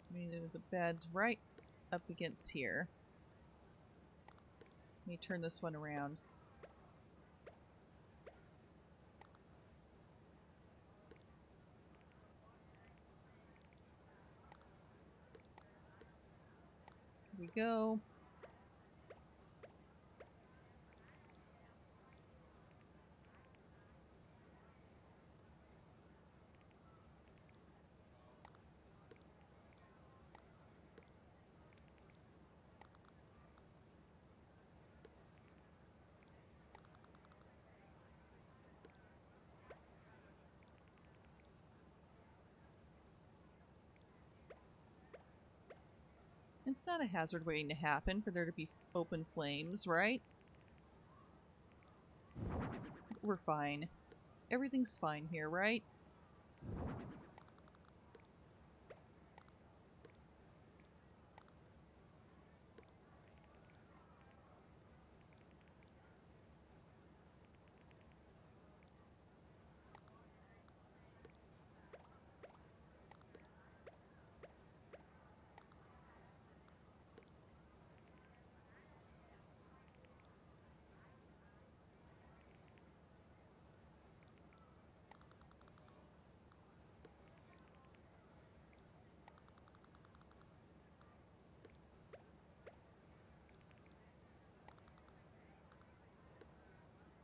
I mean, the bed's right up against here. Let me turn this one around. Here we go. It's not a hazard waiting to happen for there to be open flames, right? We're fine. Everything's fine here, right?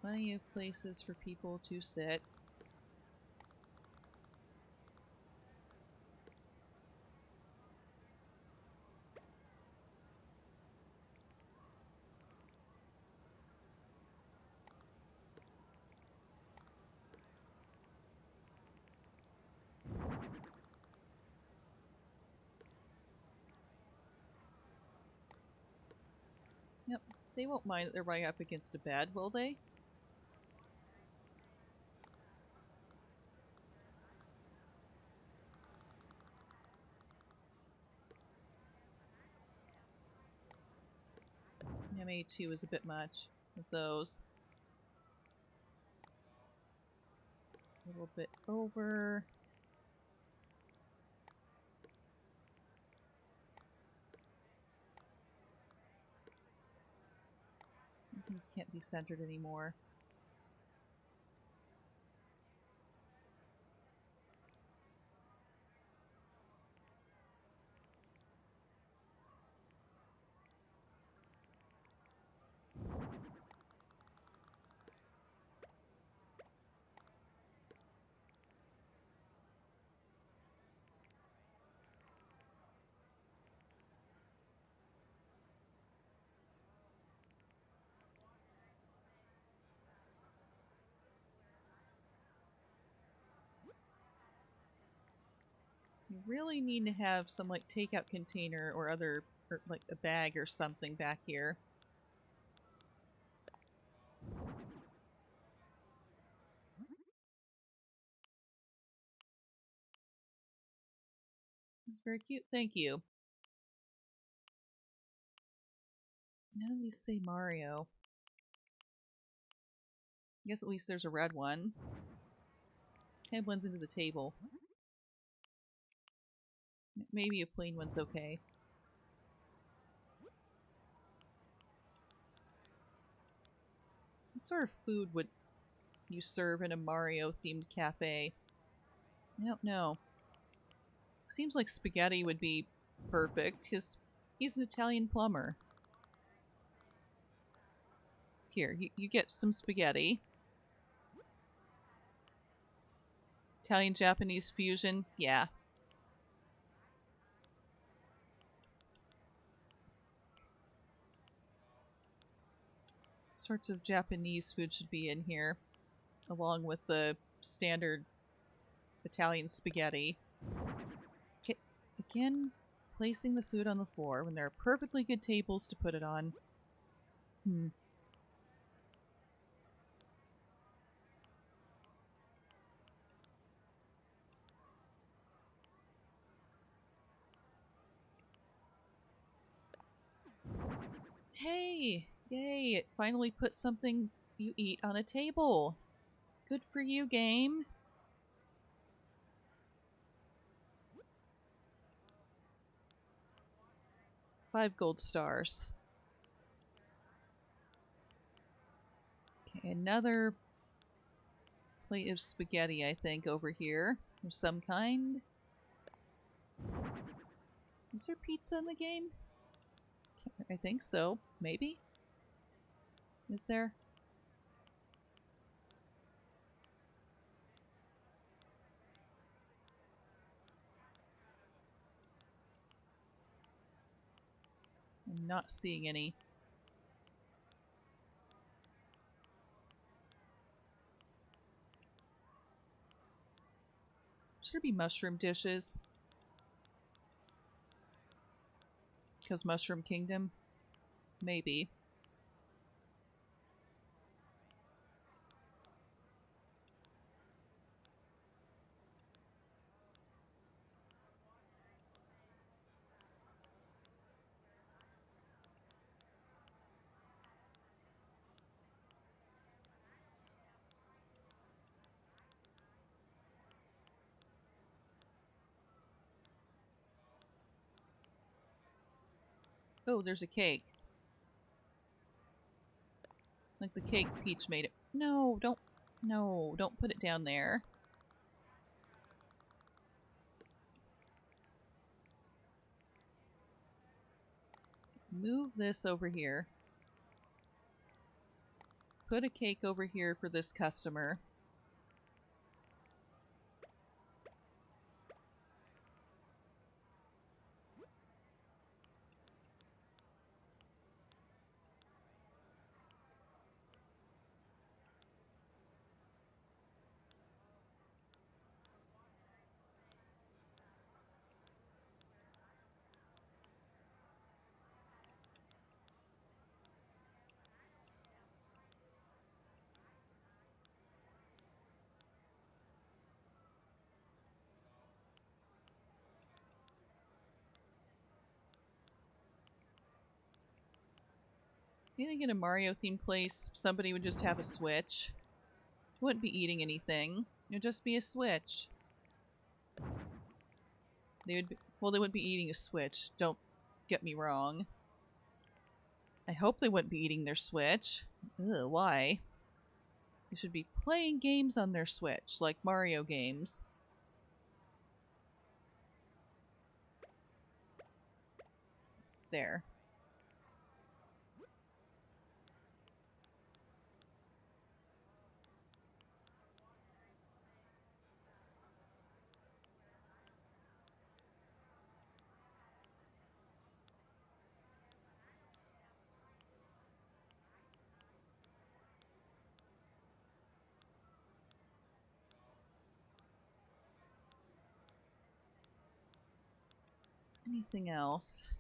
Plenty of places for people to sit. Yep, they won't mind that they're right up against a bed, will they? Yeah, maybe 2 is a bit much of those. A little bit over. These can't be centered anymore. You really need to have some like takeout container or other, or like a bag or something back here. It's very cute, thank you. None of these say Mario. I guess at least there's a red one. Kind of blends into the table. Maybe a plain one's okay. What sort of food would you serve in a Mario-themed cafe? I don't know. Seems like spaghetti would be perfect. He's an Italian plumber. Here, you get some spaghetti. Italian-Japanese fusion. Yeah. Sorts of Japanese food should be in here, along with the standard Italian spaghetti. Okay, again, placing the food on the floor when there are perfectly good tables to put it on. Hey! Yay! It finally put something you eat on a table. Good for you, game. Five gold stars. Okay, another plate of spaghetti, I think, over here. Of some kind. Is there pizza in the game? I think so. Maybe? Is there? I'm not seeing any. Should there be mushroom dishes? Because Mushroom Kingdom? Maybe. Oh, there's a cake. Like the cake Peach made it. No, don't put it down there. Move this over here. Put a cake over here for this customer. You think in a Mario-themed place, somebody would just have a Switch? Wouldn't be eating anything. It would just be a Switch. They would be, well, they wouldn't be eating a Switch. Don't get me wrong. I hope they wouldn't be eating their Switch. Ugh, why? They should be playing games on their Switch, like Mario games. There. Anything else?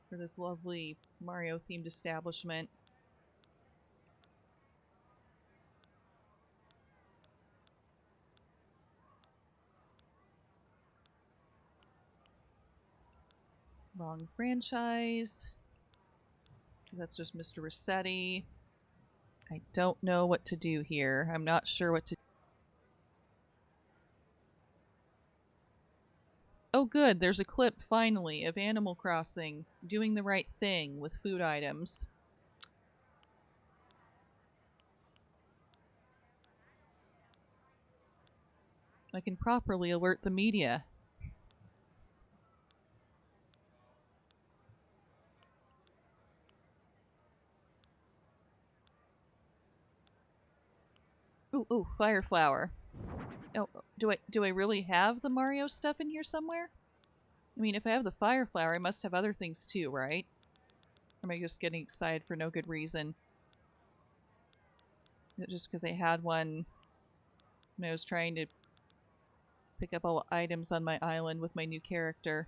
For this lovely Mario-themed establishment. Wrong franchise. That's just Mr. Rossetti. I don't know what to do here. I'm not sure what to... Oh good, there's a clip, finally, of Animal Crossing doing the right thing with food items. I can properly alert the media. Ooh, fire flower. Oh, do I really have the Mario stuff in here somewhere? I mean, if I have the fire flower, I must have other things too, right? Or am I just getting excited for no good reason? Just because I had one when I was trying to pick up all the items on my island with my new character.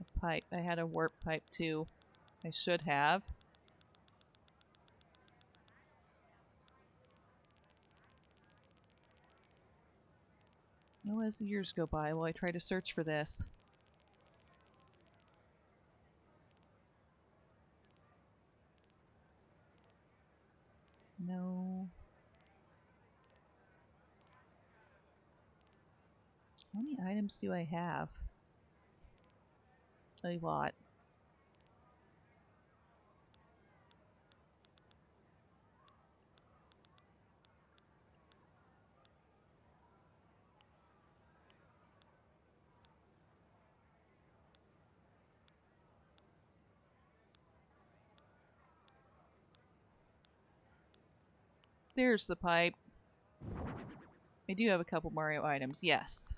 A pipe. I had a warp pipe too. I should have. Oh, as the years go by, while I try to search for this. No. How many items do I have? A lot. There's the pipe. I do have a couple Mario items, yes.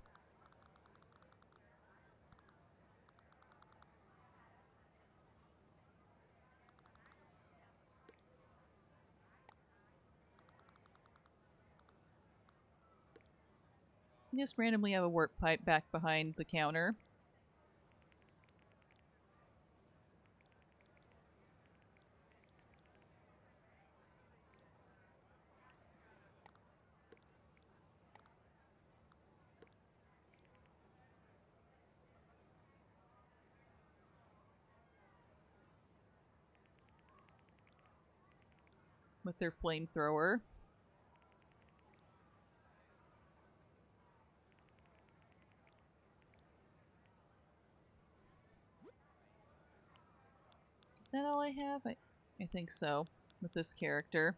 Just randomly have a warp pipe back behind the counter. With their flamethrower. Is that all I have? I think so, with this character.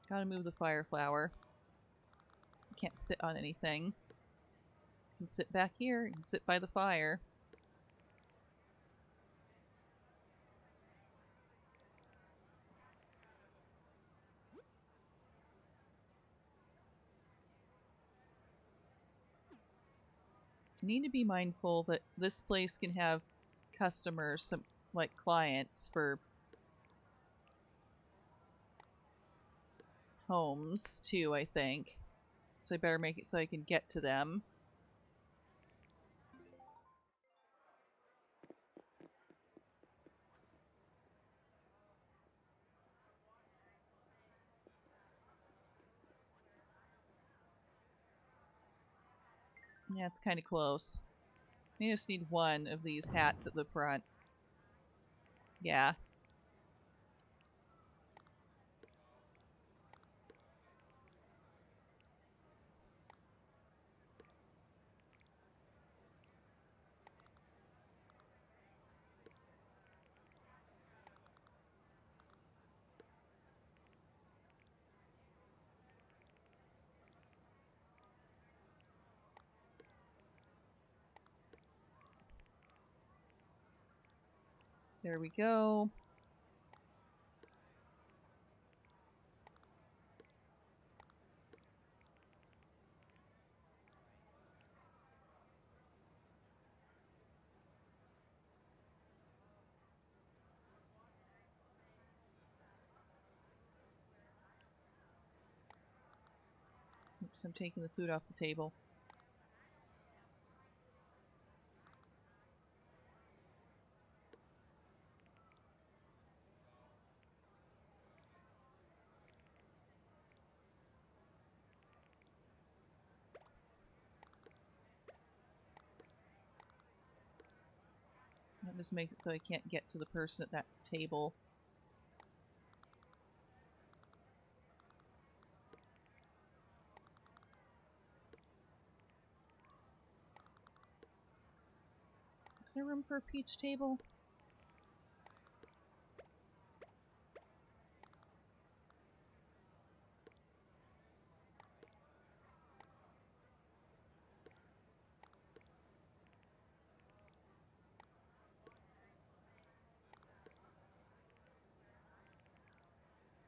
Gotta move the fire flower. Can't sit on anything. Can sit back here, and sit by the fire. Need to be mindful that this place can have customers, some like clients for homes too, I think. So I better make it so I can get to them. Yeah, it's kind of close. I just need one of these hats at the front. Yeah. There we go. Oops, I'm taking the food off the table. That just makes it so I can't get to the person at that table. there room for a peach table?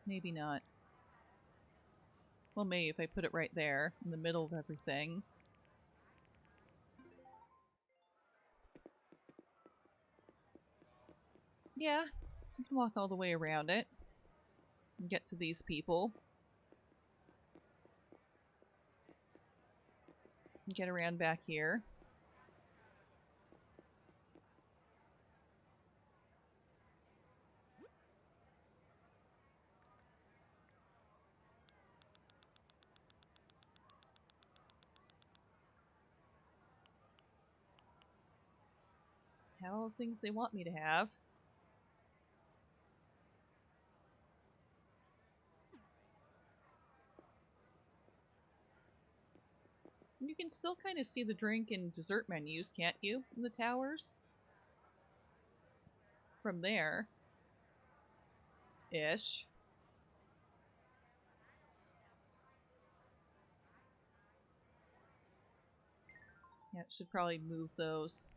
Maybe not. Well, maybe if I put it right there, in the middle of everything. Yeah, you can walk all the way around it. And get to these people. And get around back here. Have all the things they want me to have. You can still kind of see the drink and dessert menus, can't you, in the towers? From there. Ish. Yeah, it should probably move those.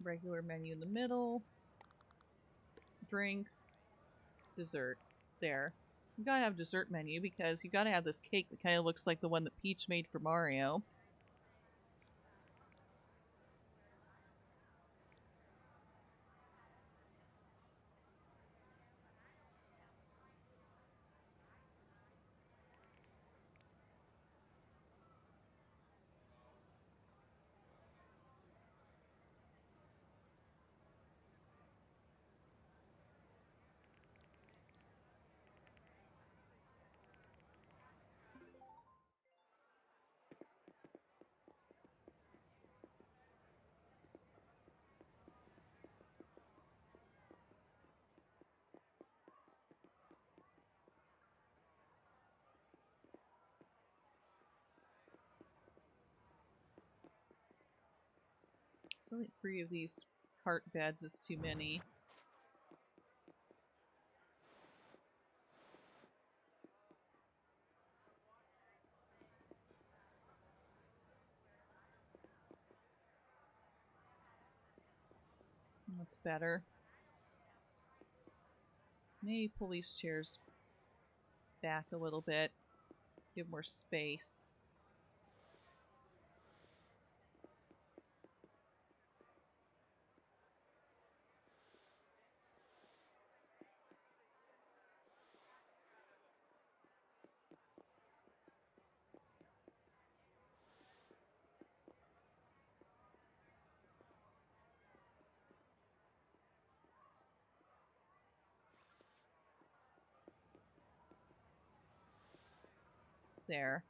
Regular menu in the middle. Drinks. Dessert. There. You gotta have dessert menu because you gotta have this cake that kind of looks like the one that Peach made for Mario. It's only 3 of these cart beds is too many. That's better. Maybe pull these chairs back a little bit. Give more space. There.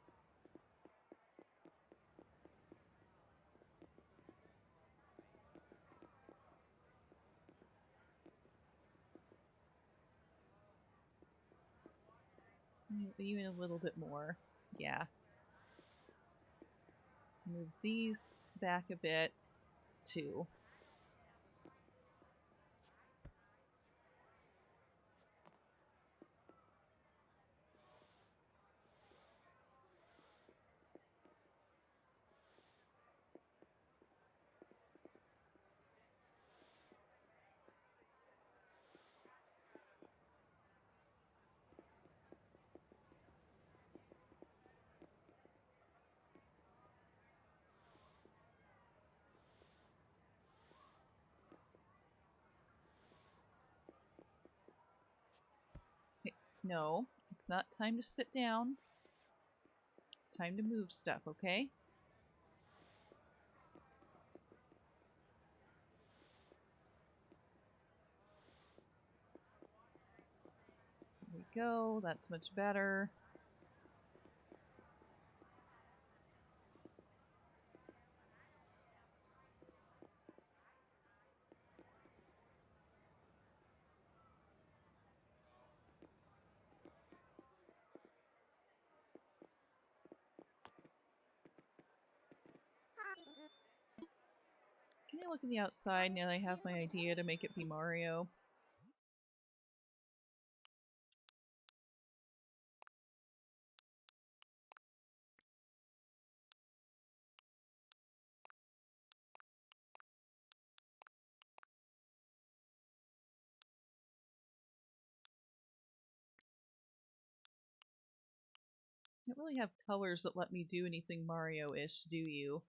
Even a little bit more. Yeah. Move these back a bit, too. No, it's not time to sit down. It's time to move stuff, okay? go. That's much better. Can I look at the outside now that I have my idea to make it be Mario? You don't really have colors that let me do anything Mario-ish, do you?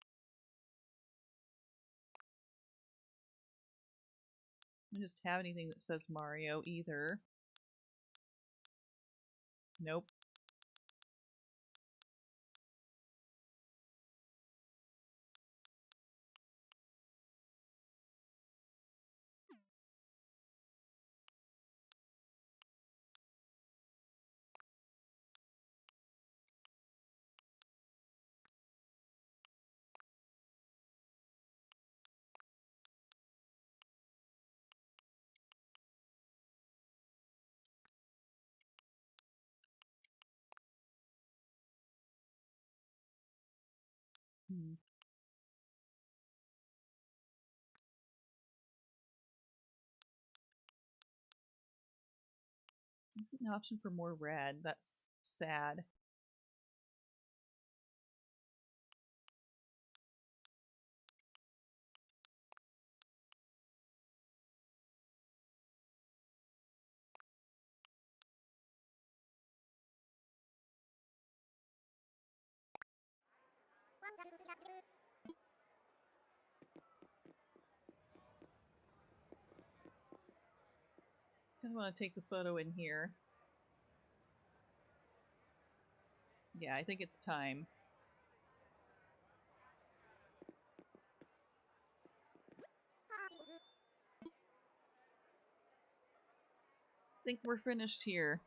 I don't just have anything that says Mario either. Nope. Hmm. This is an option for more red. That's sad. I want to take the photo in here. Yeah, I think it's time. I think we're finished here.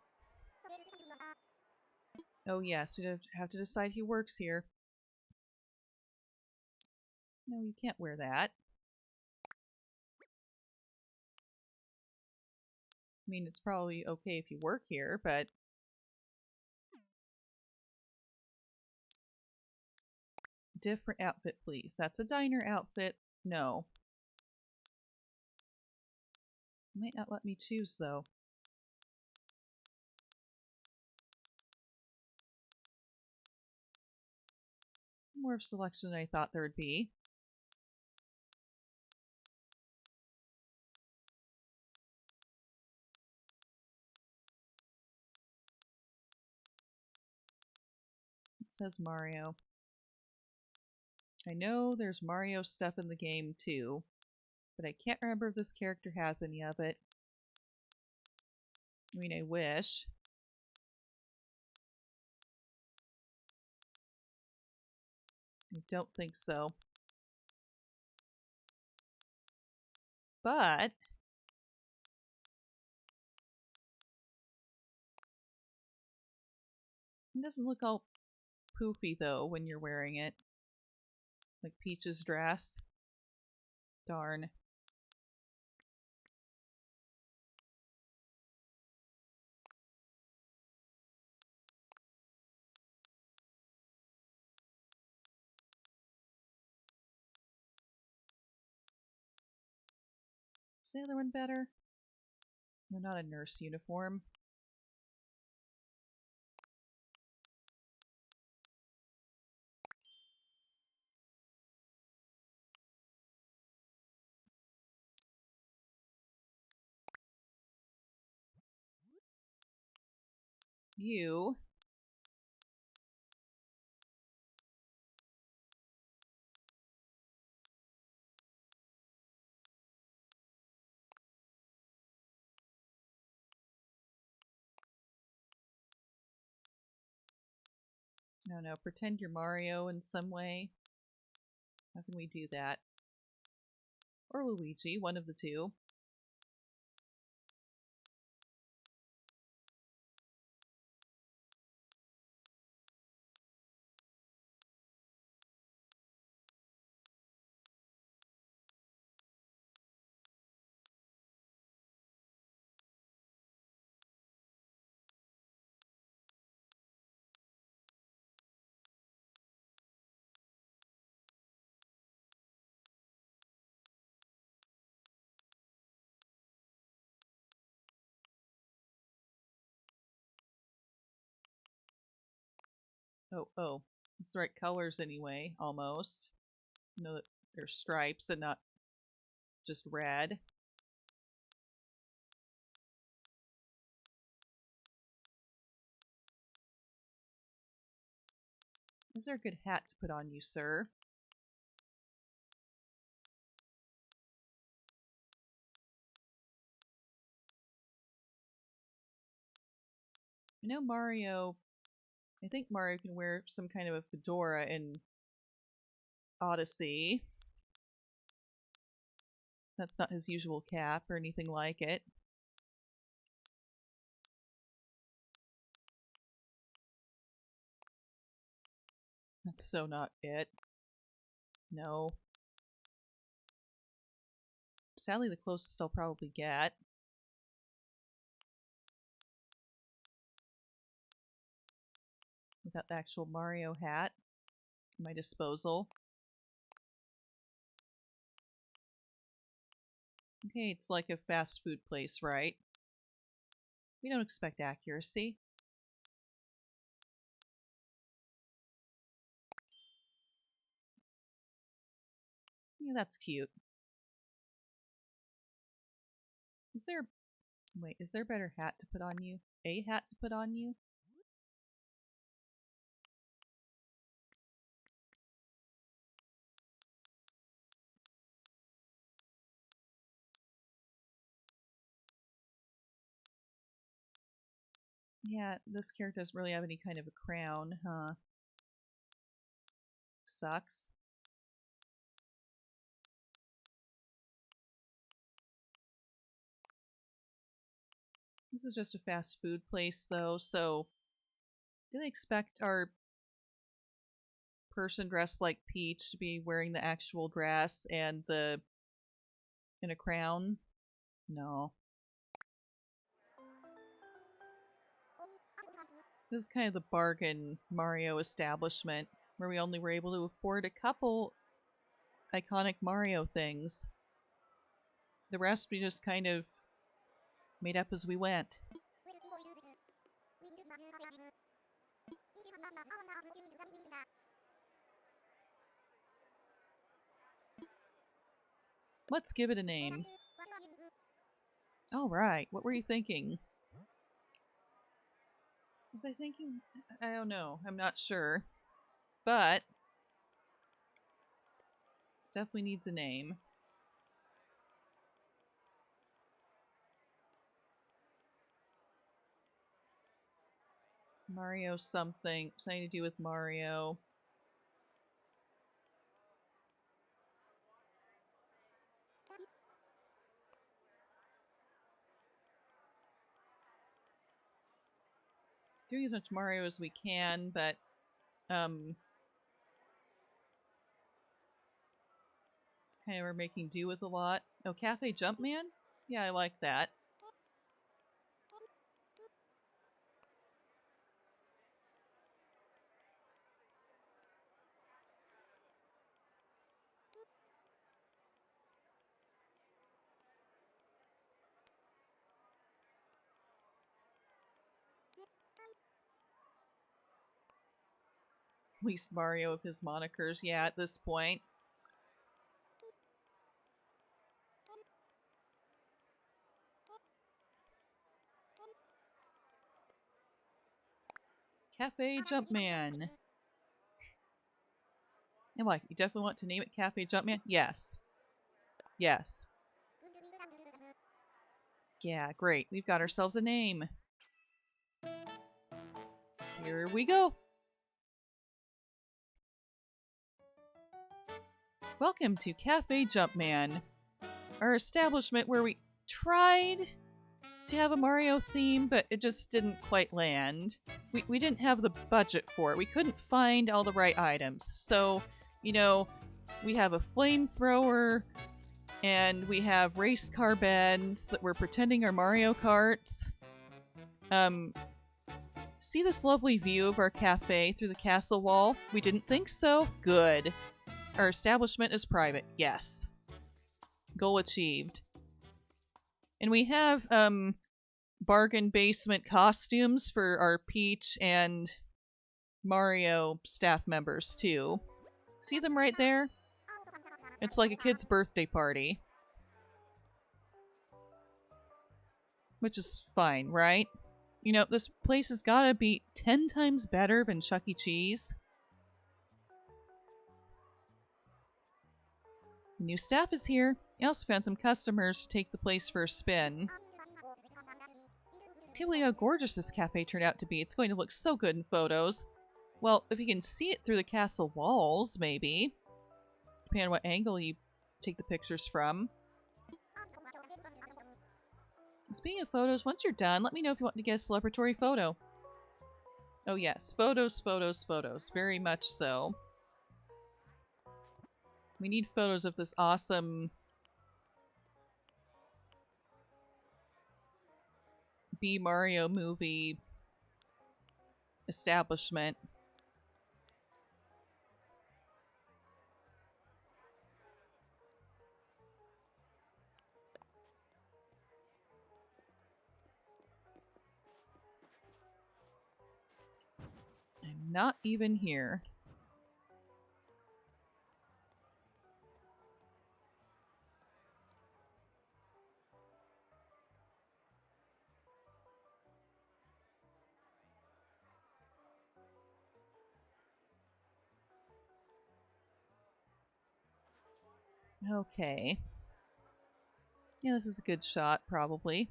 Oh yes, we have to decide who works here. No, you can't wear that. I mean, it's probably okay if you work here, but... Different outfit, please. That's a diner outfit. No. Might not let me choose, though. More of a selection than I thought there would be. It says Mario. I know there's Mario stuff in the game, too, but I can't remember if this character has any of it. I mean, I wish. I don't think so. But... it doesn't look all poofy, though, when you're wearing it. Like Peach's dress. Darn. Is the other one better? They're not a nurse uniform. You... I don't know, pretend you're Mario in some way. How can we do that? Or Luigi, one of the two. Oh. It's the right colors anyway, almost. You know that they're stripes and not just red. Is there a good hat to put on you, sir? I know Mario... I think Mario can wear some kind of a fedora in Odyssey. That's not his usual cap or anything like it. That's so not it. No. Sadly, the closest I'll probably get. Without the actual Mario hat at my disposal. Okay, it's like a fast food place, right? We don't expect accuracy. Yeah, that's cute. Is there... Wait, is there a better hat to put on you? A hat to put on you? Yeah, this character doesn't really have any kind of a crown, huh? Sucks. This is just a fast food place, though, so do they expect our person dressed like Peach to be wearing the actual dress and the... in a crown? No. This is kind of the bargain Mario establishment, where we only were able to afford a couple iconic Mario things. The rest we just kind of made up as we went. Let's give it a name. Alright, what were you thinking? Was I thinking? I don't know. I'm not sure. But it definitely needs a name. Mario something. Something to do with Mario. Doing as much Mario as we can, but kind of we're making do with a lot. Oh, Cafe Jumpman? Yeah, I like that. At least Mario with his monikers, yeah, at this point. Cafe Jumpman. And like, you definitely want to name it Cafe Jumpman? Yes. Yes. Yeah, great. We've got ourselves a name. Here we go. Welcome to Cafe Jumpman, our establishment where we tried to have a Mario theme, but it just didn't quite land. We didn't have the budget for it. We couldn't find all the right items. So, you know, we have a flamethrower, and we have race car beds that we're pretending are Mario Karts. See this lovely view of our cafe through the castle wall? We didn't think so. Good. Our establishment is private. Yes. Goal achieved. And we have, bargain basement costumes for our Peach and Mario staff members, too. See them right there? It's like a kid's birthday party. Which is fine, right? You know, this place has gotta be 10 times better than Chuck E. Cheese. New staff is here. I also found some customers to take the place for a spin. Can't believe how gorgeous this cafe turned out to be. It's going to look so good in photos. Well, if you can see it through the castle walls, maybe. Depending on what angle you take the pictures from. Speaking of photos, once you're done, let me know if you want to get a celebratory photo. Oh yes, photos, photos, photos. Very much so. We need photos of this awesome B Mario movie establishment. I'm not even here. Okay. Yeah, this is a good shot, probably.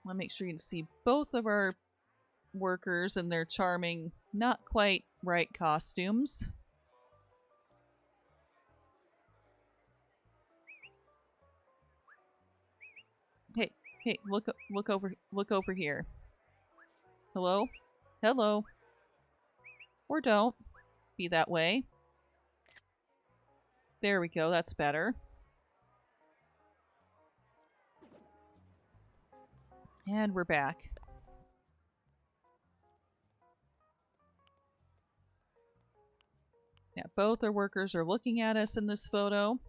I want to make sure you can see both of our workers in their charming, not quite right costumes. Hey, look over here. Hello? Hello. Or don't. Be that way. There we go, that's better. And we're back. Yeah, both our workers are looking at us in this photo.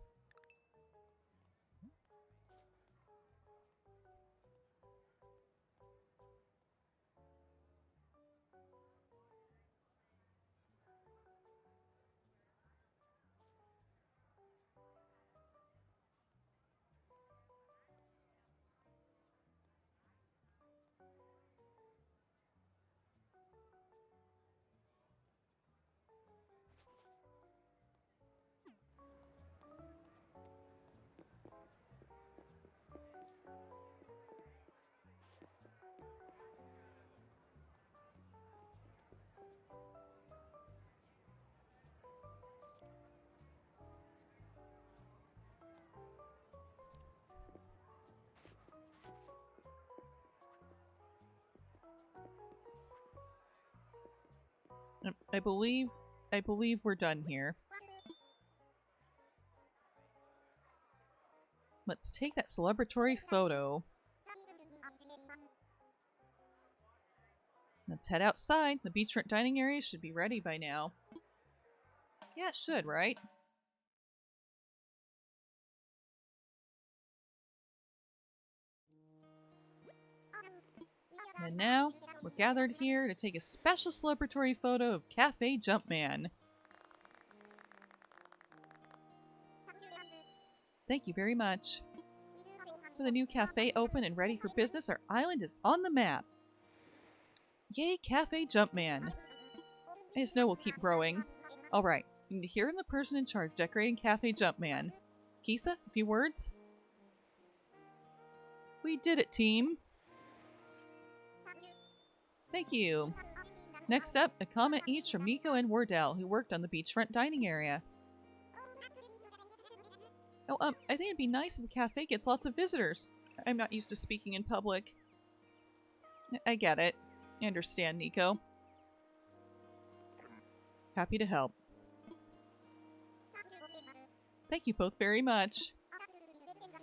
I believe we're done here. Let's take that celebratory photo. Let's head outside. The beachfront dining area should be ready by now. Yeah, it should, right? And now, we're gathered here to take a special celebratory photo of Cafe Jumpman. Thank you very much. With the new cafe open and ready for business, our island is on the map. Yay, Cafe Jumpman. I just know we'll keep growing. Alright, you need to hear from the person in charge decorating Cafe Jumpman. Kissa, a few words? We did it, team. Thank you. Next up, a comment each from Nico and Wardell, who worked on the beachfront dining area. Oh, I think it'd be nice if the cafe gets lots of visitors. I'm not used to speaking in public. I get it. I understand, Nico. Happy to help. Thank you both very much.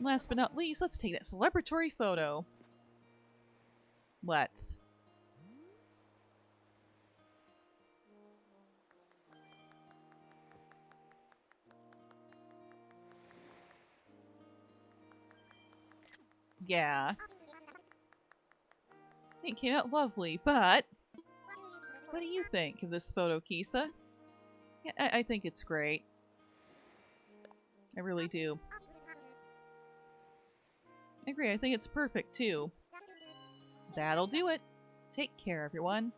Last but not least, let's take that celebratory photo. Let's. Yeah. It came out lovely, but what do you think of this photo, Kissa? Yeah, I think it's great. I really do. I agree, I think it's perfect too. That'll do it. Take care, everyone.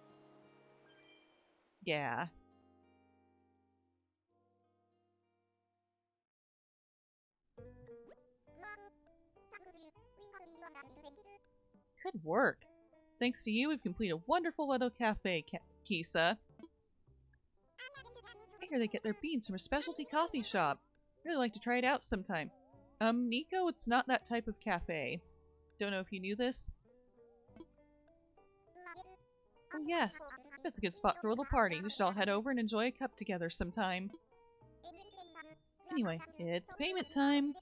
Yeah. Good work. Thanks to you, we've completed a wonderful little cafe, Kissa. I hear they get their beans from a specialty coffee shop. Really like to try it out sometime. Nico, it's not that type of cafe. Don't know if you knew this. Oh yes, that's a good spot for a little party. We should all head over and enjoy a cup together sometime. Anyway, it's payment time.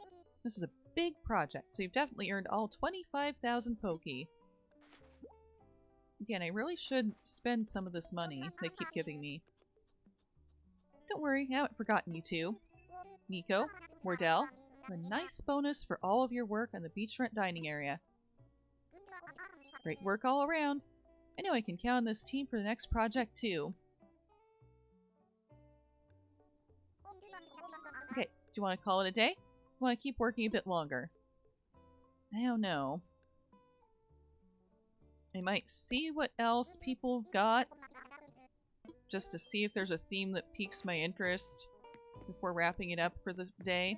This is a big project, so you've definitely earned all 25,000 Poki. Again, I really should spend some of this money they keep giving me. Don't worry, I haven't forgotten you two. Nico, Wardell, a nice bonus for all of your work on the beachfront dining area. Great work all around. I know I can count on this team for the next project too. Okay, do you want to call it a day? Or want to keep working a bit longer? I don't know. I might see what else people got, just to see if there's a theme that piques my interest before wrapping it up for the day.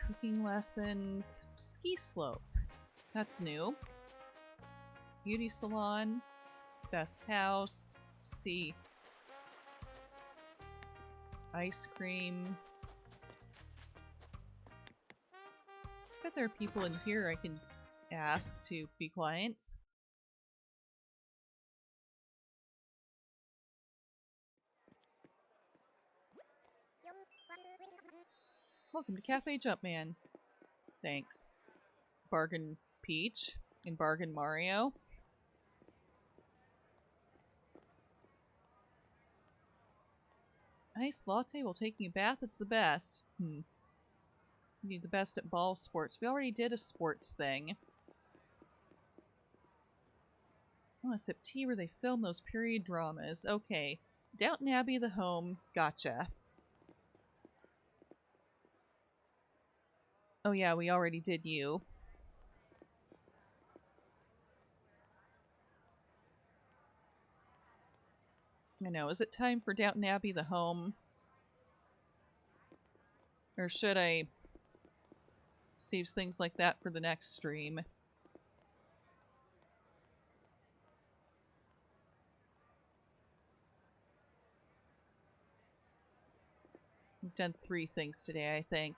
Cooking lessons, ski slope. That's new. Beauty salon, best house, see. Ice cream. I bet there are people in here I can ask to be clients. Welcome to Cafe Jumpman. Thanks. Bargain Peach and Bargain Mario. Nice latte while taking a bath, it's the best. You need the best at ball sports. We already did a sports thing. Oh, a sip tea where they film those period dramas. Okay. Downton Abbey, the home. Gotcha. Oh yeah, we already did you. I know. Is it time for Downton Abbey, the home? Or should I save things like that for the next stream? We've done 3 things today, I think.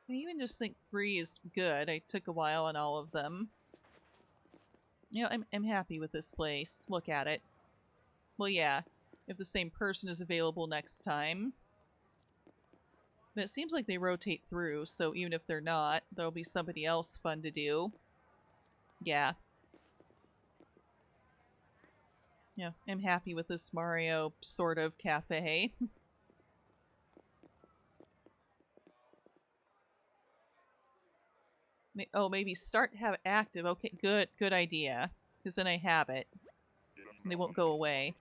I even just think 3 is good. I took a while on all of them. You know, I'm happy with this place. Look at it. Well, yeah, if the same person is available next time. But it seems like they rotate through, so even if they're not, there'll be somebody else fun to do. Yeah. Yeah, I'm happy with this Mario sort of cafe. Oh, maybe start have active. Okay, good idea. Because then I have it. And they won't go away.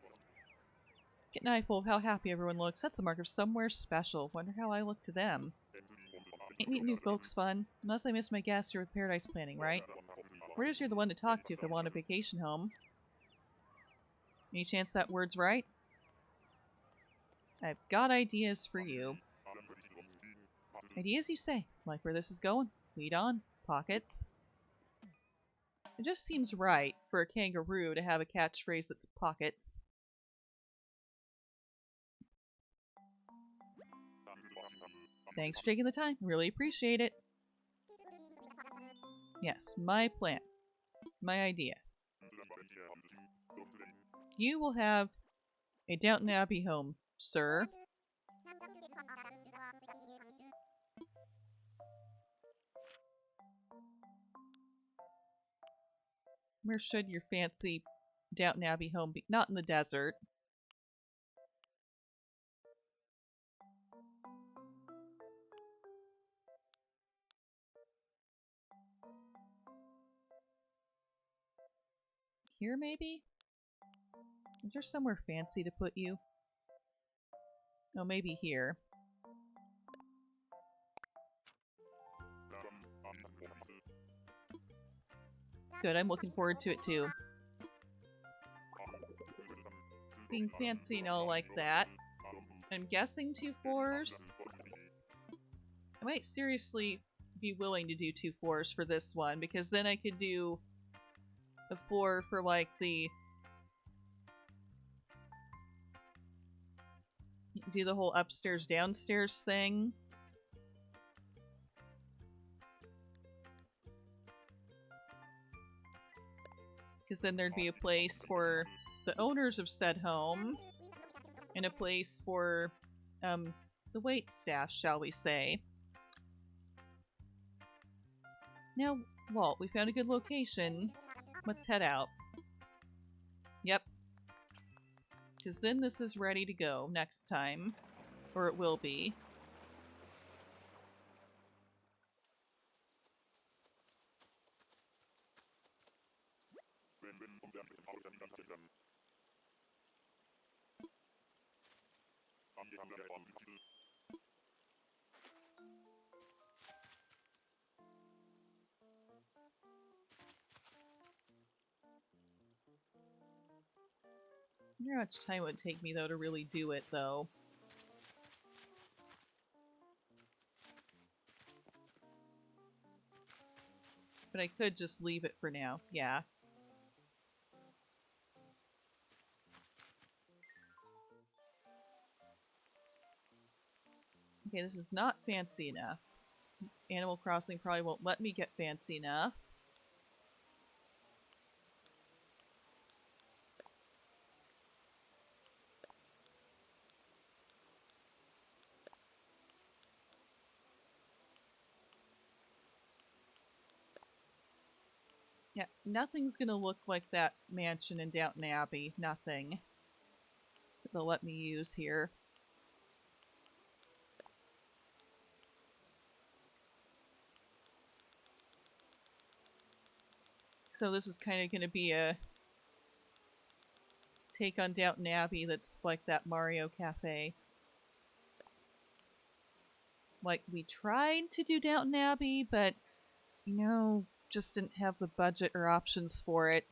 Get an eyeful of how happy everyone looks. That's the mark of somewhere special. Wonder how I look to them. Ain't meeting new folks fun? Unless I missed my guess, you're with Paradise Planning, right? Word is you're the one to talk to if they want a vacation home. Any chance that word's right? I've got ideas for you. Ideas, you say? Like where this is going? Lead on. Pockets. It just seems right for a kangaroo to have a catchphrase that's pockets. Thanks for taking the time. Really appreciate it. Yes, my plan. My idea. You will have a Downton Abbey home, sir. Where should your fancy Downton Abbey home be? Not in the desert. Here, maybe? Is there somewhere fancy to put you? Oh, maybe here. Good, I'm looking forward to it too. Being fancy and all like that. I'm guessing 2 4s. I might seriously be willing to do 2 4s for this one, because then I could do a 4 for like the... do the whole upstairs downstairs thing. Because then there'd be a place for the owners of said home, and a place for the wait staff, shall we say. Now, Walt, we found a good location. Let's head out. Yep. Because then this is ready to go next time. Or it will be. I wonder how much time it would take me, though, to really do it, though. But I could just leave it for now. Yeah. Okay, this is not fancy enough. Animal Crossing probably won't let me get fancy enough. Yeah, nothing's gonna look like that mansion in Downton Abbey. Nothing. They'll let me use here. So this is kind of gonna be a take on Downton Abbey that's like that Mario Cafe. Like, we tried to do Downton Abbey, but, you know, just didn't have the budget or options for it.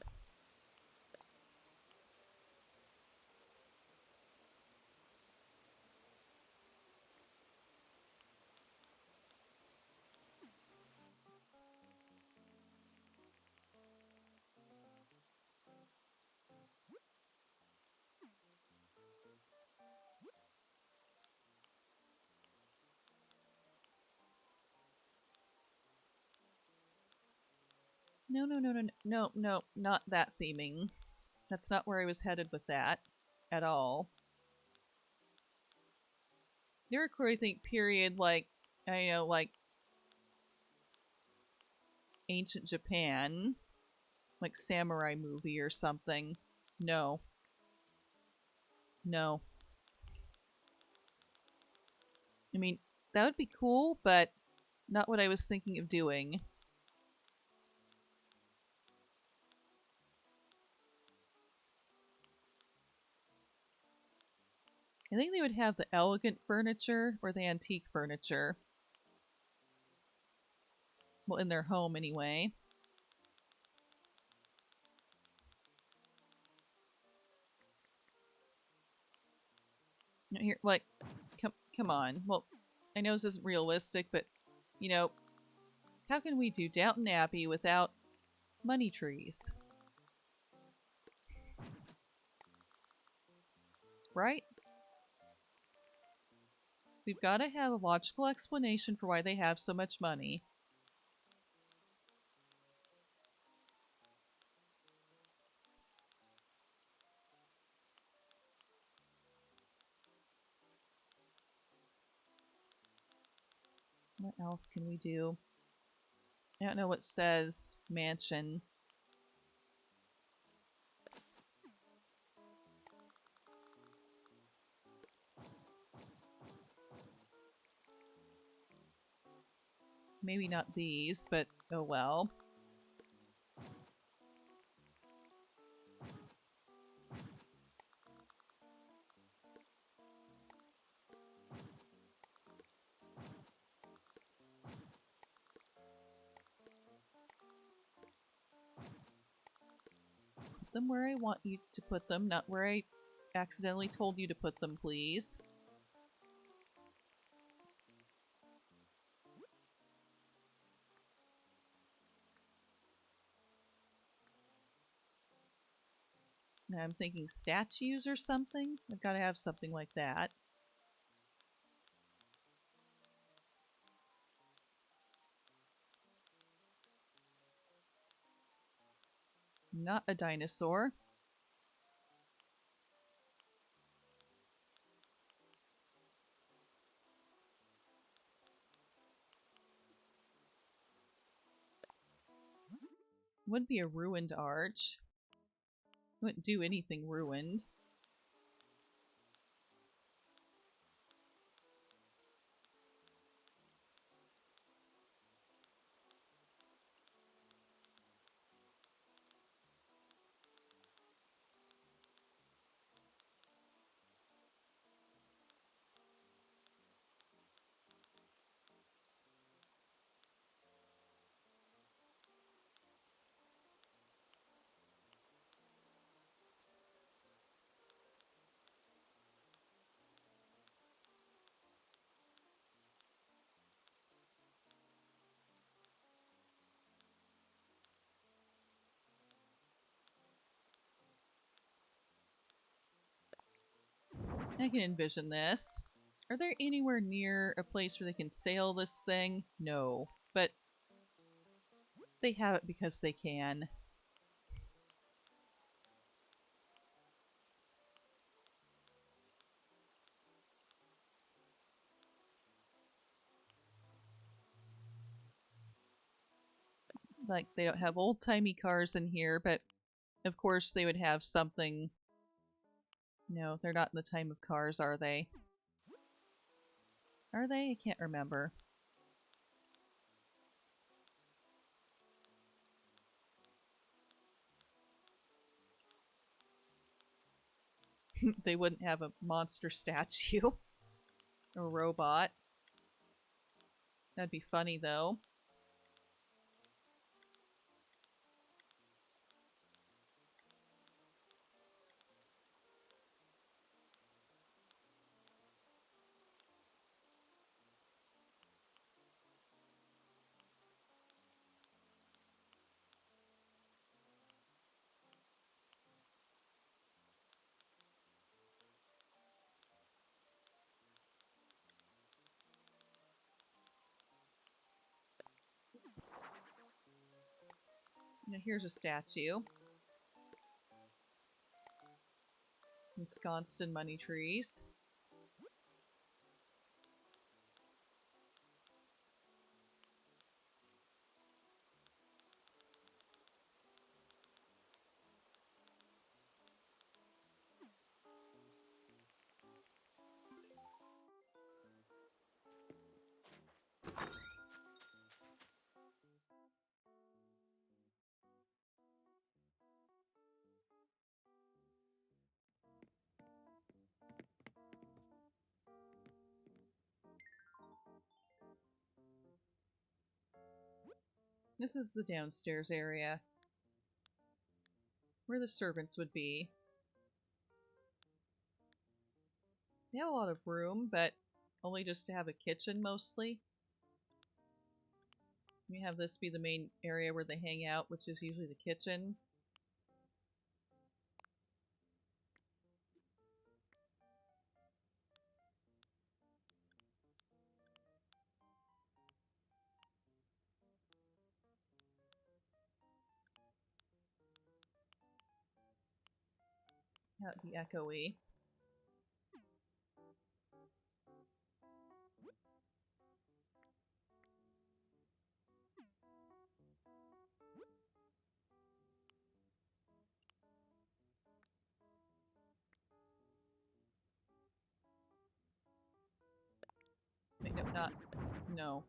No, not that theming. That's not where I was headed with that at all. Lyric, I think, period, like, I know, like, ancient Japan, like samurai movie or something. No. No. I mean, that would be cool, but not what I was thinking of doing. I think they would have the elegant furniture or the antique furniture. Well, in their home anyway. Here, like, come on. Well, I know this isn't realistic, but, you know, how can we do Downton Abbey without money trees? Right? We've got to have a logical explanation for why they have so much money. What else can we do? I don't know what says mansion. Maybe not these, but oh well. Put them where I want you to put them, not where I accidentally told you to put them, please. Now I'm thinking statues or something. I've got to have something like that. Not a dinosaur. Wouldn't be a ruined arch. Wouldn't do anything ruined. I can envision this. Are there anywhere near a place where they can sail this thing? No. But they have it because they can. Like, they don't have old-timey cars in here, but of course they would have something. No, they're not in the time of cars, are they? Are they? I can't remember. They wouldn't have a monster statue. A robot. That'd be funny, though. Now here's a statue. Ensconced in money trees. This is the downstairs area. Where the servants would be. They have a lot of room, but only just to have a kitchen mostly. We have this be the main area where they hang out, which is usually the kitchen. That'd be echoey. Not... no.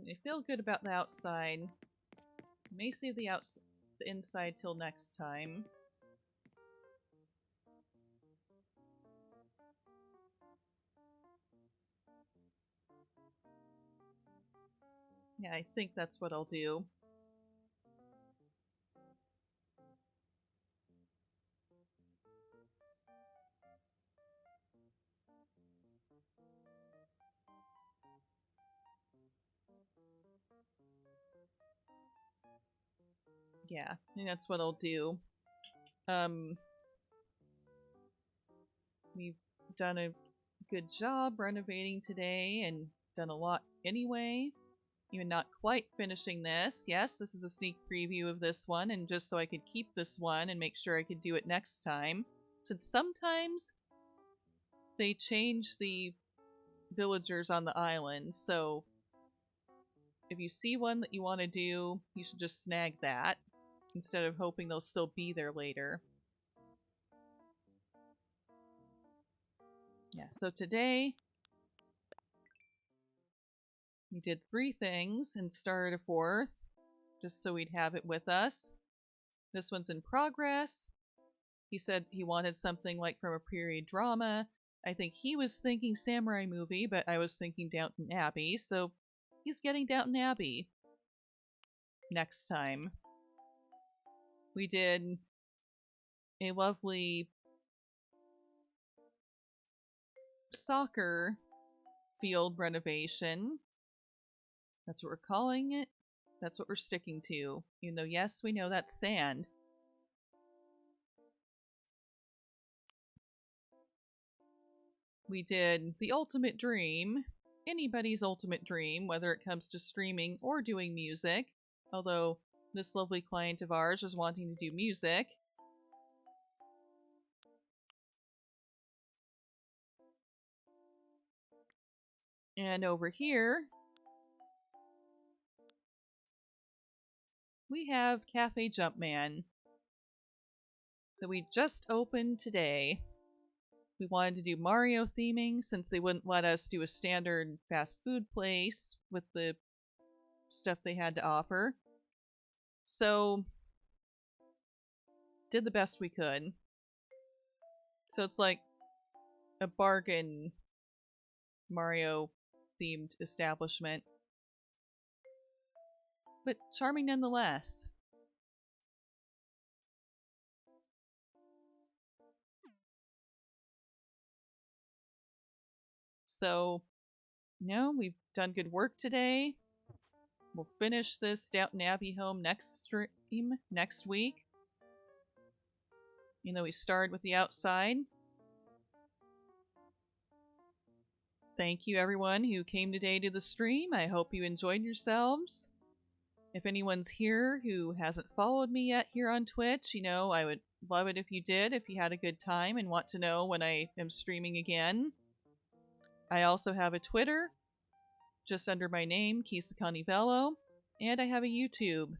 I feel good about the outside. May save the inside till next time. Yeah, I think that's what I'll do. Yeah, I think that's what I'll do. We've done a good job renovating today and done a lot anyway. Even not quite finishing this. Yes, this is a sneak preview of this one, and just so I could keep this one and make sure I could do it next time. Since sometimes they change the villagers on the island, so if you see one that you want to do, you should just snag that instead of hoping they'll still be there later. Yeah, so today we did 3 things and started a 4th, just so we'd have it with us. This one's in progress. He said he wanted something like from a period drama. I think he was thinking samurai movie, but I was thinking Downton Abbey, so he's getting Downton Abbey next time. We did a lovely soccer field renovation. That's what we're calling it. That's what we're sticking to. Even though, yes, we know that's sand. We did the ultimate dream. Anybody's ultimate dream, whether it comes to streaming or doing music. Although this lovely client of ours was wanting to do music. And over here, we have Cafe Jumpman that we just opened today. We wanted to do Mario theming since they wouldn't let us do a standard fast food place with the stuff they had to offer. So, did the best we could. So it's like a bargain Mario themed establishment. But charming nonetheless. So, we've done good work today. We'll finish this Downton Abbey home next stream, next week. You know, we started with the outside. Thank you everyone who came today to the stream. I hope you enjoyed yourselves. If anyone's here who hasn't followed me yet here on Twitch, I would love it if you did, if you had a good time and want to know when I am streaming again. I also have a Twitter, just under my name, Kissa Kanivelho, and I have a YouTube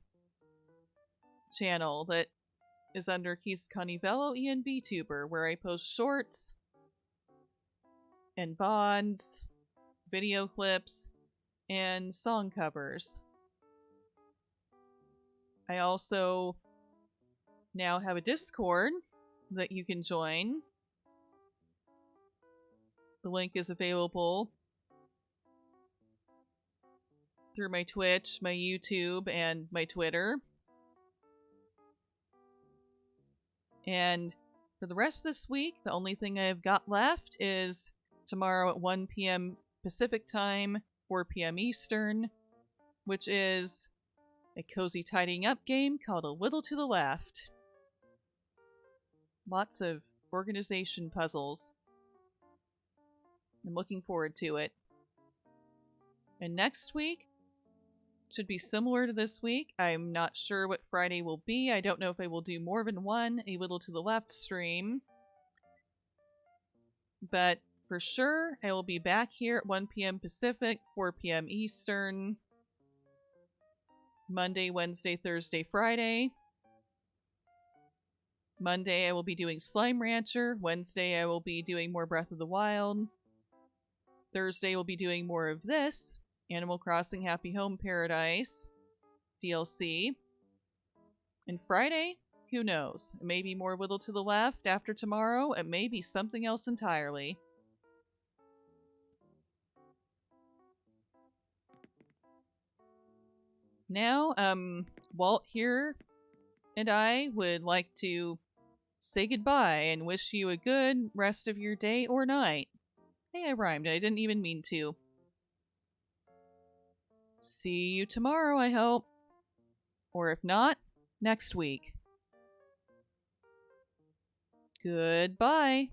channel that is under Kissa Kanivelho and Vtuber, where I post shorts and VODs, video clips, and song covers. I also now have a Discord that you can join. The link is available through my Twitch, my YouTube, and my Twitter. And for the rest of this week, the only thing I've got left is tomorrow at 1 p.m. Pacific Time, 4 p.m. Eastern, which is a cozy tidying up game called A Little to the Left. Lots of organization puzzles. I'm looking forward to it. And next week should be similar to this week. I'm not sure what Friday will be. I don't know if I will do more than one A Little to the Left stream. But for sure, I will be back here at 1 p.m. Pacific, 4 p.m. Eastern. Monday, Wednesday, Thursday, Friday. Monday, I will be doing Slime Rancher. Wednesday, I will be doing more Breath of the Wild. Thursday, we'll be doing more of this. Animal Crossing Happy Home Paradise DLC. And Friday, who knows? It may be more Whittle to the Left. After tomorrow, it may be something else entirely. Now, Walt here and I would like to say goodbye and wish you a good rest of your day or night. Hey, I rhymed. I didn't even mean to. See you tomorrow, I hope. Or if not, next week. Goodbye.